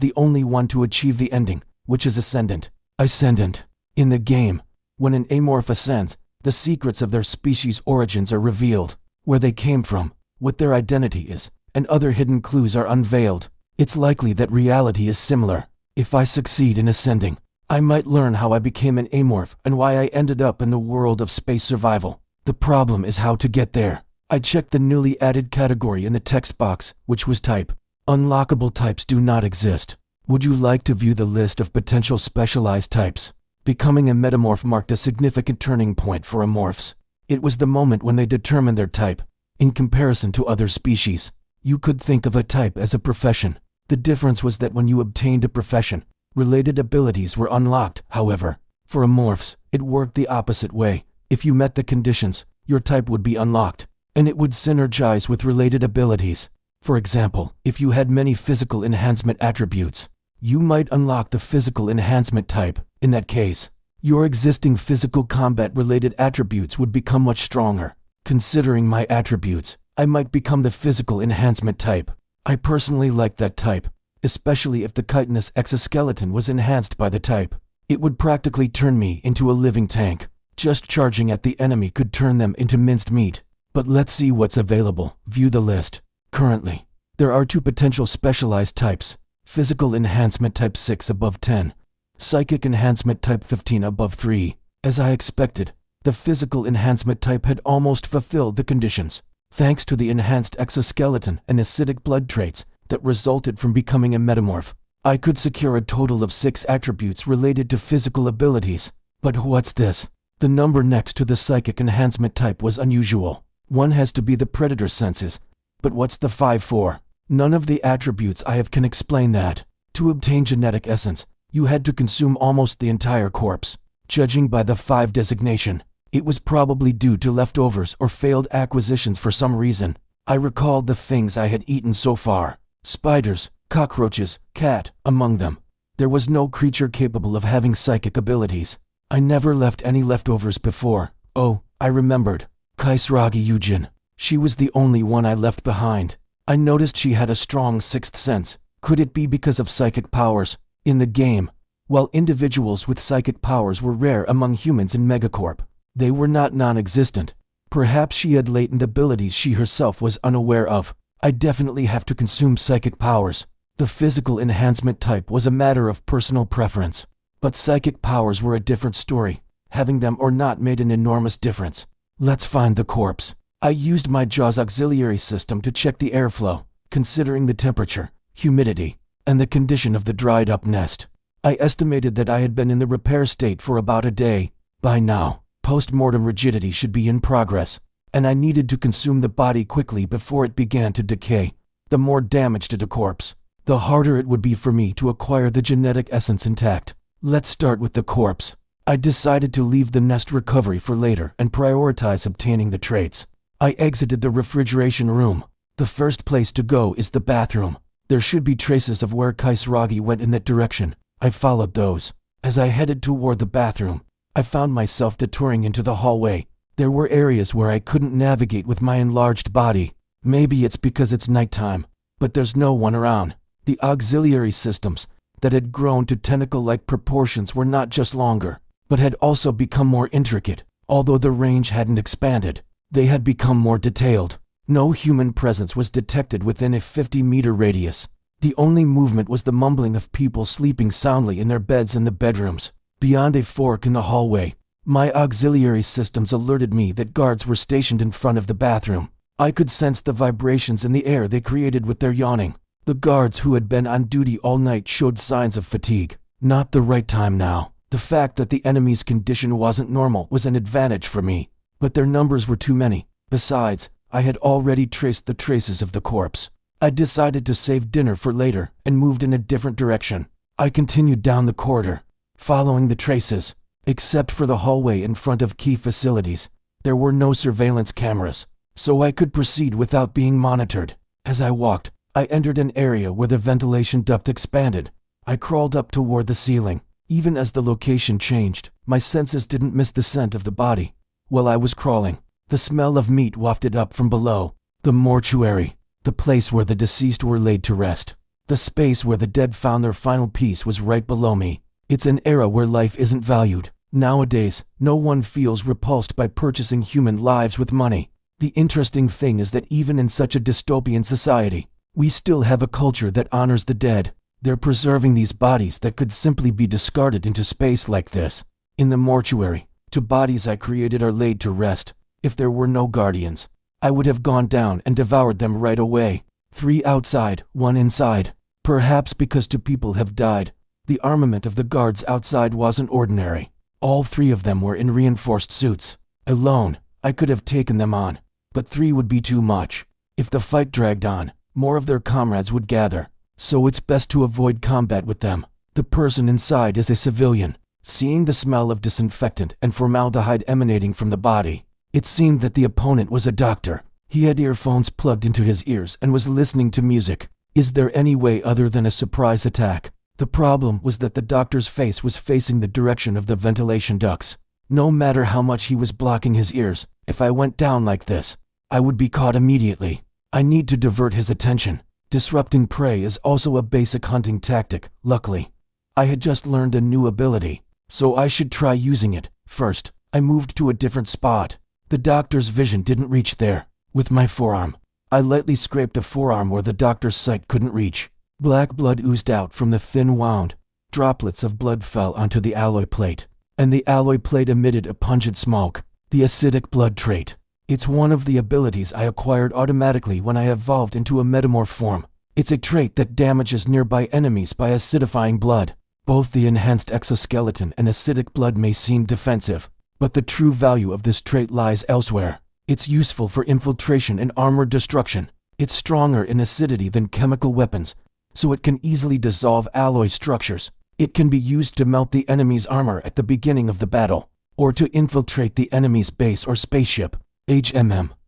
the only one to achieve the ending, which is ascendant. Ascendant. In the game, when an amorph ascends, the secrets of their species' origins are revealed. Where they came from, what their identity is, and other hidden clues are unveiled. It's likely that reality is similar. If I succeed in ascending, I might learn how I became an amorph and why I ended up in the world of space survival. The problem is how to get there. I checked the newly added category in the text box, which was type. Unlockable types do not exist. Would you like to view the list of potential specialized types? Becoming a metamorph marked a significant turning point for amorphs. It was the moment when they determined their type. In comparison to other species, you could think of a type as a profession. The difference was that when you obtained a profession, related abilities were unlocked. However, for amorphs, it worked the opposite way. If you met the conditions, your type would be unlocked, and it would synergize with related abilities. For example, if you had many physical enhancement attributes, you might unlock the physical enhancement type. In that case, your existing physical combat-related attributes would become much stronger. Considering my attributes, I might become the physical enhancement type. I personally like that type, especially if the chitinous exoskeleton was enhanced by the type. It would practically turn me into a living tank. Just charging at the enemy could turn them into minced meat. But let's see what's available. View the list. Currently, there are 2 potential specialized types. Physical enhancement type 6 above 10. Psychic enhancement type 15 above 3. As I expected, the physical enhancement type had almost fulfilled the conditions. Thanks to the enhanced exoskeleton and acidic blood traits that resulted from becoming a metamorph, I could secure a total of 6 attributes related to physical abilities. But what's this? The number next to the psychic enhancement type was unusual. One has to be the predator senses. But what's the 5 for? None of the attributes I have can explain that. To obtain genetic essence, you had to consume almost the entire corpse. Judging by the 5 designation, it was probably due to leftovers or failed acquisitions for some reason. I recalled the things I had eaten so far. Spiders, cockroaches, cat, among them. There was no creature capable of having psychic abilities. I never left any leftovers before. Oh, I remembered. Kaisragi Yujin. She was the only one I left behind. I noticed she had a strong 6th sense. Could it be because of psychic powers? In the game, while individuals with psychic powers were rare among humans in Megacorp, they were not non-existent. Perhaps she had latent abilities she herself was unaware of. I definitely have to consume psychic powers. The physical enhancement type was a matter of personal preference. But psychic powers were a different story. Having them or not made an enormous difference. Let's find the corpse. I used my jaw's auxiliary system to check the airflow, considering the temperature, humidity, and the condition of the dried-up nest. I estimated that I had been in the repair state for about a day. By now, post-mortem rigidity should be in progress, and I needed to consume the body quickly before it began to decay. The more damage to the corpse, the harder it would be for me to acquire the genetic essence intact. Let's start with the corpse. I decided to leave the nest recovery for later and prioritize obtaining the traits. I exited the refrigeration room. The first place to go is the bathroom. There should be traces of where Kaisragi went in that direction. I followed those. As I headed toward the bathroom, I found myself detouring into the hallway. There were areas where I couldn't navigate with my enlarged body. Maybe it's because it's nighttime, but there's no one around. The auxiliary systems that had grown to tentacle-like proportions were not just longer, but had also become more intricate. Although the range hadn't expanded, they had become more detailed. No human presence was detected within a 50-meter radius. The only movement was the mumbling of people sleeping soundly in their beds in the bedrooms. Beyond a fork in the hallway, my auxiliary systems alerted me that guards were stationed in front of the bathroom. I could sense the vibrations in the air they created with their yawning. The guards who had been on duty all night showed signs of fatigue. Not the right time now. The fact that the enemy's condition wasn't normal was an advantage for me, but their numbers were too many. Besides, I had already traced the traces of the corpse. I decided to save dinner for later and moved in a different direction. I continued down the corridor, following the traces. Except for the hallway in front of key facilities, there were no surveillance cameras, so I could proceed without being monitored. As I walked, I entered an area where the ventilation duct expanded. I crawled up toward the ceiling. Even as the location changed, my senses didn't miss the scent of the body. While I was crawling, the smell of meat wafted up from below. The mortuary, the place where the deceased were laid to rest. The space where the dead found their final peace was right below me. It's an era where life isn't valued. Nowadays, no one feels repulsed by purchasing human lives with money. The interesting thing is that even in such a dystopian society, we still have a culture that honors the dead. They're preserving these bodies that could simply be discarded into space like this. In the mortuary, 2 bodies I created are laid to rest. If there were no guardians, I would have gone down and devoured them right away. 3 outside, 1 inside. Perhaps because 2 people have died, the armament of the guards outside wasn't ordinary. All 3 of them were in reinforced suits. Alone, I could have taken them on, but 3 would be too much. If the fight dragged on, more of their comrades would gather, so it's best to avoid combat with them. The person inside is a civilian. Seeing the smell of disinfectant and formaldehyde emanating from the body, it seemed that the opponent was a doctor. He had earphones plugged into his ears and was listening to music. Is there any way other than a surprise attack? The problem was that the doctor's face was facing the direction of the ventilation ducts. No matter how much he was blocking his ears, if I went down like this, I would be caught immediately. I need to divert his attention. Disrupting prey is also a basic hunting tactic. Luckily, I had just learned a new ability, so I should try using it. First, I moved to a different spot. The doctor's vision didn't reach there. With my forearm, I lightly scraped a forearm where the doctor's sight couldn't reach. Black blood oozed out from the thin wound. Droplets of blood fell onto the alloy plate, and the alloy plate emitted a pungent smoke. The acidic blood trait. It's one of the abilities I acquired automatically when I evolved into a metamorph form. It's a trait that damages nearby enemies by acidifying blood. Both the enhanced exoskeleton and acidic blood may seem defensive, but the true value of this trait lies elsewhere. It's useful for infiltration and armor destruction. It's stronger in acidity than chemical weapons, so it can easily dissolve alloy structures. It can be used to melt the enemy's armor at the beginning of the battle, or to infiltrate the enemy's base or spaceship.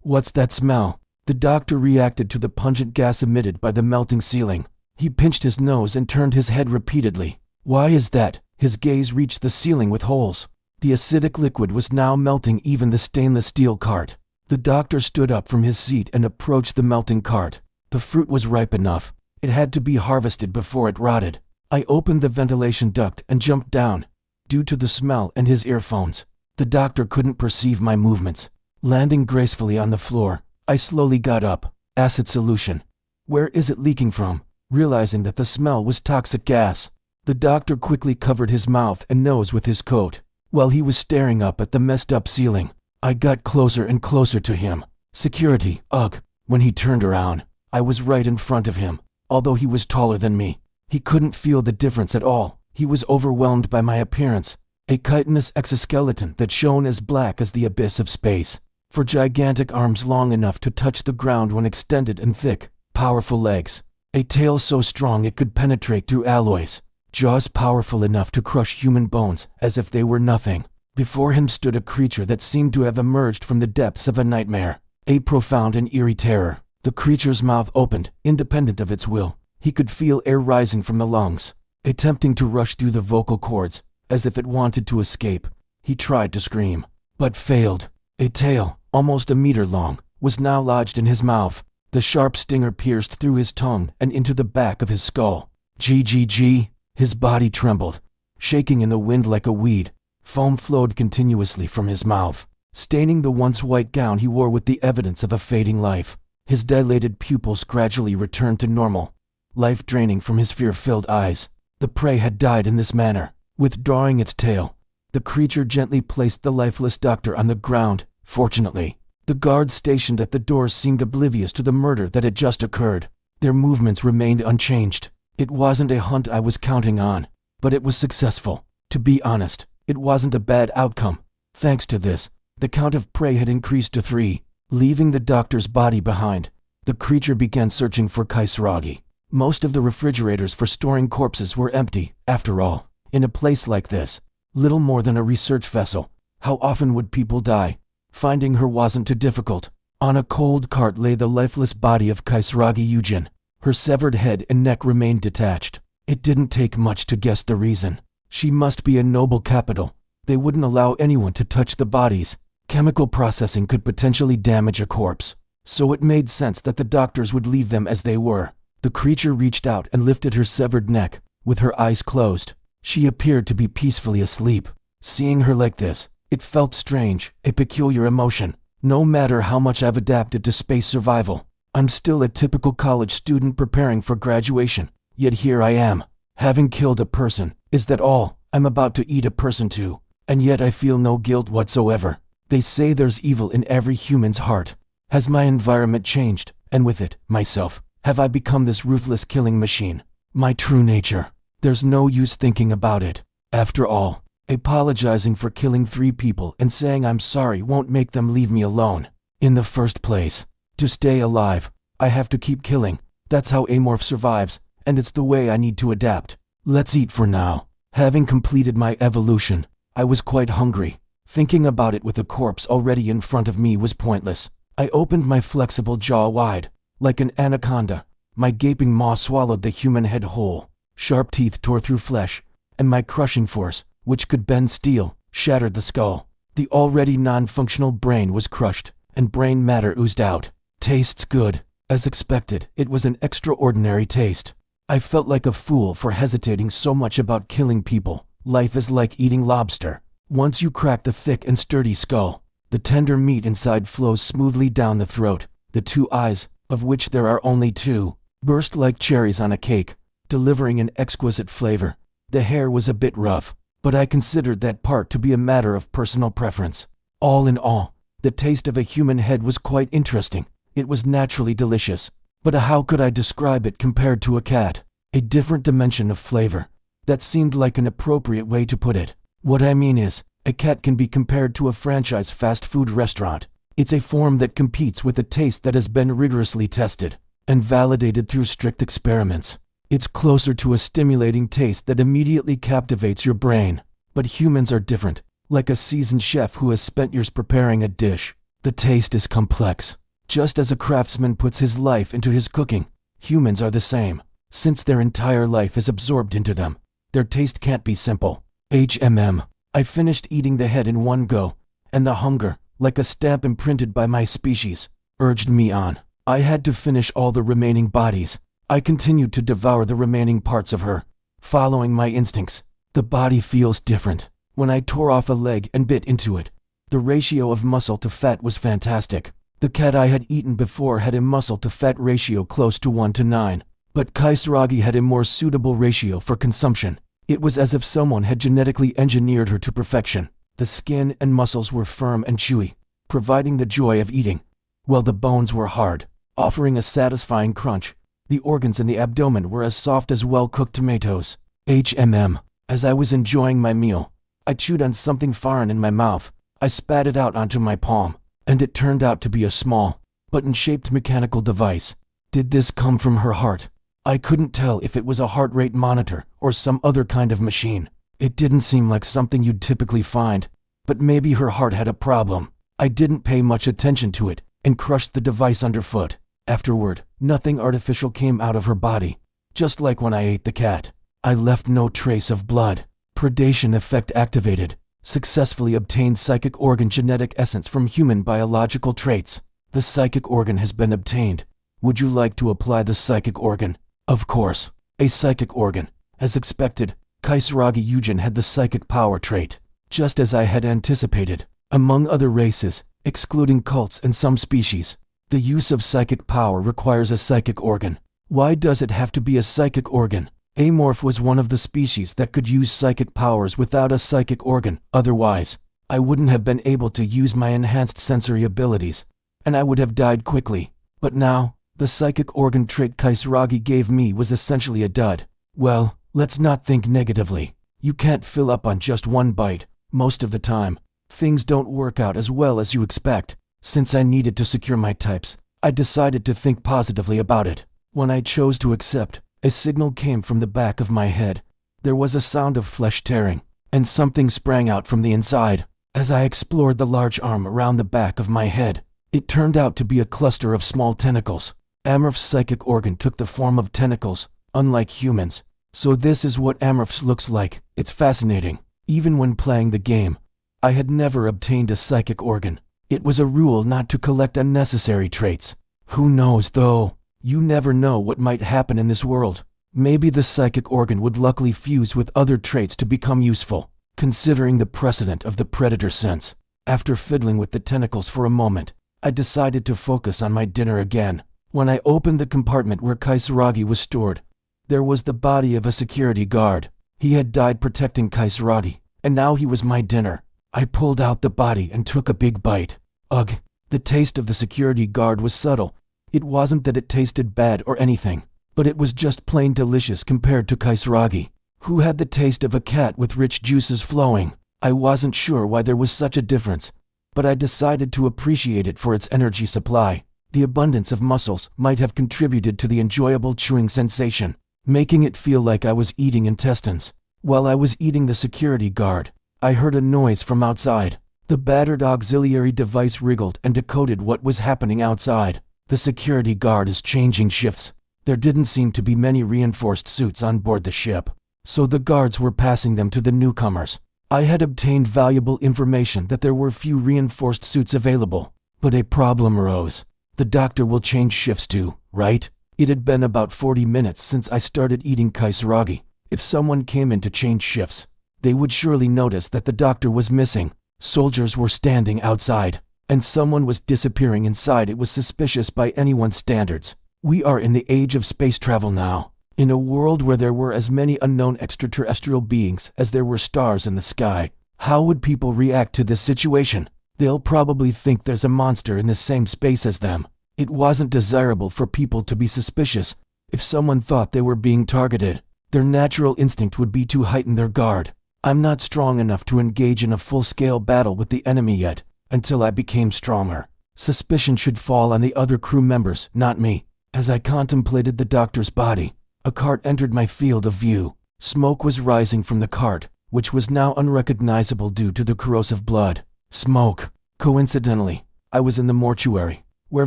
What's that smell? The doctor reacted to the pungent gas emitted by the melting ceiling. He pinched his nose and turned his head repeatedly. Why is that? His gaze reached the ceiling with holes. The acidic liquid was now melting even the stainless steel cart. The doctor stood up from his seat and approached the melting cart. The fruit was ripe enough. It had to be harvested before it rotted. I opened the ventilation duct and jumped down. Due to the smell and his earphones, the doctor couldn't perceive my movements. Landing gracefully on the floor, I slowly got up. Acid solution. Where is it leaking from? Realizing that the smell was toxic gas, the doctor quickly covered his mouth and nose with his coat. While he was staring up at the messed up ceiling, I got closer and closer to him. Security, ugh. When he turned around, I was right in front of him. Although he was taller than me, he couldn't feel the difference at all. He was overwhelmed by my appearance. A chitinous exoskeleton that shone as black as the abyss of space. For gigantic arms long enough to touch the ground when extended and thick, powerful legs. A tail so strong it could penetrate through alloys. Jaws powerful enough to crush human bones as if they were nothing. Before him stood a creature that seemed to have emerged from the depths of a nightmare. A profound and eerie terror. The creature's mouth opened, independent of its will. He could feel air rising from the lungs, attempting to rush through the vocal cords, as if it wanted to escape. He tried to scream, but failed. A tail, almost a meter long, was now lodged in his mouth. The sharp stinger pierced through his tongue and into the back of his skull. GGG. His body trembled, shaking in the wind like a weed. Foam flowed continuously from his mouth, staining the once white gown he wore with the evidence of a fading life. His dilated pupils gradually returned to normal, life draining from his fear-filled eyes. The prey had died in this manner. Withdrawing its tail, the creature gently placed the lifeless doctor on the ground. Fortunately, the guards stationed at the doors seemed oblivious to the murder that had just occurred. Their movements remained unchanged. It wasn't a hunt I was counting on, but it was successful. To be honest, it wasn't a bad outcome. Thanks to this, the count of prey had increased to 3. Leaving the doctor's body behind, the creature began searching for Kaisaragi. Most of the refrigerators for storing corpses were empty. After all, in a place like this, little more than a research vessel, how often would people die? Finding her wasn't too difficult. On a cold cart lay the lifeless body of Kaisaragi Yujin. Her severed head and neck remained detached. It didn't take much to guess the reason. She must be a noble capital. They wouldn't allow anyone to touch the bodies. Chemical processing could potentially damage a corpse, so it made sense that the doctors would leave them as they were. The creature reached out and lifted her severed neck, with her eyes closed. She appeared to be peacefully asleep. Seeing her like this, it felt strange, a peculiar emotion. No matter how much I've adapted to space survival, I'm still a typical college student preparing for graduation. Yet here I am, having killed a person. Is that all? I'm about to eat a person too. And yet I feel no guilt whatsoever. They say there's evil in every human's heart. Has my environment changed, and with it, myself? Have I become this ruthless killing machine? My true nature. There's no use thinking about it. After all, apologizing for killing 3 people and saying I'm sorry won't make them leave me alone. In the first place, to stay alive, I have to keep killing. That's how Amorph survives, and it's the way I need to adapt. Let's eat for now. Having completed my evolution, I was quite hungry. Thinking about it with a corpse already in front of me was pointless. I opened my flexible jaw wide. Like an anaconda, my gaping maw swallowed the human head whole. Sharp teeth tore through flesh, and my crushing force, which could bend steel, shattered the skull. The already non-functional brain was crushed, and brain matter oozed out. Tastes good. As expected, it was an extraordinary taste. I felt like a fool for hesitating so much about killing people. Life is like eating lobster. Once you crack the thick and sturdy skull, the tender meat inside flows smoothly down the throat. The 2 eyes, of which there are only 2, burst like cherries on a cake, delivering an exquisite flavor. The hair was a bit rough, but I considered that part to be a matter of personal preference. All in all, the taste of a human head was quite interesting. It was naturally delicious. But how could I describe it compared to a cat? A different dimension of flavor. That seemed like an appropriate way to put it. What I mean is, a cat can be compared to a franchise fast food restaurant. It's a form that competes with a taste that has been rigorously tested and validated through strict experiments. It's closer to a stimulating taste that immediately captivates your brain. But humans are different. Like a seasoned chef who has spent years preparing a dish, the taste is complex. Just as a craftsman puts his life into his cooking, humans are the same. Since their entire life is absorbed into them, their taste can't be simple. I finished eating the head in one go, and the hunger, like a stamp imprinted by my species, urged me on. I had to finish all the remaining bodies. I continued to devour the remaining parts of her, following my instincts. The body feels different. When I tore off a leg and bit into it, the ratio of muscle to fat was fantastic. The cat I had eaten before had a muscle to fat ratio close to 1:9, but Kaisaragi had a more suitable ratio for consumption. It was as if someone had genetically engineered her to perfection. The skin and muscles were firm and chewy, providing the joy of eating, while the bones were hard, offering a satisfying crunch. The organs in the abdomen were as soft as well-cooked tomatoes. As I was enjoying my meal, I chewed on something foreign in my mouth. I spat it out onto my palm, and it turned out to be a small, button-shaped mechanical device. Did this come from her heart? I couldn't tell if it was a heart rate monitor or some other kind of machine. It didn't seem like something you'd typically find, but maybe her heart had a problem. I didn't pay much attention to it and crushed the device underfoot. Afterward, nothing artificial came out of her body, just like when I ate the cat. I left no trace of blood. Predation effect activated. Successfully obtained psychic organ genetic essence from human biological traits. The psychic organ has been obtained. Would you like to apply the psychic organ? Of course. A psychic organ. As expected, Kaisaragi Yujin had the psychic power trait, just as I had anticipated. Among other races, excluding cults and some species, the use of psychic power requires a psychic organ. Why does it have to be a psychic organ? Amorph was one of the species that could use psychic powers without a psychic organ. Otherwise, I wouldn't have been able to use my enhanced sensory abilities, and I would have died quickly. But now, the psychic organ trait Kaisaragi gave me was essentially a dud. Well, let's not think negatively. You can't fill up on just one bite. Most of the time, things don't work out as well as you expect. Since I needed to secure my types, I decided to think positively about it. When I chose to accept, a signal came from the back of my head. There was a sound of flesh tearing, and something sprang out from the inside. As I explored the large arm around the back of my head, it turned out to be a cluster of small tentacles. Amorph's psychic organ took the form of tentacles, unlike humans. So this is what Amorph's looks like. It's fascinating. Even when playing the game, I had never obtained a psychic organ. It was a rule not to collect unnecessary traits. Who knows though? You never know what might happen in this world. Maybe the psychic organ would luckily fuse with other traits to become useful, considering the precedent of the predator sense. After fiddling with the tentacles for a moment, I decided to focus on my dinner again. When I opened the compartment where Kaisaragi was stored, there was the body of a security guard. He had died protecting Kaisaragi, and now he was my dinner. I pulled out the body and took a big bite. Ugh, the taste of the security guard was subtle. It wasn't that it tasted bad or anything, but it was just plain delicious compared to Kaisaragi, who had the taste of a cat with rich juices flowing. I wasn't sure why there was such a difference, but I decided to appreciate it for its energy supply. The abundance of muscles might have contributed to the enjoyable chewing sensation, making it feel like I was eating intestines. While I was eating the security guard, I heard a noise from outside. The battered auxiliary device wriggled and decoded what was happening outside. The security guard is changing shifts. There didn't seem to be many reinforced suits on board the ship, so the guards were passing them to the newcomers. I had obtained valuable information that there were few reinforced suits available, but a problem arose. The doctor will change shifts too, right? It had been about 40 minutes since I started eating Kaisaragi. If someone came in to change shifts, they would surely notice that the doctor was missing. Soldiers were standing outside, and someone was disappearing inside. It was suspicious by anyone's standards. We are in the age of space travel now, in a world where there were as many unknown extraterrestrial beings as there were stars in the sky. How would people react to this situation? They'll probably think there's a monster in the same space as them. It wasn't desirable for people to be suspicious. If someone thought they were being targeted, their natural instinct would be to heighten their guard. I'm not strong enough to engage in a full-scale battle with the enemy yet, until I became stronger. Suspicion should fall on the other crew members, not me. As I contemplated the doctor's body, a cart entered my field of view. Smoke was rising from the cart, which was now unrecognizable due to the corrosive blood. Smoke. Coincidentally, I was in the mortuary, where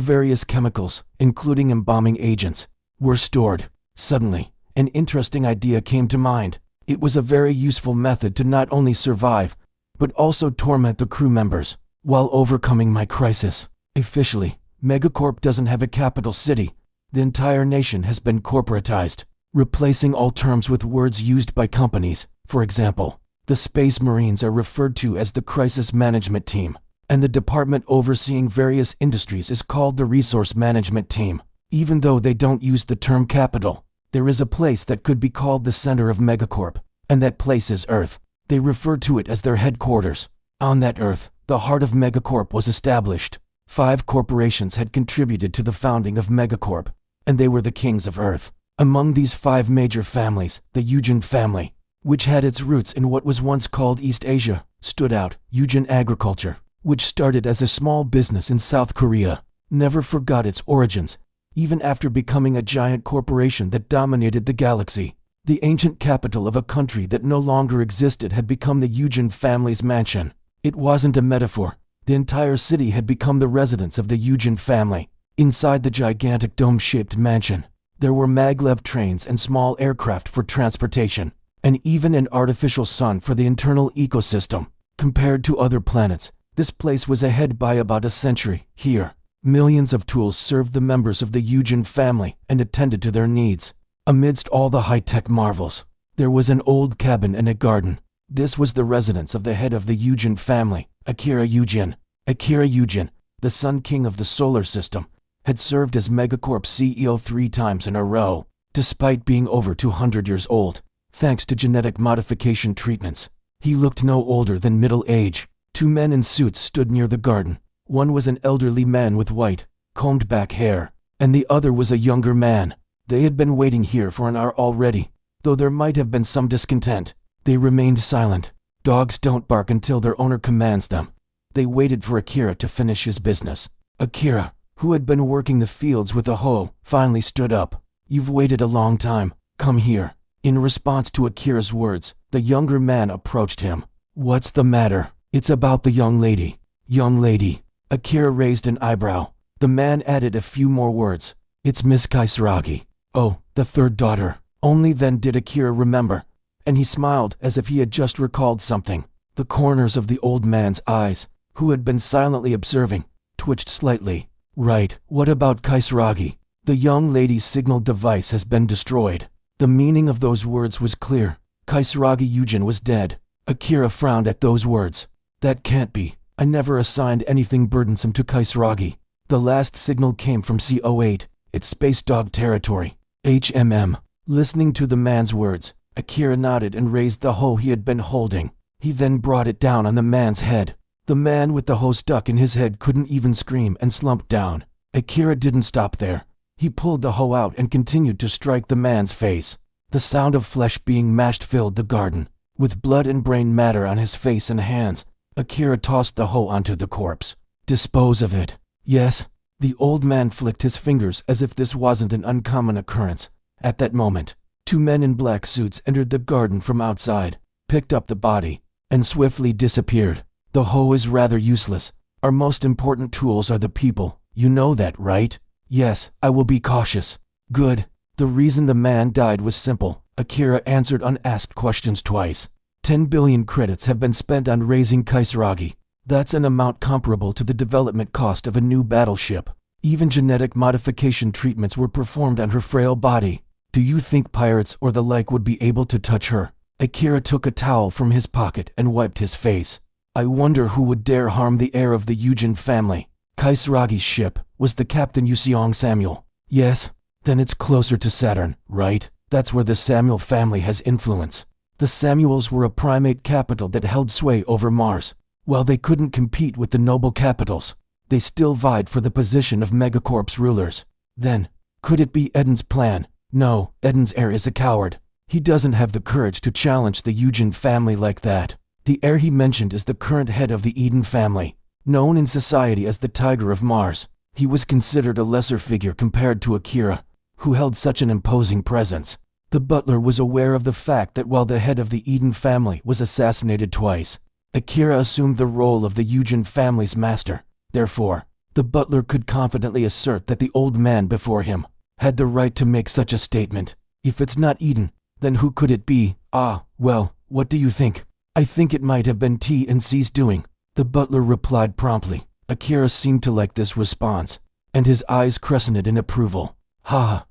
various chemicals, including embalming agents, were stored. Suddenly, an interesting idea came to mind. It was a very useful method to not only survive, but also torment the crew members, while overcoming my crisis. Officially, Megacorp doesn't have a capital city. The entire nation has been corporatized, replacing all terms with words used by companies. For example, the Space Marines are referred to as the Crisis Management Team, and the department overseeing various industries is called the Resource Management Team. Even though they don't use the term capital, there is a place that could be called the center of Megacorp, and that place is Earth. They refer to it as their headquarters. On that Earth, the heart of Megacorp was established. 5 corporations had contributed to the founding of Megacorp, and they were the kings of Earth. Among these 5 major families, the Eugen family, which had its roots in what was once called East Asia, stood out. Eugen Agriculture, which started as a small business in South Korea, never forgot its origins, even after becoming a giant corporation that dominated the galaxy. The ancient capital of a country that no longer existed had become the Eugen family's mansion. It wasn't a metaphor. The entire city had become the residence of the Eugen family. Inside the gigantic dome-shaped mansion, there were maglev trains and small aircraft for transportation, and even an artificial sun for the internal ecosystem. Compared to other planets, this place was ahead by about a century. Here, millions of tools served the members of the Eugen family and attended to their needs. Amidst all the high-tech marvels, there was an old cabin and a garden. This was the residence of the head of the Eugen family, Akira Eugen. Akira Eugen, the Sun King of the solar system, had served as Megacorp CEO 3 times in a row. Despite being over 200 years old, thanks to genetic modification treatments, he looked no older than middle age. 2 men in suits stood near the garden. One was an elderly man with white, combed-back hair, and the other was a younger man. They had been waiting here for an hour already. Though there might have been some discontent, they remained silent. Dogs don't bark until their owner commands them. They waited for Akira to finish his business. Akira, who had been working the fields with a hoe, finally stood up. "You've waited a long time. Come here." In response to Akira's words, the younger man approached him. "What's the matter?" "It's about the young lady." "Young lady?" Akira raised an eyebrow. The man added a few more words. "It's Miss Kisaragi." "Oh, the 3rd daughter." Only then did Akira remember, and he smiled as if he had just recalled something. The corners of the old man's eyes, who had been silently observing, twitched slightly. "Right, what about Kisaragi?" "The young lady's signal device has been destroyed." The meaning of those words was clear. Kisaragi Eugen was dead. Akira frowned at those words. "That can't be. I never assigned anything burdensome to Kisaragi. The last signal came from CO8, its space dog territory. HMM." Listening to the man's words, Akira nodded and raised the hoe he had been holding. He then brought it down on the man's head. The man with the hoe stuck in his head couldn't even scream and slumped down. Akira didn't stop there. He pulled the hoe out and continued to strike the man's face. The sound of flesh being mashed filled the garden. With blood and brain matter on his face and hands, Akira tossed the hoe onto the corpse. "Dispose of it." "Yes." The old man flicked his fingers as if this wasn't an uncommon occurrence. At that moment, 2 men in black suits entered the garden from outside, picked up the body, and swiftly disappeared. "The hoe is rather useless. Our most important tools are the people. You know that, right?" "Yes, I will be cautious." "Good." The reason the man died was simple. Akira answered unasked questions twice. 10 billion credits have been spent on raising Kisaragi. That's an amount comparable to the development cost of a new battleship. Even genetic modification treatments were performed on her frail body. Do you think pirates or the like would be able to touch her? Akira took a towel from his pocket and wiped his face. "I wonder who would dare harm the heir of the Eugen family." "Kisaragi's ship was the Captain Yuseong Samuel." "Yes, then it's closer to Saturn, right? That's where the Samuel family has influence." The Samuels were a primate capital that held sway over Mars. While they couldn't compete with the noble capitals, They still vied for the position of Megacorp's rulers. Then, could it be Eden's plan? No, Eden's heir is a coward. He doesn't have the courage to challenge the Eugen family like that. The heir he mentioned is the current head of the Eden family, known in society as the Tiger of Mars. He was considered a lesser figure compared to Akira, who held such an imposing presence. The butler was aware of the fact that while the head of the Eden family was assassinated twice, Akira assumed the role of the Eugen family's master. Therefore, the butler could confidently assert that the old man before him had the right to make such a statement. If it's not Eden, then who could it be? Well, what do you think? I think it might have been T&C's doing, the butler replied promptly. Akira seemed to like this response, and his eyes crescented in approval.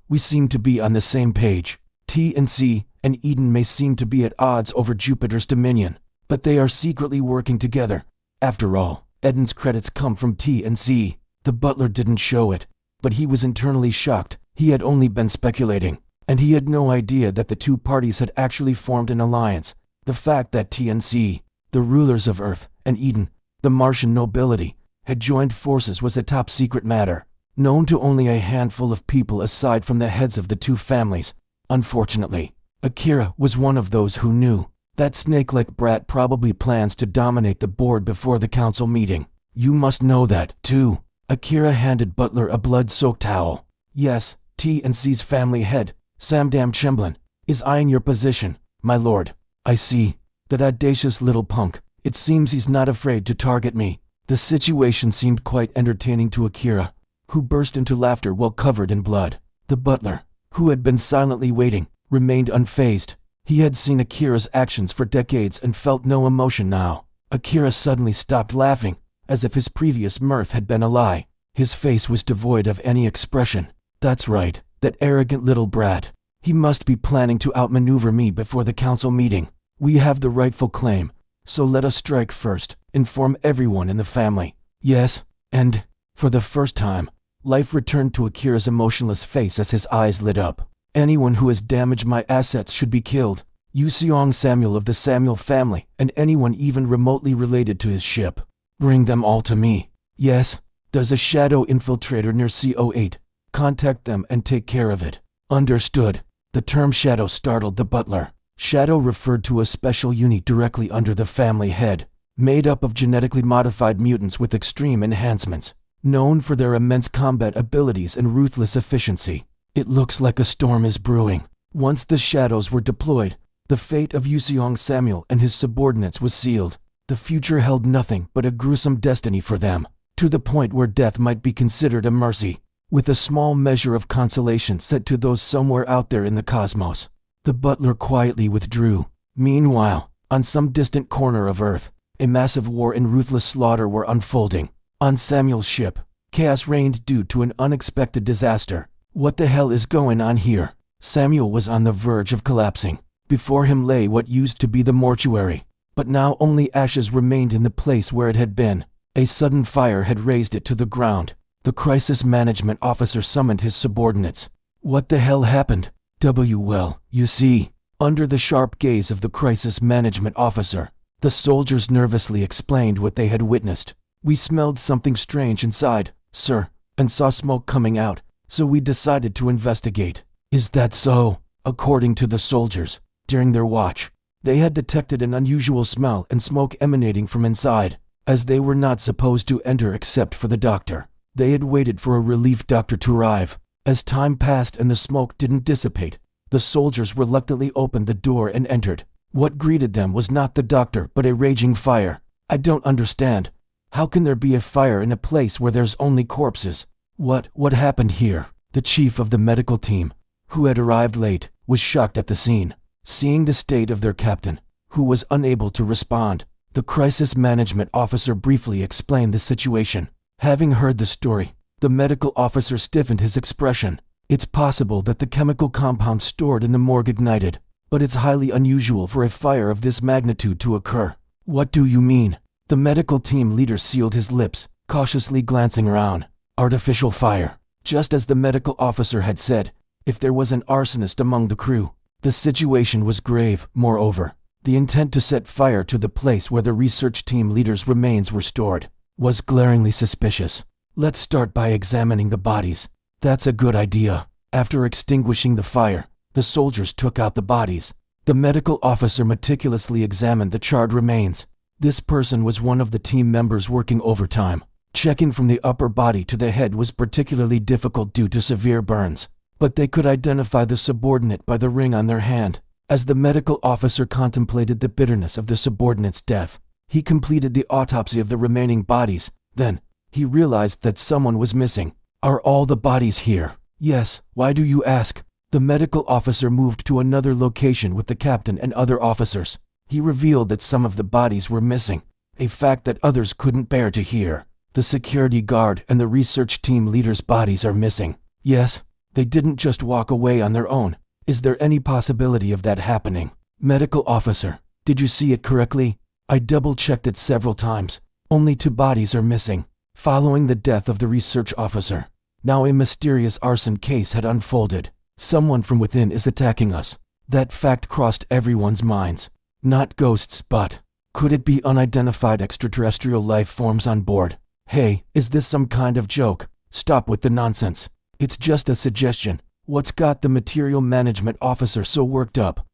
We seem to be on the same page. T&C and Eden may seem to be at odds over Jupiter's dominion, but they are secretly working together. After all, Eden's credits come from T&C. The butler didn't show it, but he was internally shocked. He had only been speculating, and he had no idea that the two parties had actually formed an alliance. The fact that T&C, the rulers of Earth, and Eden, the Martian nobility, had joined forces was a top-secret matter, known to only a handful of people aside from the heads of the two families. Unfortunately, Akira was one of those who knew. That snake-like brat probably plans to dominate the board before the council meeting. You must know that, too. Akira handed Butler a blood-soaked towel. Yes, T&C's family head, Samdam Chemblin, is eyeing your position, my lord. I see. That audacious little punk. It seems he's not afraid to target me. The situation seemed quite entertaining to Akira, who burst into laughter while covered in blood. The butler, who had been silently waiting, remained unfazed. He had seen Akira's actions for decades and felt no emotion now. Akira suddenly stopped laughing, as if his previous mirth had been a lie. His face was devoid of any expression. That's right, that arrogant little brat. He must be planning to outmaneuver me before the council meeting. We have the rightful claim, so let us strike first. Inform everyone in the family. Yes, and, for the first time, life returned to Akira's emotionless face as his eyes lit up. Anyone who has damaged my assets should be killed. Yuseong Samuel of the Samuel family, and anyone even remotely related to his ship. Bring them all to me. Yes, there's a shadow infiltrator near CO8. Contact them and take care of it. Understood. The term shadow startled the butler. Shadow referred to a special unit directly under the family head, made up of genetically modified mutants with extreme enhancements, known for their immense combat abilities and ruthless efficiency. It looks like a storm is brewing. Once the shadows were deployed, the fate of Yuseong Samuel and his subordinates was sealed. The future held nothing but a gruesome destiny for them, to the point where death might be considered a mercy, with a small measure of consolation sent to those somewhere out there in the cosmos. The butler quietly withdrew. Meanwhile, on some distant corner of Earth, a massive war and ruthless slaughter were unfolding. On Samuel's ship, chaos reigned due to an unexpected disaster. What the hell is going on here? Samuel was on the verge of collapsing. Before him lay what used to be the mortuary, but now only ashes remained in the place where it had been. A sudden fire had razed it to the ground. The crisis management officer summoned his subordinates. What the hell happened? Well, you see, under the sharp gaze of the crisis management officer, the soldiers nervously explained what they had witnessed. We smelled something strange inside, sir, and saw smoke coming out, so we decided to investigate. Is that so? According to the soldiers, during their watch, they had detected an unusual smell and smoke emanating from inside, as they were not supposed to enter except for the doctor. They had waited for a relief doctor to arrive. As time passed and the smoke didn't dissipate, the soldiers reluctantly opened the door and entered. What greeted them was not the doctor but a raging fire. I don't understand. How can there be a fire in a place where there's only corpses? What happened here? The chief of the medical team, who had arrived late, was shocked at the scene. Seeing the state of their captain, who was unable to respond, the crisis management officer briefly explained the situation. Having heard the story, the medical officer stiffened his expression. It's possible that the chemical compound stored in the morgue ignited, but it's highly unusual for a fire of this magnitude to occur. What do you mean? The medical team leader sealed his lips, cautiously glancing around. Artificial fire. Just as the medical officer had said, if there was an arsonist among the crew, the situation was grave. Moreover, the intent to set fire to the place where the research team leader's remains were stored was glaringly suspicious. Let's start by examining the bodies. That's a good idea. After extinguishing the fire, the soldiers took out the bodies. The medical officer meticulously examined the charred remains. This person was one of the team members working overtime. Checking from the upper body to the head was particularly difficult due to severe burns, but they could identify the subordinate by the ring on their hand. As the medical officer contemplated the bitterness of the subordinate's death, he completed the autopsy of the remaining bodies. Then, he realized that someone was missing. Are all the bodies here? Yes. Why do you ask? The medical officer moved to another location with the captain and other officers. He revealed that some of the bodies were missing, a fact that others couldn't bear to hear. The security guard and the research team leader's bodies are missing. Yes, they didn't just walk away on their own. Is there any possibility of that happening? Medical officer, did you see it correctly? I double-checked it several times. Only 2 bodies are missing. Following the death of the research officer, now a mysterious arson case had unfolded. Someone from within is attacking us. That fact crossed everyone's minds. Not ghosts, but could it be unidentified extraterrestrial life forms on board? Hey, is this some kind of joke? Stop with the nonsense. It's just a suggestion. What's got the material management officer so worked up?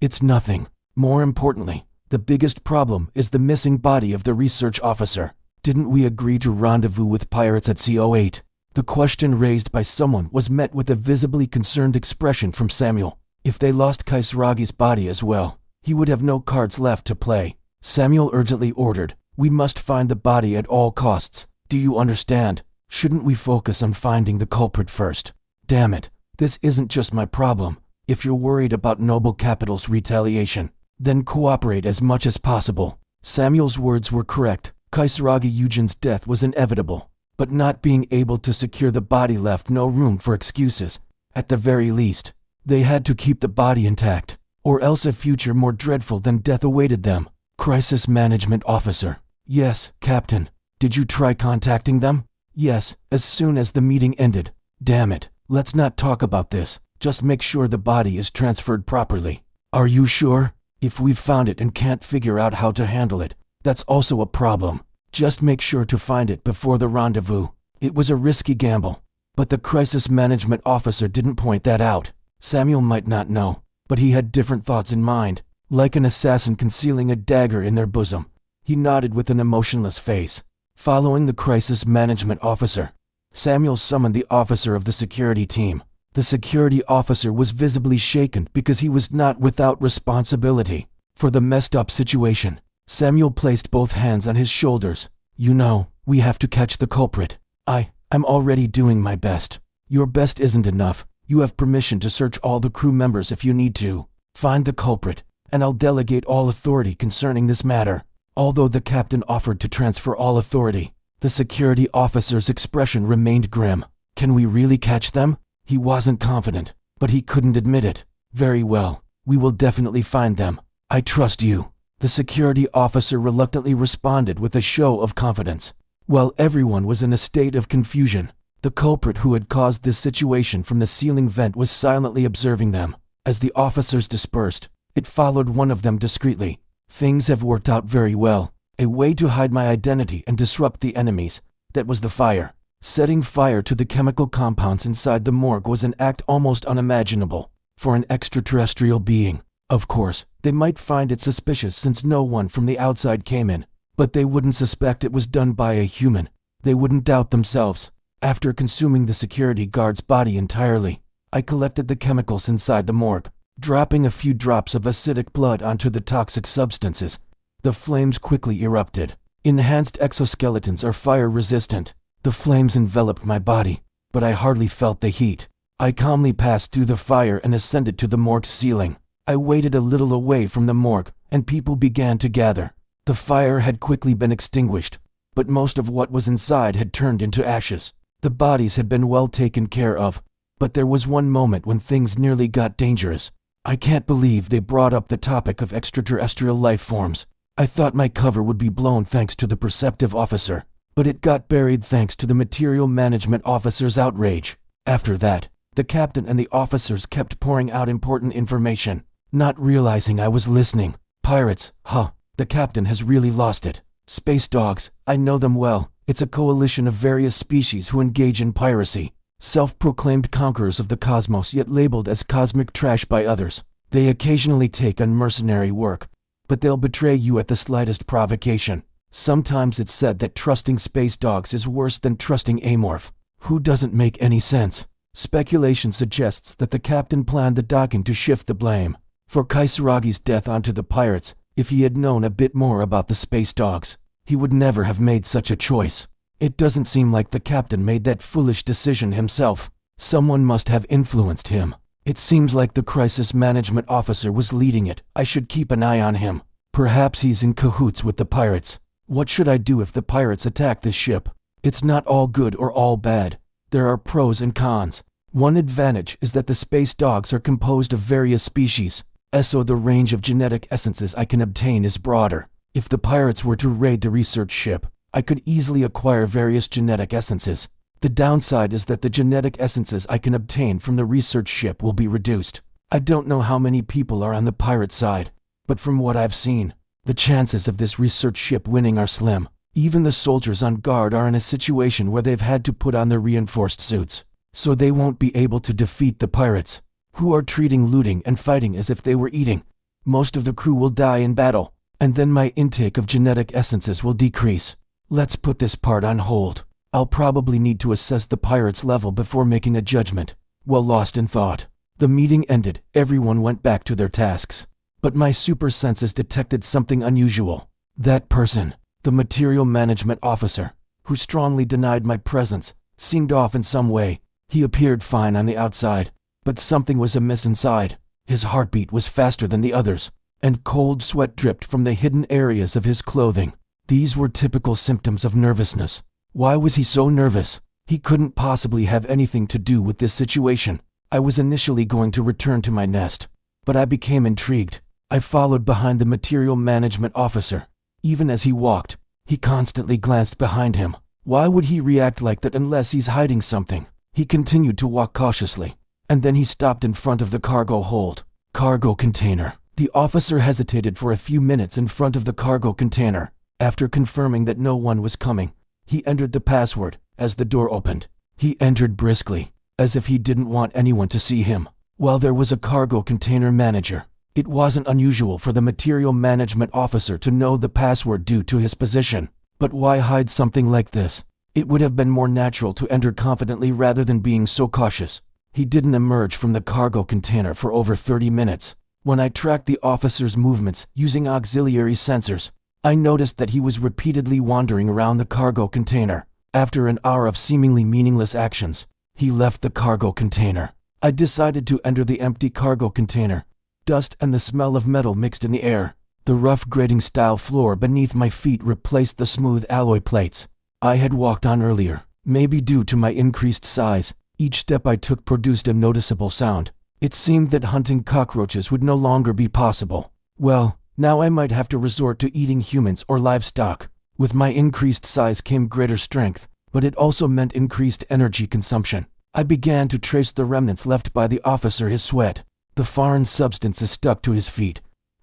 It's nothing. More importantly, the biggest problem is the missing body of the research officer. Didn't we agree to rendezvous with pirates at CO8? The question raised by someone was met with a visibly concerned expression from Samuel. If they lost Kaisaragi's body as well, he would have no cards left to play. Samuel urgently ordered, "We must find the body at all costs. Do you understand? Shouldn't we focus on finding the culprit first? Damn it, this isn't just my problem. If you're worried about Noble Capital's retaliation, then cooperate as much as possible." Samuel's words were correct. Kaisaragi Eugen's death was inevitable, but not being able to secure the body left no room for excuses. At the very least, they had to keep the body intact, or else a future more dreadful than death awaited them. Crisis Management Officer. Yes, Captain. Did you try contacting them? Yes, as soon as the meeting ended. Damn it, let's not talk about this. Just make sure the body is transferred properly. Are you sure? If we've found it and can't figure out how to handle it, that's also a problem. Just make sure to find it before the rendezvous. It was a risky gamble, but the crisis management officer didn't point that out. Samuel might not know, but he had different thoughts in mind, like an assassin concealing a dagger in their bosom. He nodded with an emotionless face. Following the crisis management officer, Samuel summoned the officer of the security team. The security officer was visibly shaken because he was not without responsibility for the messed up situation. Samuel placed both hands on his shoulders. "You know, we have to catch the culprit. I'm already doing my best. Your best isn't enough. You have permission to search all the crew members if you need to. Find the culprit, and I'll delegate all authority concerning this matter." Although the captain offered to transfer all authority, the security officer's expression remained grim. Can we really catch them? He wasn't confident, but he couldn't admit it. Very well, we will definitely find them. I trust you. The security officer reluctantly responded with a show of confidence. While everyone was in a state of confusion, the culprit who had caused this situation from the ceiling vent was silently observing them. As the officers dispersed, it followed one of them discreetly. "Things have worked out very well. A way to hide my identity and disrupt the enemies. That was the fire." Setting fire to the chemical compounds inside the morgue was an act almost unimaginable for an extraterrestrial being. Of course, they might find it suspicious since no one from the outside came in, but they wouldn't suspect it was done by a human. They wouldn't doubt themselves. After consuming the security guard's body entirely, I collected the chemicals inside the morgue, dropping a few drops of acidic blood onto the toxic substances. The flames quickly erupted. Enhanced exoskeletons are fire-resistant. The flames enveloped my body, but I hardly felt the heat. I calmly passed through the fire and ascended to the morgue's ceiling. I waited a little away from the morgue, and people began to gather. The fire had quickly been extinguished, but most of what was inside had turned into ashes. The bodies had been well taken care of, but there was one moment when things nearly got dangerous. I can't believe they brought up the topic of extraterrestrial life forms. I thought my cover would be blown thanks to the perceptive officer, but it got buried thanks to the material management officer's outrage. After that, the captain and the officers kept pouring out important information, not realizing I was listening. Pirates, huh? The captain has really lost it. Space dogs, I know them well. It's a coalition of various species who engage in piracy, self-proclaimed conquerors of the cosmos yet labeled as cosmic trash by others. They occasionally take on mercenary work, but they'll betray you at the slightest provocation. Sometimes it's said that trusting space dogs is worse than trusting Amorph, who doesn't make any sense. Speculation suggests that the captain planned the docking to shift the blame for Kaisaragi's death onto the pirates. If he had known a bit more about the space dogs, he would never have made such a choice. It doesn't seem like the captain made that foolish decision himself. Someone must have influenced him. It seems like the crisis management officer was leading it. I should keep an eye on him. Perhaps he's in cahoots with the pirates. What should I do if the pirates attack this ship? It's not all good or all bad. There are pros and cons. One advantage is that the space dogs are composed of various species, so the range of genetic essences I can obtain is broader. If the pirates were to raid the research ship, I could easily acquire various genetic essences. The downside is that the genetic essences I can obtain from the research ship will be reduced. I don't know how many people are on the pirate side, but from what I've seen, the chances of this research ship winning are slim. Even the soldiers on guard are in a situation where they've had to put on their reinforced suits, so they won't be able to defeat the pirates, who are treating looting and fighting as if they were eating. Most of the crew will die in battle, and then my intake of genetic essences will decrease. Let's put this part on hold. I'll probably need to assess the pirates' level before making a judgment. Well, lost in thought, the meeting ended. Everyone went back to their tasks. But my super senses detected something unusual. That person, the material management officer, who strongly denied my presence, seemed off in some way. He appeared fine on the outside, but something was amiss inside. His heartbeat was faster than the others, and cold sweat dripped from the hidden areas of his clothing. These were typical symptoms of nervousness. Why was he so nervous? He couldn't possibly have anything to do with this situation. I was initially going to return to my nest, but I became intrigued. I followed behind the material management officer. Even as he walked, he constantly glanced behind him. Why would he react like that unless he's hiding something? He continued to walk cautiously, and then he stopped in front of the cargo hold. Cargo container. The officer hesitated for a few minutes in front of the cargo container. After confirming that no one was coming, he entered the password. As the door opened, he entered briskly, as if he didn't want anyone to see him. While there was a cargo container manager, it wasn't unusual for the material management officer to know the password due to his position. But why hide something like this? It would have been more natural to enter confidently rather than being so cautious. He didn't emerge from the cargo container for over 30 minutes. When I tracked the officer's movements using auxiliary sensors, I noticed that he was repeatedly wandering around the cargo container. After an hour of seemingly meaningless actions, he left the cargo container. I decided to enter the empty cargo container. Dust and the smell of metal mixed in the air. The rough grating-style floor beneath my feet replaced the smooth alloy plates I had walked on earlier. Maybe due to my increased size, each step I took produced a noticeable sound. It seemed that hunting cockroaches would no longer be possible. Well, now I might have to resort to eating humans or livestock. With my increased size came greater strength, but it also meant increased energy consumption. I began to trace the remnants left by the officer, his sweat. The foreign substances stuck to his feet,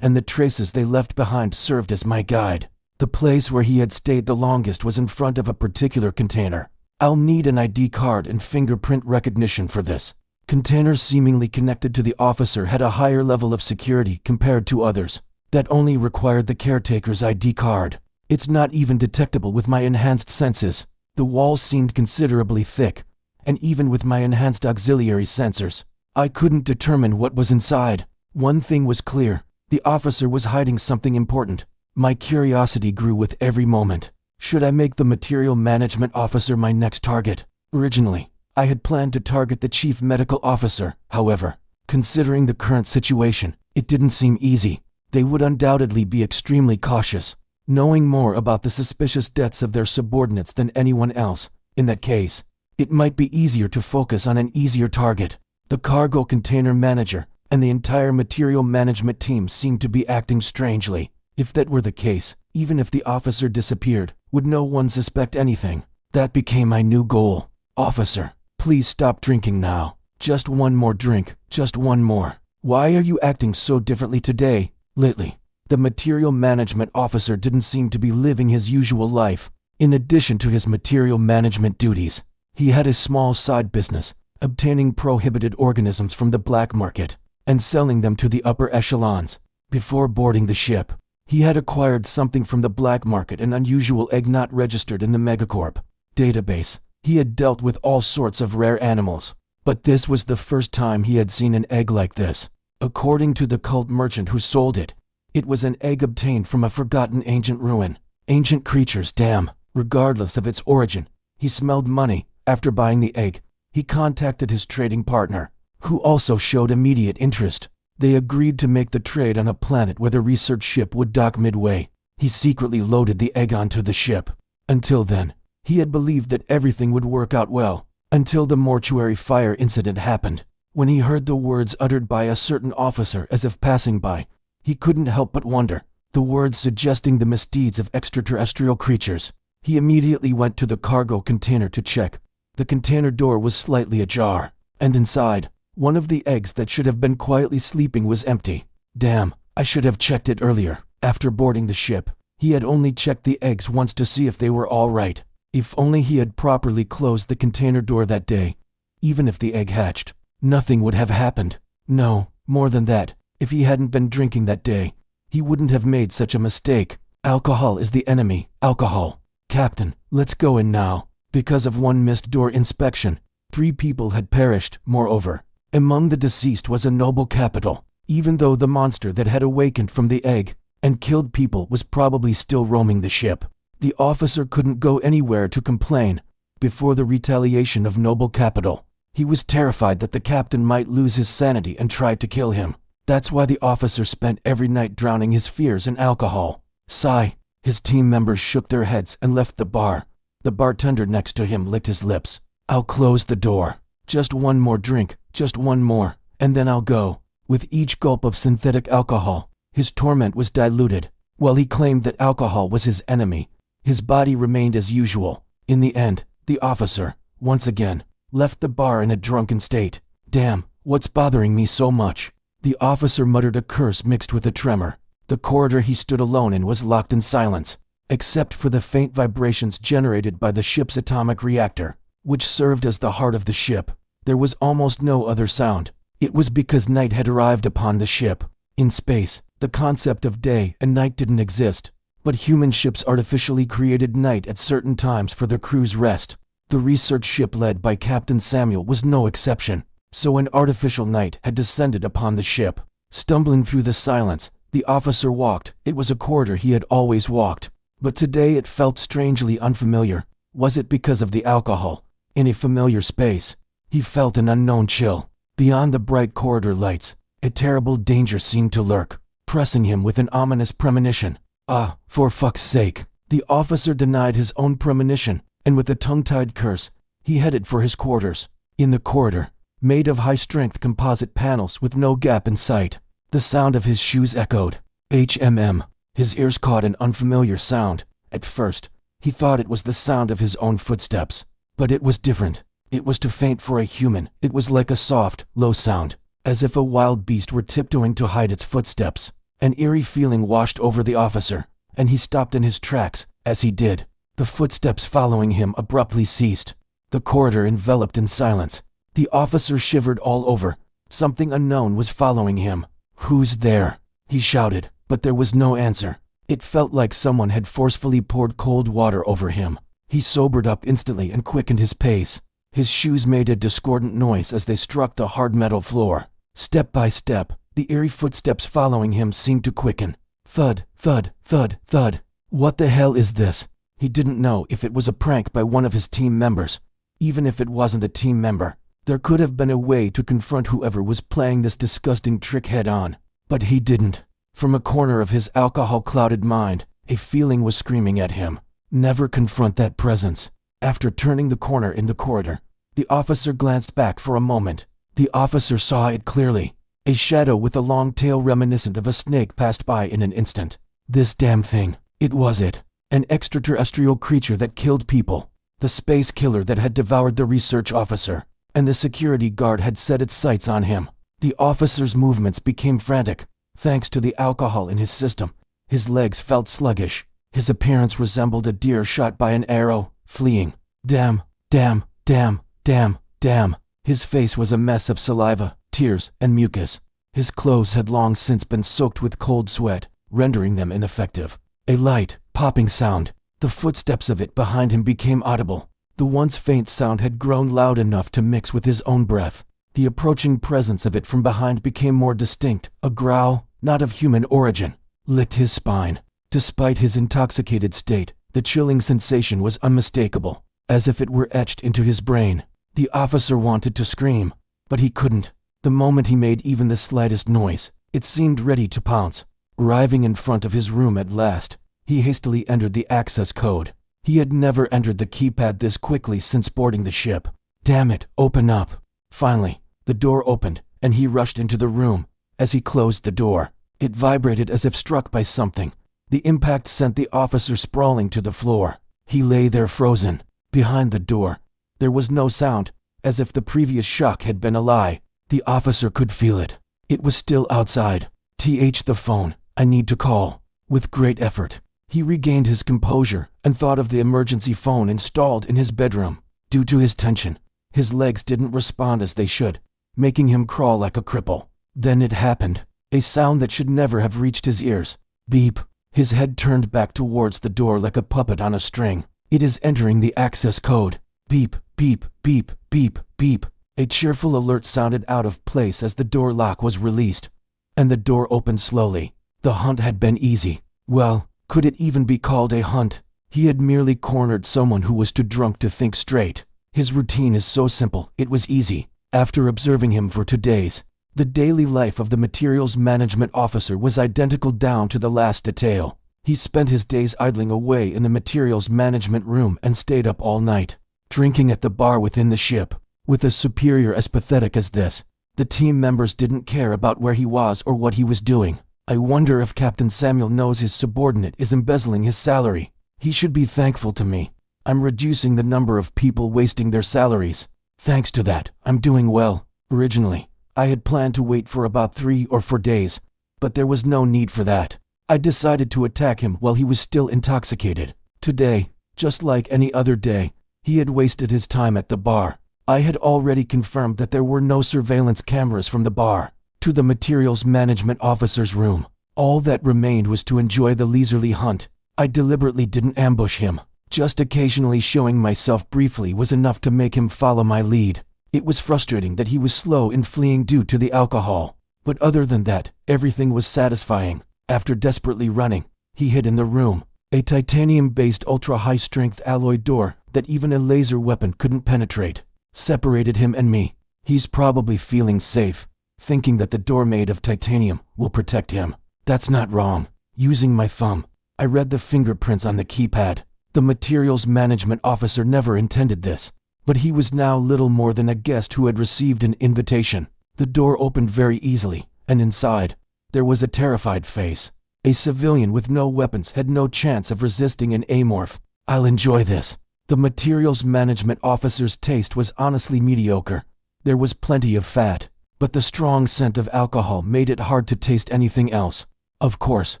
and the traces they left behind served as my guide. The place where he had stayed the longest was in front of a particular container. I'll need an ID card and fingerprint recognition for this. Containers seemingly connected to the officer had a higher level of security compared to others that only required the caretaker's ID card. It's not even detectable with my enhanced senses. The walls seemed considerably thick, and even with my enhanced auxiliary sensors, I couldn't determine what was inside. One thing was clear: the officer was hiding something important. My curiosity grew with every moment. Should I make the material management officer my next target? Originally, I had planned to target the chief medical officer. However, considering the current situation, it didn't seem easy. They would undoubtedly be extremely cautious, knowing more about the suspicious deaths of their subordinates than anyone else. In that case, it might be easier to focus on an easier target. The cargo container manager and the entire material management team seemed to be acting strangely. If that were the case, even if the officer disappeared, would no one suspect anything? That became my new goal. Officer, please stop drinking now. Just one more drink, just one more. Why are you acting so differently today? Lately, the material management officer didn't seem to be living his usual life. In addition to his material management duties, he had a small side business, obtaining prohibited organisms from the black market and selling them to the upper echelons. Before boarding the ship, he had acquired something from the black market, an unusual egg not registered in the Megacorp database. He had dealt with all sorts of rare animals, but this was the first time he had seen an egg like this. According to the cult merchant who sold it, it was an egg obtained from a forgotten ancient ruin. Ancient creatures, damn. Regardless of its origin, he smelled money. After buying the egg, he contacted his trading partner, who also showed immediate interest. They agreed to make the trade on a planet where the research ship would dock midway. He secretly loaded the egg onto the ship. Until then, he had believed that everything would work out well, until the mortuary fire incident happened. When he heard the words uttered by a certain officer as if passing by, he couldn't help but wonder, the words suggesting the misdeeds of extraterrestrial creatures. He immediately went to the cargo container to check. The container door was slightly ajar, and inside, one of the eggs that should have been quietly sleeping was empty. Damn, I should have checked it earlier. After boarding the ship, he had only checked the eggs once to see if they were all right. If only he had properly closed the container door that day. Even if the egg hatched, nothing would have happened. No, more than that, if he hadn't been drinking that day, he wouldn't have made such a mistake. Alcohol is the enemy. Alcohol. Captain, let's go in now. Because of one missed door inspection, 3 people had perished. Moreover, among the deceased was a noble capital. Even though the monster that had awakened from the egg and killed people was probably still roaming the ship, the officer couldn't go anywhere to complain. Before the retaliation of noble capital, he was terrified that the captain might lose his sanity and try to kill him. That's why the officer spent every night drowning his fears in alcohol. Sigh. His team members shook their heads and left the bar. The bartender next to him licked his lips. I'll close the door. Just one more drink, just one more, and then I'll go. With each gulp of synthetic alcohol, his torment was diluted. While he claimed that alcohol was his enemy, his body remained as usual. In the end, the officer, once again, left the bar in a drunken state. Damn, what's bothering me so much? The officer muttered a curse mixed with a tremor. The corridor he stood alone in was locked in silence, except for the faint vibrations generated by the ship's atomic reactor, which served as the heart of the ship. There was almost no other sound. It was because night had arrived upon the ship. In space, the concept of day and night didn't exist, but human ships artificially created night at certain times for their crew's rest. The research ship led by Captain Samuel was no exception, so an artificial night had descended upon the ship. Stumbling through the silence, the officer walked. It was a corridor he had always walked, but today it felt strangely unfamiliar. Was it because of the alcohol? In a familiar space, he felt an unknown chill. Beyond the bright corridor lights, a terrible danger seemed to lurk, pressing him with an ominous premonition. Ah, for fuck's sake. The officer denied his own premonition, and with a tongue-tied curse, he headed for his quarters. In the corridor, made of high-strength composite panels with no gap in sight, the sound of his shoes echoed. HMM. His ears caught an unfamiliar sound. At first, he thought it was the sound of his own footsteps. But it was different. It was too faint for a human. It was like a soft, low sound, as if a wild beast were tiptoeing to hide its footsteps. An eerie feeling washed over the officer, and he stopped in his tracks. As he did, the footsteps following him abruptly ceased. The corridor enveloped in silence. The officer shivered all over. Something unknown was following him. "Who's there?" he shouted, but there was no answer. It felt like someone had forcefully poured cold water over him. He sobered up instantly and quickened his pace. His shoes made a discordant noise as they struck the hard metal floor. Step by step, the eerie footsteps following him seemed to quicken. Thud, thud, thud, thud. What the hell is this? He didn't know if it was a prank by one of his team members. Even if it wasn't a team member, there could have been a way to confront whoever was playing this disgusting trick head on. But he didn't. From a corner of his alcohol-clouded mind, a feeling was screaming at him. Never confront that presence. After turning the corner in the corridor, the officer glanced back for a moment. The officer saw it clearly. A shadow with a long tail reminiscent of a snake passed by in an instant. This damn thing. It was it. An extraterrestrial creature that killed people. The space killer that had devoured the research officer. And the security guard had set its sights on him. The officer's movements became frantic. Thanks to the alcohol in his system, his legs felt sluggish. His appearance resembled a deer shot by an arrow, fleeing. Damn, damn, damn, damn, damn. His face was a mess of saliva, tears, and mucus. His clothes had long since been soaked with cold sweat, rendering them ineffective. A light, popping sound. The footsteps of it behind him became audible. The once faint sound had grown loud enough to mix with his own breath. The approaching presence of it from behind became more distinct. A growl, not of human origin, licked his spine. Despite his intoxicated state, the chilling sensation was unmistakable, as if it were etched into his brain. The officer wanted to scream, but he couldn't. The moment he made even the slightest noise, it seemed ready to pounce. Arriving in front of his room at last, he hastily entered the access code. He had never entered the keypad this quickly since boarding the ship. Damn it, open up. Finally, the door opened, and he rushed into the room. As he closed the door, it vibrated as if struck by something. The impact sent the officer sprawling to the floor. He lay there frozen. Behind the door, there was no sound, as if the previous shock had been a lie. The officer could feel it. It was still outside. The phone. I need to call. With great effort, he regained his composure and thought of the emergency phone installed in his bedroom. Due to his tension, his legs didn't respond as they should, making him crawl like a cripple. Then it happened. A sound that should never have reached his ears. Beep. His head turned back towards the door like a puppet on a string. It is entering the access code. Beep, beep, beep, beep, beep. A cheerful alert sounded out of place as the door lock was released, and the door opened slowly. The hunt had been easy. Well, could it even be called a hunt? He had merely cornered someone who was too drunk to think straight. His routine is so simple, it was easy. After observing him for 2 days, the daily life of the materials management officer was identical down to the last detail. He spent his days idling away in the materials management room and stayed up all night, drinking at the bar within the ship. With a superior as pathetic as this, the team members didn't care about where he was or what he was doing. I wonder if Captain Samuel knows his subordinate is embezzling his salary. He should be thankful to me. I'm reducing the number of people wasting their salaries. Thanks to that, I'm doing well. Originally, I had planned to wait for about 3 or 4 days, but there was no need for that. I decided to attack him while he was still intoxicated. Today, just like any other day, he had wasted his time at the bar. I had already confirmed that there were no surveillance cameras from the bar to the materials management officer's room. All that remained was to enjoy the leisurely hunt. I deliberately didn't ambush him. Just occasionally showing myself briefly was enough to make him follow my lead. It was frustrating that he was slow in fleeing due to the alcohol, but other than that, everything was satisfying. After desperately running, he hid in the room. A titanium-based ultra-high-strength alloy door that even a laser weapon couldn't penetrate separated him and me. He's probably feeling safe, thinking that the door made of titanium will protect him. That's not wrong. Using my thumb, I read the fingerprints on the keypad. The materials management officer never intended this, but he was now little more than a guest who had received an invitation. The door opened very easily, and inside, there was a terrified face. A civilian with no weapons had no chance of resisting an amorph. I'll enjoy this. The materials management officer's taste was honestly mediocre. There was plenty of fat, but the strong scent of alcohol made it hard to taste anything else. Of course,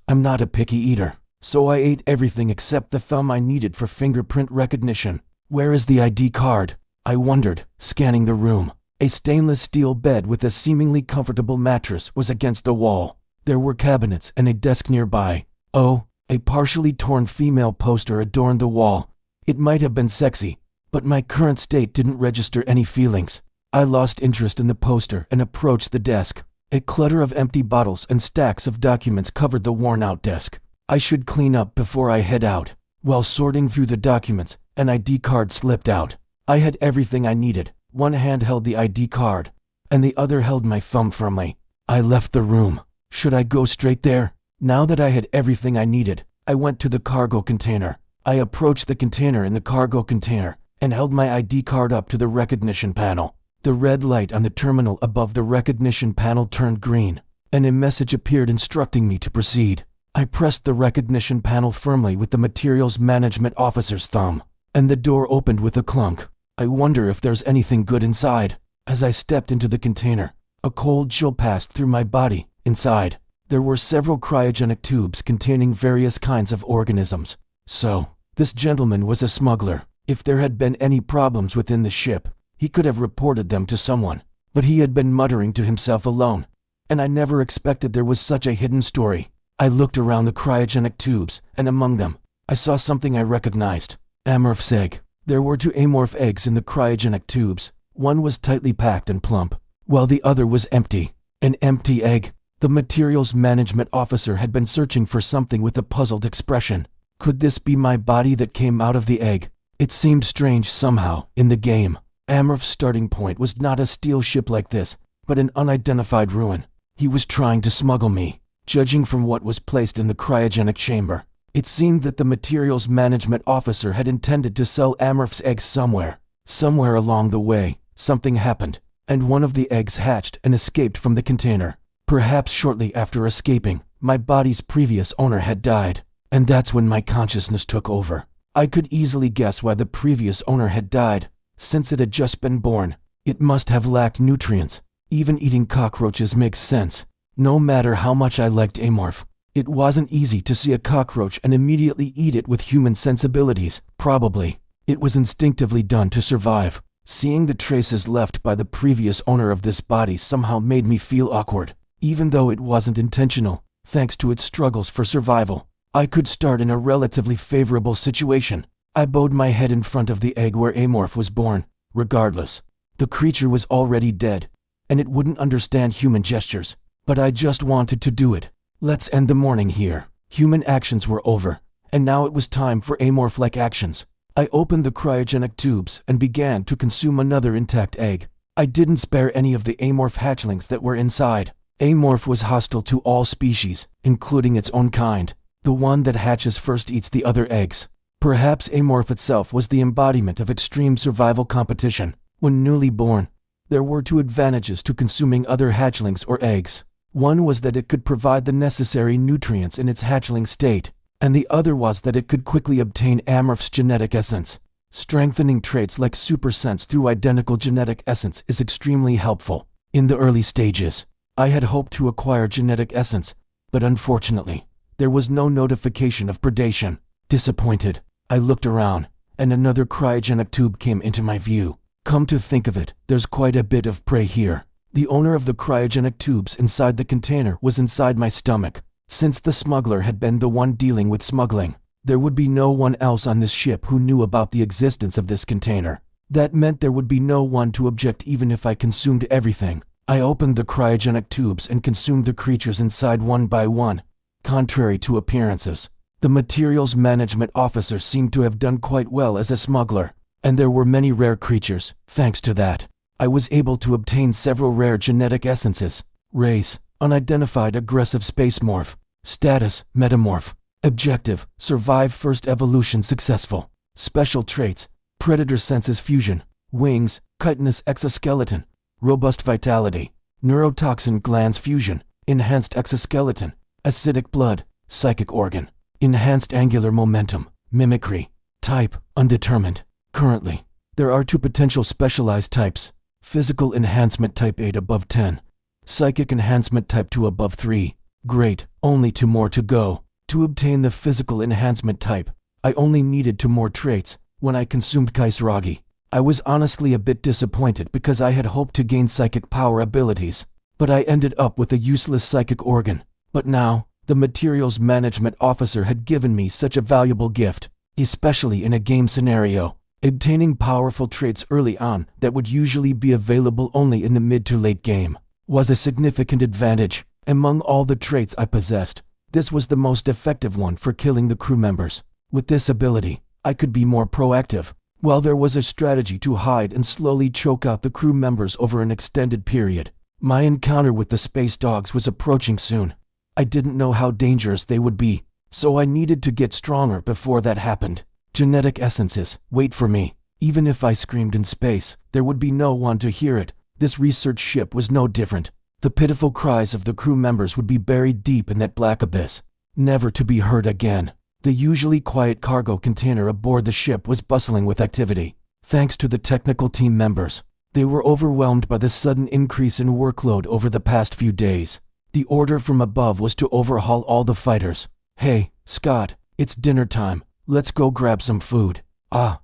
I'm not a picky eater, so I ate everything except the thumb I needed for fingerprint recognition. Where is the ID card? I wondered, scanning the room. A stainless steel bed with a seemingly comfortable mattress was against the wall. There were cabinets and a desk nearby. Oh, a partially torn female poster adorned the wall. It might have been sexy, but my current state didn't register any feelings. I lost interest in the poster and approached the desk. A clutter of empty bottles and stacks of documents covered the worn-out desk. I should clean up before I head out. While sorting through the documents, an ID card slipped out. I had everything I needed. One hand held the ID card, and the other held my thumb firmly. I left the room. Should I go straight there? Now that I had everything I needed, I went to the cargo container. I approached the container in the cargo container and held my ID card up to the recognition panel. The red light on the terminal above the recognition panel turned green, and a message appeared instructing me to proceed. I pressed the recognition panel firmly with the materials management officer's thumb, and the door opened with a clunk. I wonder if there's anything good inside. As I stepped into the container, a cold chill passed through my body. Inside, There were several cryogenic tubes containing various kinds of organisms. So, this gentleman was a smuggler. If there had been any problems within the ship, he could have reported them to someone. But he had been muttering to himself alone. And I never expected there was such a hidden story. I looked around the cryogenic tubes, and among them, I saw something I recognized. Amorph's egg. There were 2 amorph eggs in the cryogenic tubes. One was tightly packed and plump, while the other was empty. An empty egg. The materials management officer had been searching for something with a puzzled expression. Could this be my body that came out of the egg? It seemed strange somehow, in the game. Amorph's starting point was not a steel ship like this, but an unidentified ruin. He was trying to smuggle me. Judging from what was placed in the cryogenic chamber, it seemed that the materials management officer had intended to sell Amorph's eggs somewhere. Somewhere along the way, something happened, and one of the eggs hatched and escaped from the container. Perhaps shortly after escaping, my body's previous owner had died, and that's when my consciousness took over. I could easily guess why the previous owner had died. Since it had just been born, it must have lacked nutrients. Even eating cockroaches makes sense. No matter how much I liked Amorph, it wasn't easy to see a cockroach and immediately eat it with human sensibilities. Probably, it was instinctively done to survive. Seeing the traces left by the previous owner of this body somehow made me feel awkward. Even though it wasn't intentional, thanks to its struggles for survival, I could start in a relatively favorable situation. I bowed my head in front of the egg where Amorph was born. Regardless, the creature was already dead, and it wouldn't understand human gestures, but I just wanted to do it. Let's end the morning here. Human actions were over, and now it was time for Amorph-like actions. I opened the cryogenic tubes and began to consume another intact egg. I didn't spare any of the Amorph hatchlings that were inside. Amorph was hostile to all species, including its own kind. The one that hatches first eats the other eggs. Perhaps Amorph itself was the embodiment of extreme survival competition. When newly born, there were 2 advantages to consuming other hatchlings or eggs. One was that it could provide the necessary nutrients in its hatchling state, and the other was that it could quickly obtain Amorph's genetic essence. Strengthening traits like super sense through identical genetic essence is extremely helpful. In the early stages, I had hoped to acquire genetic essence, but unfortunately, there was no notification of predation. Disappointed, I looked around, and another cryogenic tube came into my view. Come to think of it, there's quite a bit of prey here. The owner of the cryogenic tubes inside the container was inside my stomach. Since the smuggler had been the one dealing with smuggling, there would be no one else on this ship who knew about the existence of this container. That meant there would be no one to object even if I consumed everything. I opened the cryogenic tubes and consumed the creatures inside one by one. Contrary to appearances, the materials management officer seemed to have done quite well as a smuggler, and there were many rare creatures. Thanks to that, I was able to obtain several rare genetic essences. Race, unidentified aggressive space morph. Status, metamorph. Objective, survive first evolution successful. Special traits, predator senses fusion. Wings, chitinous exoskeleton. Robust vitality, neurotoxin glands fusion. Enhanced exoskeleton, acidic blood, psychic organ. Enhanced angular momentum, mimicry. Type, undetermined. Currently, there are 2 potential specialized types. Physical enhancement type 8 above 10. Psychic enhancement type 2 above 3. Great, only 2 more to go. To obtain the physical enhancement type, I only needed 2 more traits. When I consumed Kaisaragi, I was honestly a bit disappointed because I had hoped to gain psychic power abilities, but I ended up with a useless psychic organ. But now, the materials management officer had given me such a valuable gift, especially in a game scenario. Obtaining powerful traits early on that would usually be available only in the mid to late game was a significant advantage. Among all the traits I possessed, this was the most effective one for killing the crew members. With this ability, I could be more proactive. While there was a strategy to hide and slowly choke out the crew members over an extended period, my encounter with the space dogs was approaching soon. I didn't know how dangerous they would be, so I needed to get stronger before that happened. Genetic essences, wait for me. Even if I screamed in space, there would be no one to hear it. This research ship was no different. The pitiful cries of the crew members would be buried deep in that black abyss, never to be heard again. The usually quiet cargo container aboard the ship was bustling with activity. Thanks to the technical team members, they were overwhelmed by the sudden increase in workload over the past few days. The order from above was to overhaul all the fighters. Hey, Scott, it's dinner time. Let's go grab some food.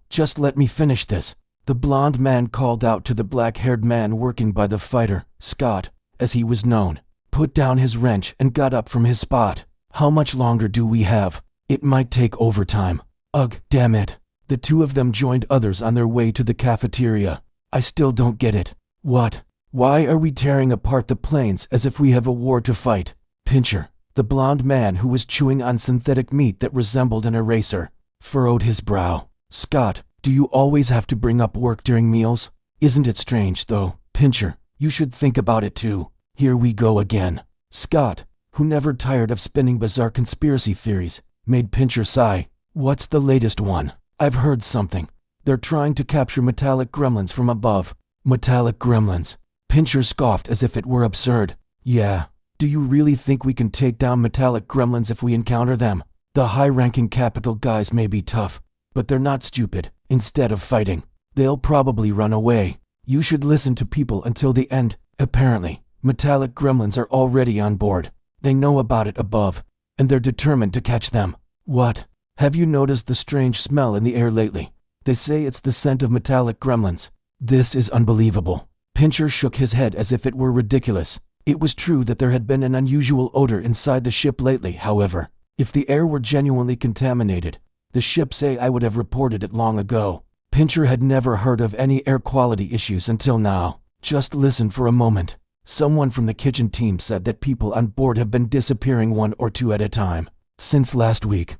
Just let me finish this. The blond man called out to the black-haired man working by the fighter, Scott, as he was known, put down his wrench and got up from his spot. How much longer do we have? It might take overtime. Ugh, damn it. The two of them joined others on their way to the cafeteria. I still don't get it. What? Why are we tearing apart the planes as if we have a war to fight? Pincher, the blond man who was chewing on synthetic meat that resembled an eraser, furrowed his brow. Scott, do you always have to bring up work during meals? Isn't it strange, though? Pincher, you should think about it too. Here we go again. Scott, who never tired of spinning bizarre conspiracy theories, made Pincher sigh. What's the latest one? I've heard something. They're trying to capture metallic gremlins from above. Metallic gremlins. Pincher scoffed as if it were absurd. Yeah. Do you really think we can take down metallic gremlins if we encounter them? The high-ranking capital guys may be tough, but they're not stupid. Instead of fighting, they'll probably run away. You should listen to people until the end. Apparently, metallic gremlins are already on board. They know about it above, and they're determined to catch them. What? Have you noticed the strange smell in the air lately? They say it's the scent of metallic gremlins. This is unbelievable. Pincher shook his head as if it were ridiculous. It was true that there had been an unusual odor inside the ship lately, however. If the air were genuinely contaminated, the ship say I would have reported it long ago. Pincher had never heard of any air quality issues until now. Just listen for a moment. Someone from the kitchen team said that people on board have been disappearing 1 or 2 at a time. Since last week.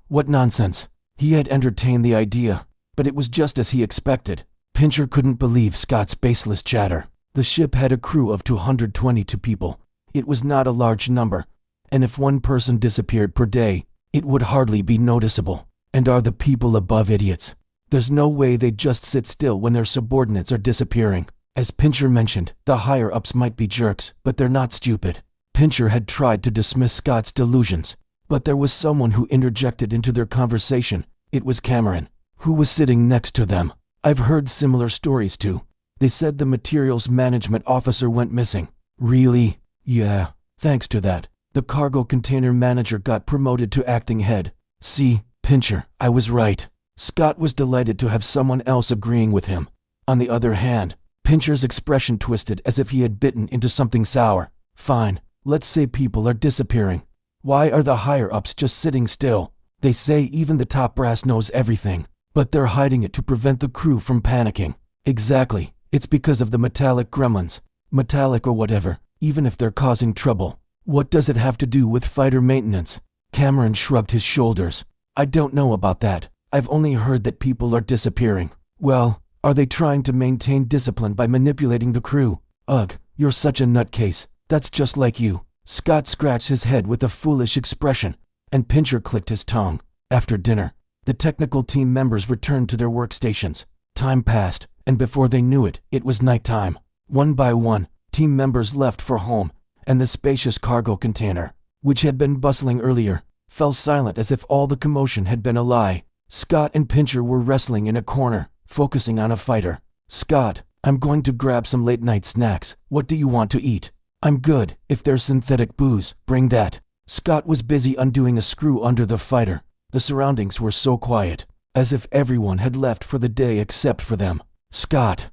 What nonsense. He had entertained the idea, but it was just as he expected. Pincher couldn't believe Scott's baseless chatter. The ship had a crew of 222 people. It was not a large number, and if one person disappeared per day, it would hardly be noticeable. And are the people above idiots? There's no way they'd just sit still when their subordinates are disappearing. As Pincher mentioned, the higher-ups might be jerks, but they're not stupid. Pincher had tried to dismiss Scott's delusions, but there was someone who interjected into their conversation. It was Cameron, who was sitting next to them. I've heard similar stories too. They said the materials management officer went missing. Really? Yeah. Thanks to that, the cargo container manager got promoted to acting head. See, Pincher, I was right. Scott was delighted to have someone else agreeing with him. On the other hand, Pincher's expression twisted as if he had bitten into something sour. Fine, let's say people are disappearing. Why are the higher-ups just sitting still? They say even the top brass knows everything, but they're hiding it to prevent the crew from panicking. Exactly, it's because of the metallic gremlins. Metallic or whatever, even if they're causing trouble. What does it have to do with fighter maintenance? Cameron shrugged his shoulders. I don't know about that. I've only heard that people are disappearing. Well, are they trying to maintain discipline by manipulating the crew? Ugh, you're such a nutcase. That's just like you. Scott scratched his head with a foolish expression, and Pincher clicked his tongue. After dinner, the technical team members returned to their workstations. Time passed, and before they knew it, it was nighttime. One by one, team members left for home, and the spacious cargo container, which had been bustling earlier, fell silent as if all the commotion had been a lie. Scott and Pincher were wrestling in a corner, focusing on a fighter. Scott, I'm going to grab some late-night snacks. What do you want to eat? I'm good. If there's synthetic booze, bring that. Scott was busy undoing a screw under the fighter. The surroundings were so quiet, as if everyone had left for the day except for them. Scott,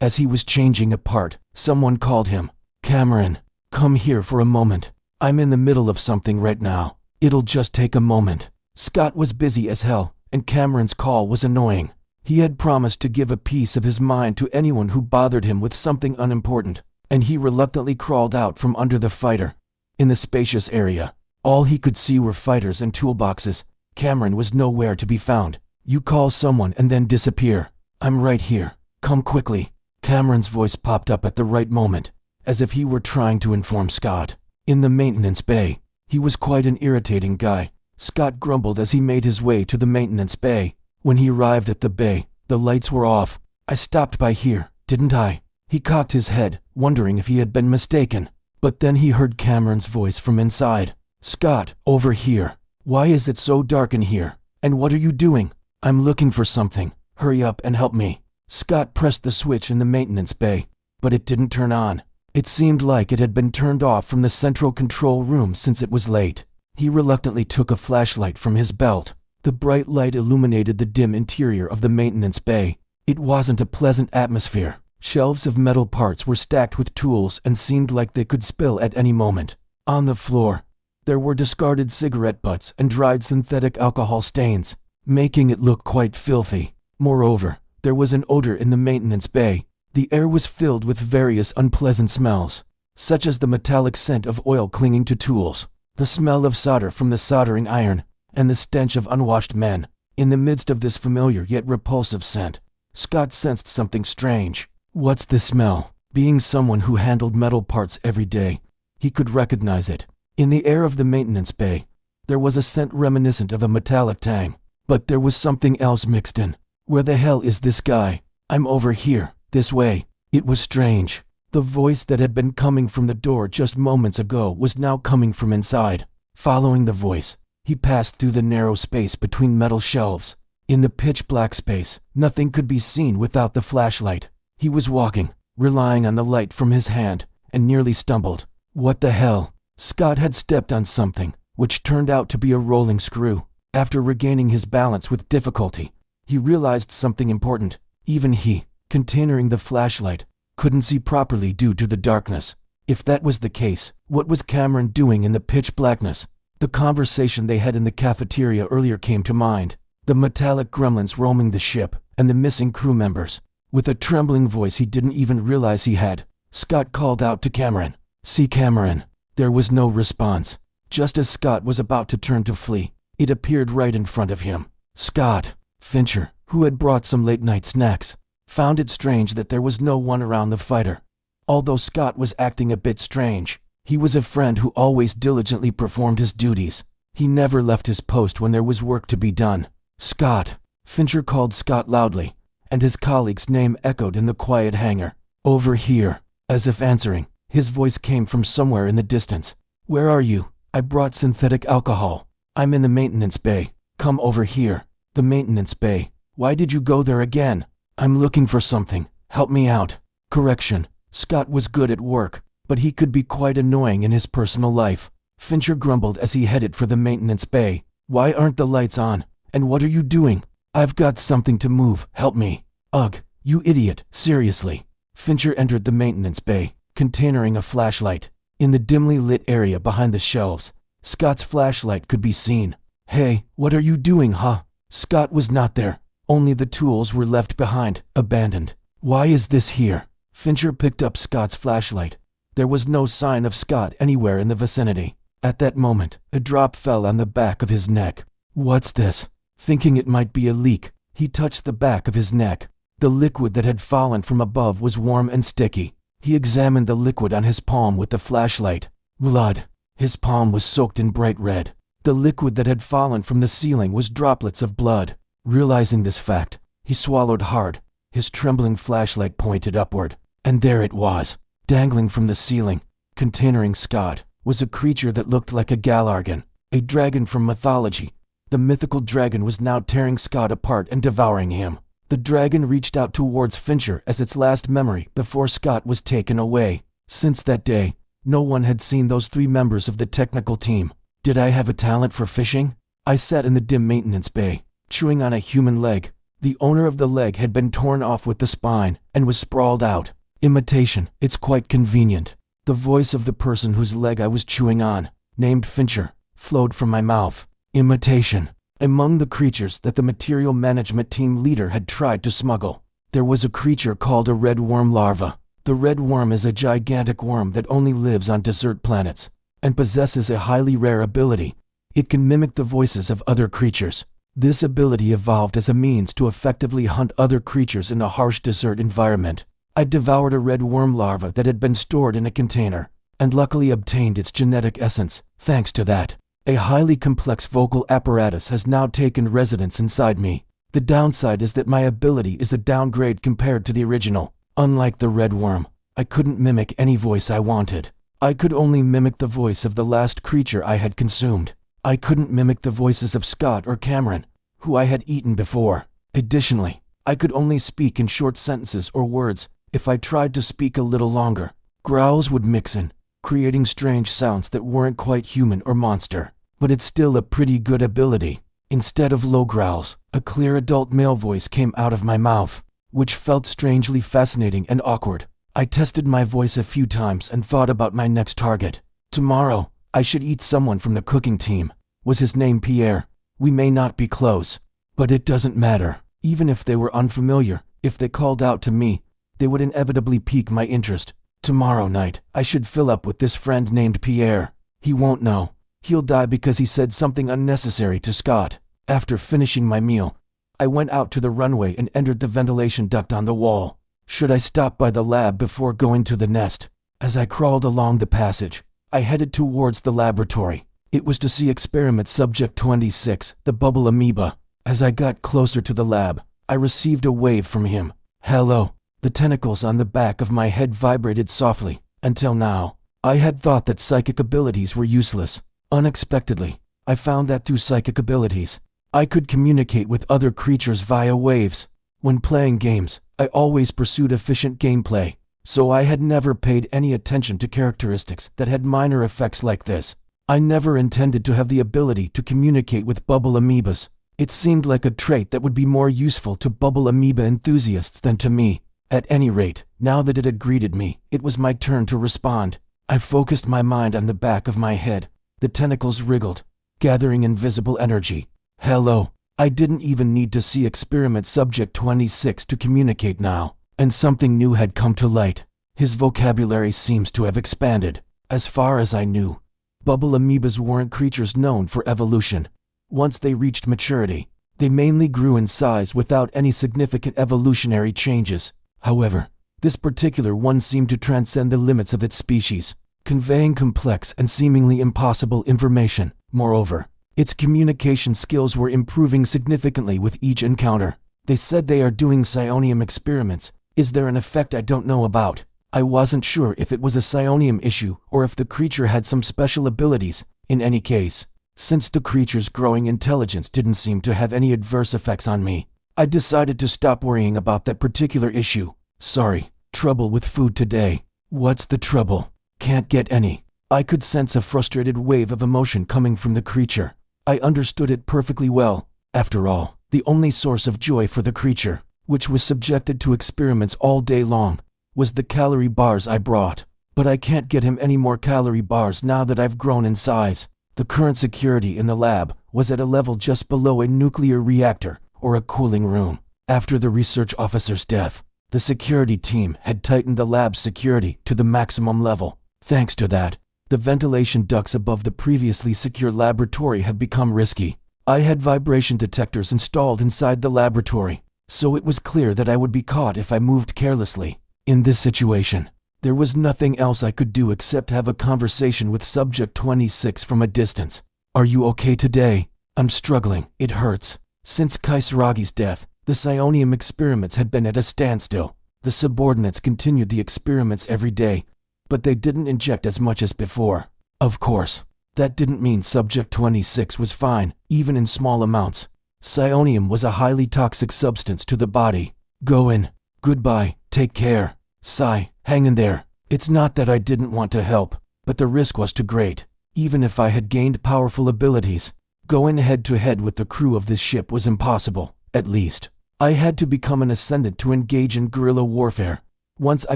as he was changing a part, someone called him. Cameron, come here for a moment. I'm in the middle of something right now. It'll just take a moment. Scott was busy as hell, and Cameron's call was annoying. He had promised to give a piece of his mind to anyone who bothered him with something unimportant, and he reluctantly crawled out from under the fighter. In the spacious area, all he could see were fighters and toolboxes. Cameron was nowhere to be found. You call someone and then disappear. I'm right here. Come quickly. Cameron's voice popped up at the right moment, as if he were trying to inform Scott. In the maintenance bay. He was quite an irritating guy. Scott grumbled as he made his way to the maintenance bay. When he arrived at the bay, the lights were off. I stopped by here, didn't I? He cocked his head, wondering if he had been mistaken. But then he heard Cameron's voice from inside. Scott, over here. Why is it so dark in here? And what are you doing? I'm looking for something. Hurry up and help me. Scott pressed the switch in the maintenance bay, but it didn't turn on. It seemed like it had been turned off from the central control room since it was late. He reluctantly took a flashlight from his belt. The bright light illuminated the dim interior of the maintenance bay. It wasn't a pleasant atmosphere. Shelves of metal parts were stacked with tools and seemed like they could spill at any moment. On the floor, there were discarded cigarette butts and dried synthetic alcohol stains, making it look quite filthy. Moreover, there was an odor in the maintenance bay. The air was filled with various unpleasant smells, such as the metallic scent of oil clinging to tools, the smell of solder from the soldering iron, and the stench of unwashed men. In the midst of this familiar yet repulsive scent, Scott sensed something strange. What's this smell? Being someone who handled metal parts every day, he could recognize it. In the air of the maintenance bay, there was a scent reminiscent of a metallic tang. But there was something else mixed in. Where the hell is this guy? I'm over here, this way. It was strange. The voice that had been coming from the door just moments ago was now coming from inside. Following the voice, he passed through the narrow space between metal shelves. In the pitch-black space, nothing could be seen without the flashlight. He was walking, relying on the light from his hand, and nearly stumbled. What the hell? Scott had stepped on something, which turned out to be a rolling screw. After regaining his balance with difficulty, he realized something important. Even he, containing the flashlight, couldn't see properly due to the darkness. If that was the case, what was Cameron doing in the pitch blackness? The conversation they had in the cafeteria earlier came to mind. The metallic gremlins roaming the ship, and the missing crew members. With a trembling voice he didn't even realize he had, Scott called out to Cameron. "See, Cameron." There was no response. Just as Scott was about to turn to flee, it appeared right in front of him. Scott. Fincher, who had brought some late-night snacks, found it strange that there was no one around the fighter. Although Scott was acting a bit strange, he was a friend who always diligently performed his duties. He never left his post when there was work to be done. Scott. Fincher called Scott loudly, and his colleague's name echoed in the quiet hangar. Over here. As if answering, his voice came from somewhere in the distance. Where are you? I brought synthetic alcohol. I'm in the maintenance bay. Come over here. The maintenance bay. Why did you go there again? I'm looking for something. Help me out. Correction. Scott was good at work, but he could be quite annoying in his personal life. Fincher grumbled as he headed for the maintenance bay. Why aren't the lights on? And what are you doing? I've got something to move. Help me. Ugh, you idiot. Seriously. Fincher entered the maintenance bay, containing a flashlight. In the dimly lit area behind the shelves, Scott's flashlight could be seen. Hey, what are you doing, huh? Scott was not there. Only the tools were left behind, abandoned. Why is this here? Fincher picked up Scott's flashlight. There was no sign of Scott anywhere in the vicinity. At that moment, a drop fell on the back of his neck. What's this? Thinking it might be a leak, he touched the back of his neck. The liquid that had fallen from above was warm and sticky. He examined the liquid on his palm with the flashlight. Blood. His palm was soaked in bright red. The liquid that had fallen from the ceiling was droplets of blood. Realizing this fact, he swallowed hard. His trembling flashlight pointed upward, and there it was, dangling from the ceiling, containing Scott, was a creature that looked like a galargan, a dragon from mythology. The mythical dragon was now tearing Scott apart and devouring him. The dragon reached out towards Fincher as its last memory before Scott was taken away. Since that day, no one had seen those three members of the technical team. Did I have a talent for fishing? I sat in the dim maintenance bay, chewing on a human leg. The owner of the leg had been torn off with the spine and was sprawled out. Imitation, it's quite convenient. The voice of the person whose leg I was chewing on, named Fincher, flowed from my mouth. Imitation. Among the creatures that the material management team leader had tried to smuggle, there was a creature called a red worm larva. The red worm is a gigantic worm that only lives on desert planets, and possesses a highly rare ability. It can mimic the voices of other creatures. This ability evolved as a means to effectively hunt other creatures in a harsh desert environment. I devoured a red worm larva that had been stored in a container, and luckily obtained its genetic essence. Thanks to that, a highly complex vocal apparatus has now taken residence inside me. The downside is that my ability is a downgrade compared to the original. Unlike the red worm, I couldn't mimic any voice I wanted. I could only mimic the voice of the last creature I had consumed. I couldn't mimic the voices of Scott or Cameron, who I had eaten before. Additionally, I could only speak in short sentences or words. If I tried to speak a little longer, Growls would mix in, creating strange sounds that weren't quite human or monster, but it's still a pretty good ability. Instead of low growls, a clear adult male voice came out of my mouth, which felt strangely fascinating and awkward. I tested my voice a few times and thought about my next target. Tomorrow, I should eat someone from the cooking team. Was his name Pierre? We may not be close, but it doesn't matter. Even if they were unfamiliar, if they called out to me, they would inevitably pique my interest. Tomorrow night, I should fill up with this friend named Pierre. He won't know. He'll die because he said something unnecessary to Scott. After finishing my meal, I went out to the runway and entered the ventilation duct on the wall. Should I stop by the lab before going to the nest? As I crawled along the passage, I headed towards the laboratory. It was to see experiment subject 26, the bubble amoeba. As I got closer to the lab, I received a wave from him. Hello. The tentacles on the back of my head vibrated softly. Until now, I had thought that psychic abilities were useless. Unexpectedly, I found that through psychic abilities, I could communicate with other creatures via waves. When playing games, I always pursued efficient gameplay, so I had never paid any attention to characteristics that had minor effects like this. I never intended to have the ability to communicate with bubble amoebas. It seemed like a trait that would be more useful to bubble amoeba enthusiasts than to me. At any rate, now that it had greeted me, it was my turn to respond. I focused my mind on the back of my head. The tentacles wriggled, gathering invisible energy. Hello. I didn't even need to see experiment subject 26 to communicate now, and something new had come to light. His vocabulary seems to have expanded. As far as I knew, bubble amoebas weren't creatures known for evolution. Once they reached maturity, they mainly grew in size without any significant evolutionary changes. However, this particular one seemed to transcend the limits of its species, conveying complex and seemingly impossible information. Moreover, its communication skills were improving significantly with each encounter. They said they are doing psionium experiments. Is there an effect I don't know about? I wasn't sure if it was a psionium issue or if the creature had some special abilities. In any case, since the creature's growing intelligence didn't seem to have any adverse effects on me, I decided to stop worrying about that particular issue. Sorry, trouble with food today. What's the trouble? Can't get any. I could sense a frustrated wave of emotion coming from the creature. I understood it perfectly well. After all, the only source of joy for the creature, which was subjected to experiments all day long, was the calorie bars I brought. But I can't get him any more calorie bars now that I've grown in size. The current security in the lab was at a level just below a nuclear reactor or a cooling room. After the research officer's death, the security team had tightened the lab's security to the maximum level. Thanks to that, the ventilation ducts above the previously secure laboratory had become risky. I had vibration detectors installed inside the laboratory, so it was clear that I would be caught if I moved carelessly. In this situation, there was nothing else I could do except have a conversation with Subject 26 from a distance. Are you okay today? I'm struggling. It hurts. Since Kaisaragi's death, the psionium experiments had been at a standstill. The subordinates continued the experiments every day, but they didn't inject as much as before. Of course, that didn't mean Subject 26 was fine, even in small amounts. Psionium was a highly toxic substance to the body. Go in. Goodbye. Take care. Sigh. Hang in there. It's not that I didn't want to help, but the risk was too great. Even if I had gained powerful abilities, going head-to-head with the crew of this ship was impossible. At least, I had to become an Ascendant to engage in guerrilla warfare. Once I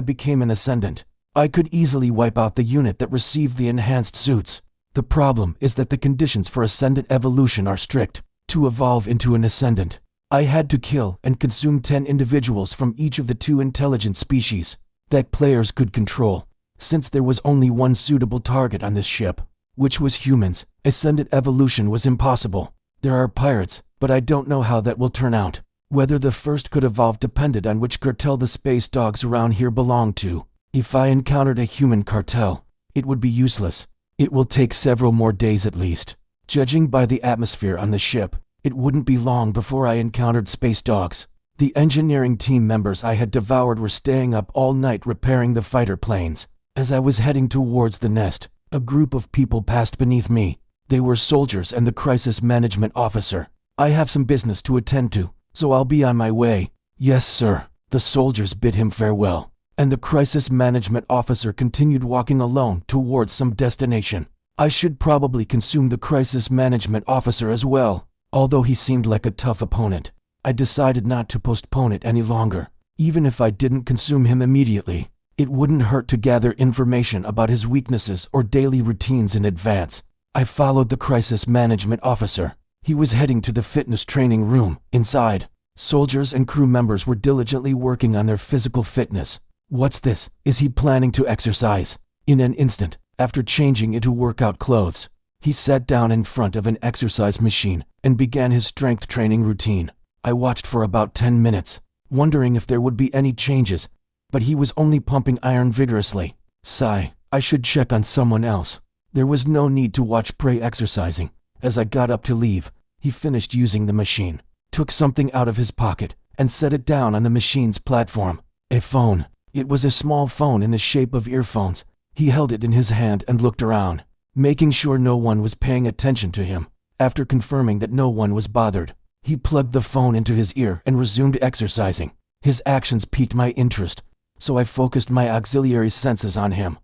became an Ascendant, I could easily wipe out the unit that received the enhanced suits. The problem is that the conditions for Ascendant evolution are strict. To evolve into an Ascendant, I had to kill and consume 10 individuals from each of the 2 intelligent species that players could control. Since there was only one suitable target on this ship, which was humans, Ascendant evolution was impossible. There are pirates, but I don't know how that will turn out. Whether the first could evolve depended on which cartel the space dogs around here belonged to. If I encountered a human cartel, it would be useless. It will take several more days at least. Judging by the atmosphere on the ship, it wouldn't be long before I encountered space dogs. The engineering team members I had devoured were staying up all night repairing the fighter planes. As I was heading towards the nest, a group of people passed beneath me. They were soldiers and the crisis management officer. I have some business to attend to, so I'll be on my way. Yes, sir. The soldiers bid him farewell. and the crisis management officer continued walking alone towards some destination. I should probably consume the crisis management officer as well. Although he seemed like a tough opponent, I decided not to postpone it any longer. Even if I didn't consume him immediately, it wouldn't hurt to gather information about his weaknesses or daily routines in advance. I followed the crisis management officer. He was heading to the fitness training room. Inside, soldiers and crew members were diligently working on their physical fitness. What's this? Is he planning to exercise? In an instant, after changing into workout clothes, he sat down in front of an exercise machine and began his strength training routine. I watched for about 10 minutes, wondering if there would be any changes, but he was only pumping iron vigorously. Sigh, I should check on someone else. There was no need to watch Prey exercising. As I got up to leave, he finished using the machine, took something out of his pocket, and set it down on the machine's platform. A phone. It was a small phone in the shape of earphones. He held it in his hand and looked around, making sure no one was paying attention to him. After confirming that no one was bothered, he plugged the phone into his ear and resumed exercising. His actions piqued my interest, so I focused my auxiliary senses on him.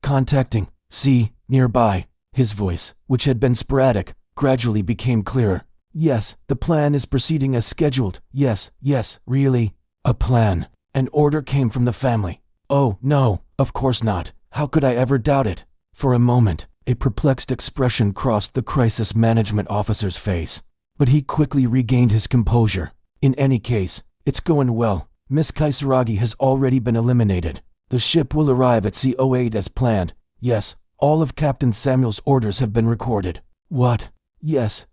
Contacting. C. Nearby. His voice, which had been sporadic, gradually became clearer. Yes, the plan is proceeding as scheduled. Yes, really. A plan. An order came from the family. Oh, no, of course not. How could I ever doubt it? For a moment, a perplexed expression crossed the crisis management officer's face, but he quickly regained his composure. In any case, it's going well. Miss Kaisaragi has already been eliminated. The ship will arrive at C08 as planned. Yes, all of Captain Samuel's orders have been recorded. What? Yes,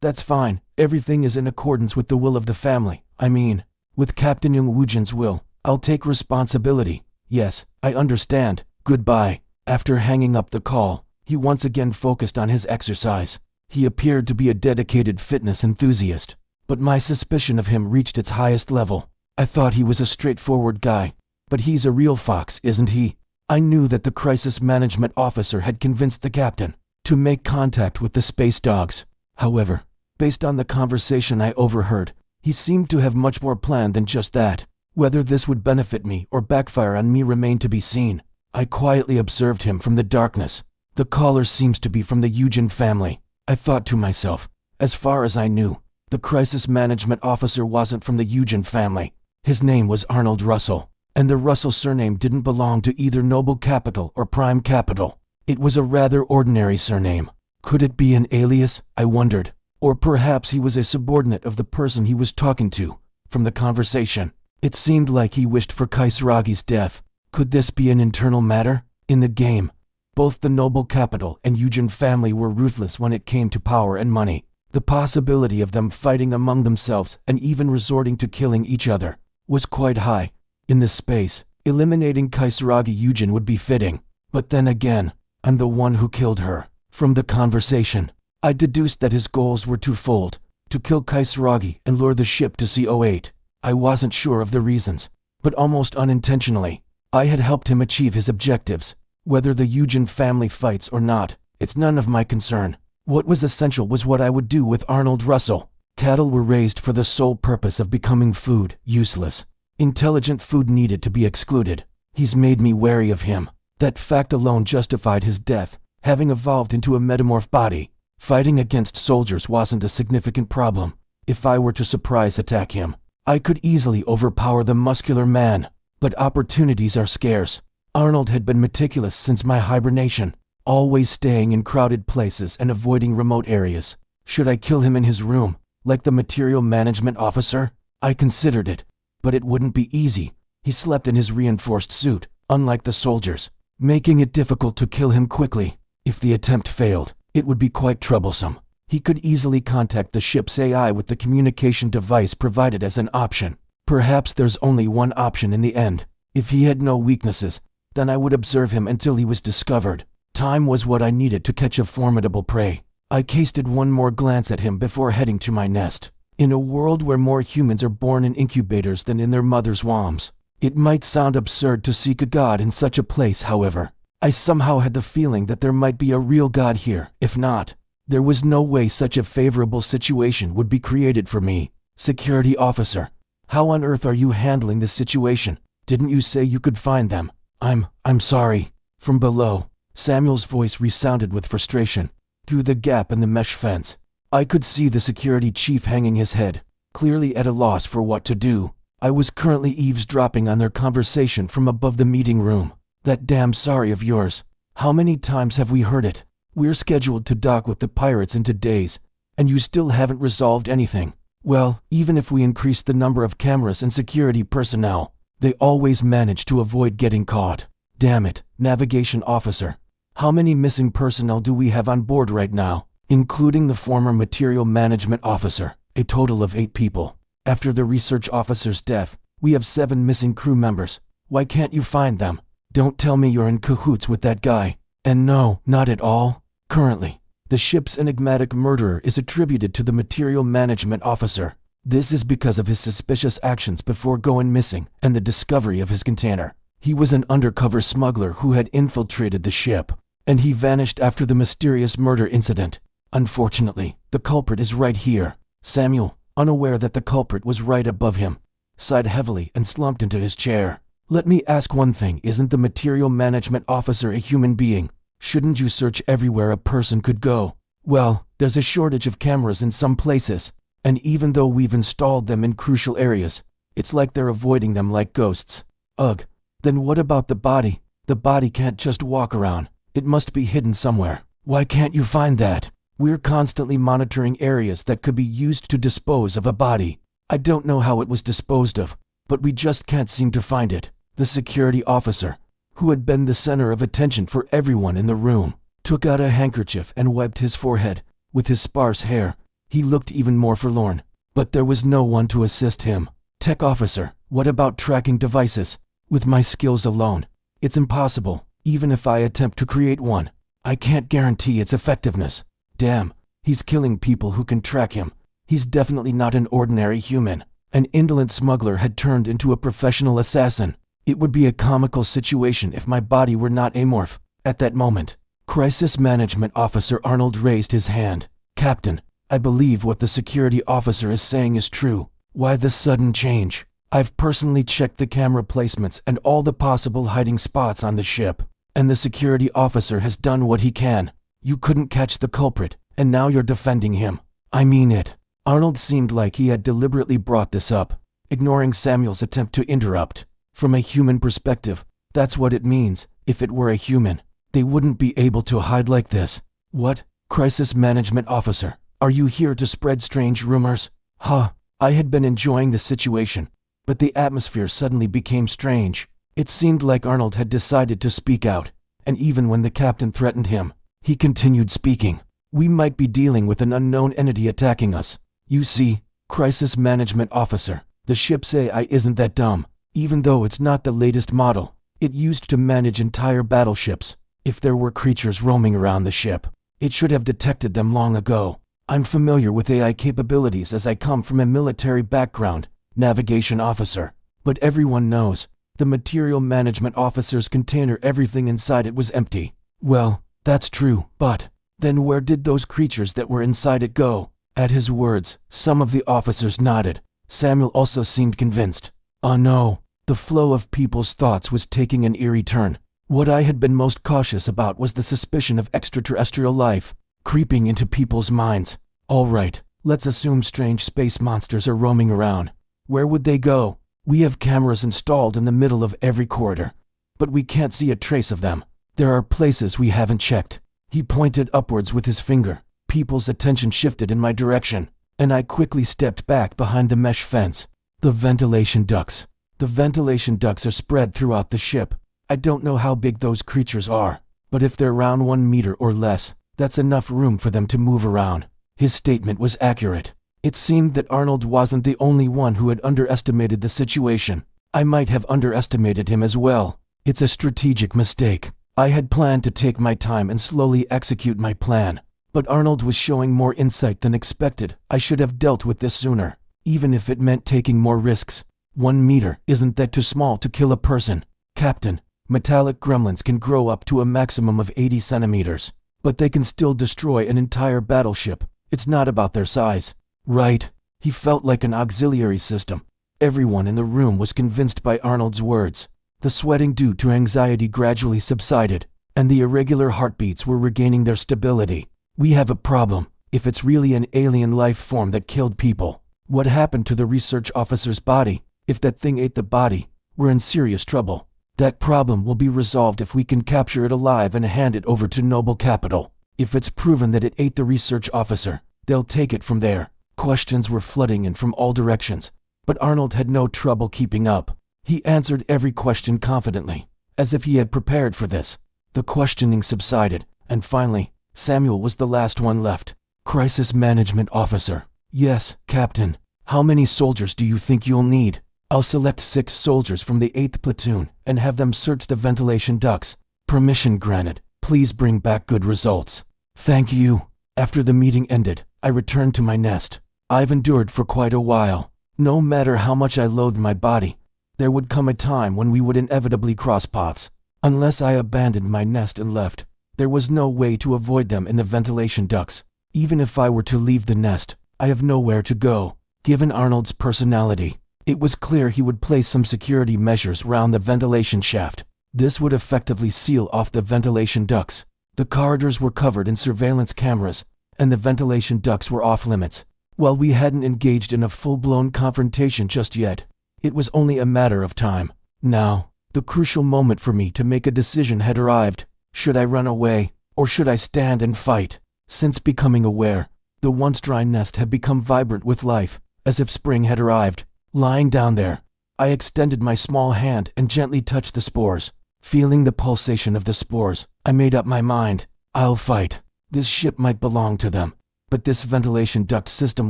that's fine. Everything is in accordance with the will of the family. I mean, with Captain Young Woojin's will. I'll take responsibility. Yes, I understand. Goodbye. After hanging up the call, he once again focused on his exercise. He appeared to be a dedicated fitness enthusiast, but my suspicion of him reached its highest level. I thought he was a straightforward guy, but he's a real fox, isn't he? I knew that the crisis management officer had convinced the captain to make contact with the space dogs. However, based on the conversation I overheard, he seemed to have much more planned than just that. Whether this would benefit me or backfire on me remained to be seen. I quietly observed him from the darkness. The caller seems to be from the Eugen family. I thought to myself, as far as I knew, the crisis management officer wasn't from the Eugen family. His name was Arnold Russell, and the Russell surname didn't belong to either Noble Capital or Prime Capital. It was a rather ordinary surname. Could it be an alias, I wondered? Or perhaps he was a subordinate of the person he was talking to. From the conversation, it seemed like he wished for Kaisaragi's death. Could this be an internal matter? In the game, both the Noble Capital and Eugen family were ruthless when it came to power and money. The possibility of them fighting among themselves and even resorting to killing each other was quite high. In this space, eliminating Kaisaragi Eugen would be fitting. But then again, I'm the one who killed her. From the conversation, I deduced that his goals were twofold: to kill Kaisaragi and lure the ship to C08. I wasn't sure of the reasons, but almost unintentionally, I had helped him achieve his objectives. Whether the Eugen family fights or not, it's none of my concern. What was essential was what I would do with Arnold Russell. Cattle were raised for the sole purpose of becoming food, useless. Intelligent food needed to be excluded. He's made me wary of him. That fact alone justified his death, having evolved into a metamorph body. Fighting against soldiers wasn't a significant problem. If I were to surprise attack him, I could easily overpower the muscular man. But opportunities are scarce. Arnold had been meticulous since my hibernation, always staying in crowded places and avoiding remote areas. Should I kill him in his room, like the material management officer? I considered it, but it wouldn't be easy. He slept in his reinforced suit, unlike the soldiers, making it difficult to kill him quickly. If the attempt failed, it would be quite troublesome. He could easily contact the ship's AI with the communication device provided as an option. Perhaps there's only one option in the end. If he had no weaknesses, then I would observe him until he was discovered. Time was what I needed to catch a formidable prey. I casted one more glance at him before heading to my nest. In a world where more humans are born in incubators than in their mother's wombs, it might sound absurd to seek a god in such a place. However, I somehow had the feeling that there might be a real god here. If not, there was no way such a favorable situation would be created for me. Security officer, how on earth are you handling this situation? Didn't you say you could find them? I'm sorry. From below, Samuel's voice resounded with frustration. Through the gap in the mesh fence, I could see the security chief hanging his head, clearly at a loss for what to do. I was currently eavesdropping on their conversation from above the meeting room. That damn sorry of yours. How many times have we heard it? We're scheduled to dock with the pirates in 2 days, and you still haven't resolved anything. Well, even if we increase the number of cameras and security personnel, they always manage to avoid getting caught. Damn it, navigation officer. How many missing personnel do we have on board right now, including the former material management officer? A total of 8 people. After the research officer's death, we have 7 missing crew members. Why can't you find them? Don't tell me you're in cahoots with that guy. And no, not at all. Currently, the ship's enigmatic murderer is attributed to the material management officer. This is because of his suspicious actions before going missing and the discovery of his container. He was an undercover smuggler who had infiltrated the ship, and he vanished after the mysterious murder incident. Unfortunately, the culprit is right here. Samuel, unaware that the culprit was right above him, sighed heavily and slumped into his chair. Let me ask one thing, isn't the material management officer a human being? Shouldn't you search everywhere a person could go? Well, there's a shortage of cameras in some places, and even though we've installed them in crucial areas, it's like they're avoiding them like ghosts. Ugh. Then what about the body? The body can't just walk around. It must be hidden somewhere. Why can't you find that? We're constantly monitoring areas that could be used to dispose of a body. I don't know how it was disposed of, but we just can't seem to find it. The security officer, who had been the center of attention for everyone in the room, took out a handkerchief and wiped his forehead. With his sparse hair, he looked even more forlorn. But there was no one to assist him. Tech officer, what about tracking devices? With my skills alone, it's impossible. Even if I attempt to create one, I can't guarantee its effectiveness. Damn, he's killing people who can track him. He's definitely not an ordinary human. An indolent smuggler had turned into a professional assassin. It would be a comical situation if my body were not amorph. At that moment, Crisis Management Officer Arnold raised his hand. Captain, I believe what the security officer is saying is true. Why the sudden change? I've personally checked the camera placements and all the possible hiding spots on the ship, and the security officer has done what he can. You couldn't catch the culprit, and now you're defending him. I mean it. Arnold seemed like he had deliberately brought this up, ignoring Samuel's attempt to interrupt. From a human perspective, that's what it means. If it were a human, they wouldn't be able to hide like this. What? Crisis Management Officer, are you here to spread strange rumors? Huh. I had been enjoying the situation, but the atmosphere suddenly became strange. It seemed like Arnold had decided to speak out, and even when the captain threatened him, he continued speaking. We might be dealing with an unknown entity attacking us. You see, Crisis Management Officer, the ship's AI isn't that dumb. Even though it's not the latest model, it used to manage entire battleships. If there were creatures roaming around the ship, it should have detected them long ago. I'm familiar with AI capabilities as I come from a military background, navigation officer. But everyone knows, the material management officer's container, everything inside it was empty. Well, that's true, but then where did those creatures that were inside it go? At his words, some of the officers nodded. Samuel also seemed convinced. Oh no. The flow of people's thoughts was taking an eerie turn. What I had been most cautious about was the suspicion of extraterrestrial life creeping into people's minds. All right, let's assume strange space monsters are roaming around. Where would they go? We have cameras installed in the middle of every corridor, but we can't see a trace of them. There are places we haven't checked. He pointed upwards with his finger. People's attention shifted in my direction, and I quickly stepped back behind the mesh fence. The ventilation ducts. The ventilation ducts are spread throughout the ship. I don't know how big those creatures are, but if they're around 1 meter or less, that's enough room for them to move around. His statement was accurate. It seemed that Arnold wasn't the only one who had underestimated the situation. I might have underestimated him as well. It's a strategic mistake. I had planned to take my time and slowly execute my plan, but Arnold was showing more insight than expected. I should have dealt with this sooner, even if it meant taking more risks. 1 meter, isn't that too small to kill a person? Captain, metallic gremlins can grow up to a maximum of 80 centimeters, but they can still destroy an entire battleship. It's not about their size. Right. He felt like an auxiliary system. Everyone in the room was convinced by Arnold's words. The sweating due to anxiety gradually subsided, and the irregular heartbeats were regaining their stability. We have a problem. If it's really an alien life form that killed people, what happened to the research officer's body? If that thing ate the body, we're in serious trouble. That problem will be resolved if we can capture it alive and hand it over to Noble Capital. If it's proven that it ate the research officer, they'll take it from there. Questions were flooding in from all directions, but Arnold had no trouble keeping up. He answered every question confidently, as if he had prepared for this. The questioning subsided, and finally, Samuel was the last one left. Crisis Management Officer. Yes, Captain. How many soldiers do you think you'll need? I'll select 6 soldiers from the 8th platoon and have them search the ventilation ducts. Permission granted. Please bring back good results. Thank you. After the meeting ended, I returned to my nest. I've endured for quite a while. No matter how much I loathed my body, there would come a time when we would inevitably cross paths. Unless I abandoned my nest and left, there was no way to avoid them in the ventilation ducts. Even if I were to leave the nest, I have nowhere to go. Given Arnold's personality, it was clear he would place some security measures around the ventilation shaft. This would effectively seal off the ventilation ducts. The corridors were covered in surveillance cameras, and the ventilation ducts were off limits. While we hadn't engaged in a full-blown confrontation just yet, it was only a matter of time. Now, the crucial moment for me to make a decision had arrived. Should I run away, or should I stand and fight? Since becoming aware, the once dry nest had become vibrant with life, as if spring had arrived. Lying down there, I extended my small hand and gently touched the spores. Feeling the pulsation of the spores, I made up my mind. I'll fight. This ship might belong to them, but this ventilation duct system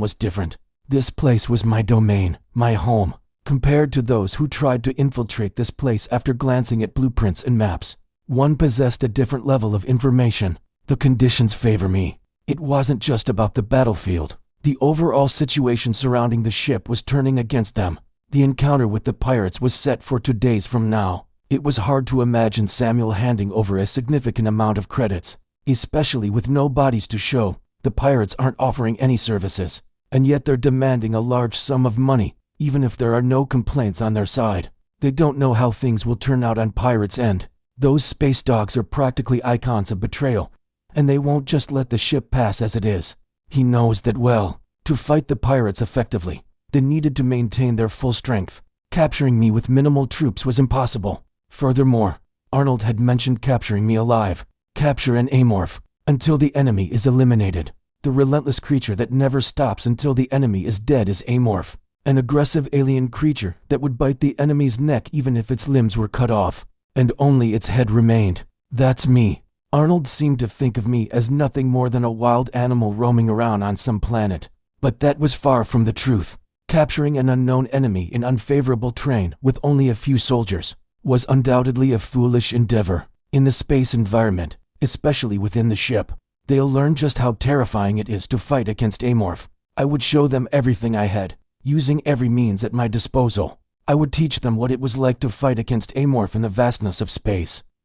was different. This place was my domain, my home, compared to those who tried to infiltrate this place after glancing at blueprints and maps. One possessed a different level of information. The conditions favor me. It wasn't just about the battlefield. The overall situation surrounding the ship was turning against them. The encounter with the pirates was set for 2 days from now. It was hard to imagine Samuel handing over a significant amount of credits, especially with no bodies to show. The pirates aren't offering any services, and yet they're demanding a large sum of money, even if there are no complaints on their side. They don't know how things will turn out on Pirates' end. Those space dogs are practically icons of betrayal, and they won't just let the ship pass as it is. He knows that well. To fight the pirates effectively, they needed to maintain their full strength. Capturing me with minimal troops was impossible. Furthermore, Arnold had mentioned capturing me alive. Capture an amorph until the enemy is eliminated. The relentless creature that never stops until the enemy is dead is amorph. An aggressive alien creature that would bite the enemy's neck even if its limbs were cut off, and only its head remained. That's me. Arnold seemed to think of me as nothing more than a wild animal roaming around on some planet. But that was far from the truth. Capturing an unknown enemy in unfavorable terrain with only a few soldiers was undoubtedly a foolish endeavor. In the space environment, especially within the ship, they'll learn just how terrifying it is to fight against amorph. I would show them everything I had, using every means at my disposal. I would teach them what it was like to fight against amorph in the vastness of space.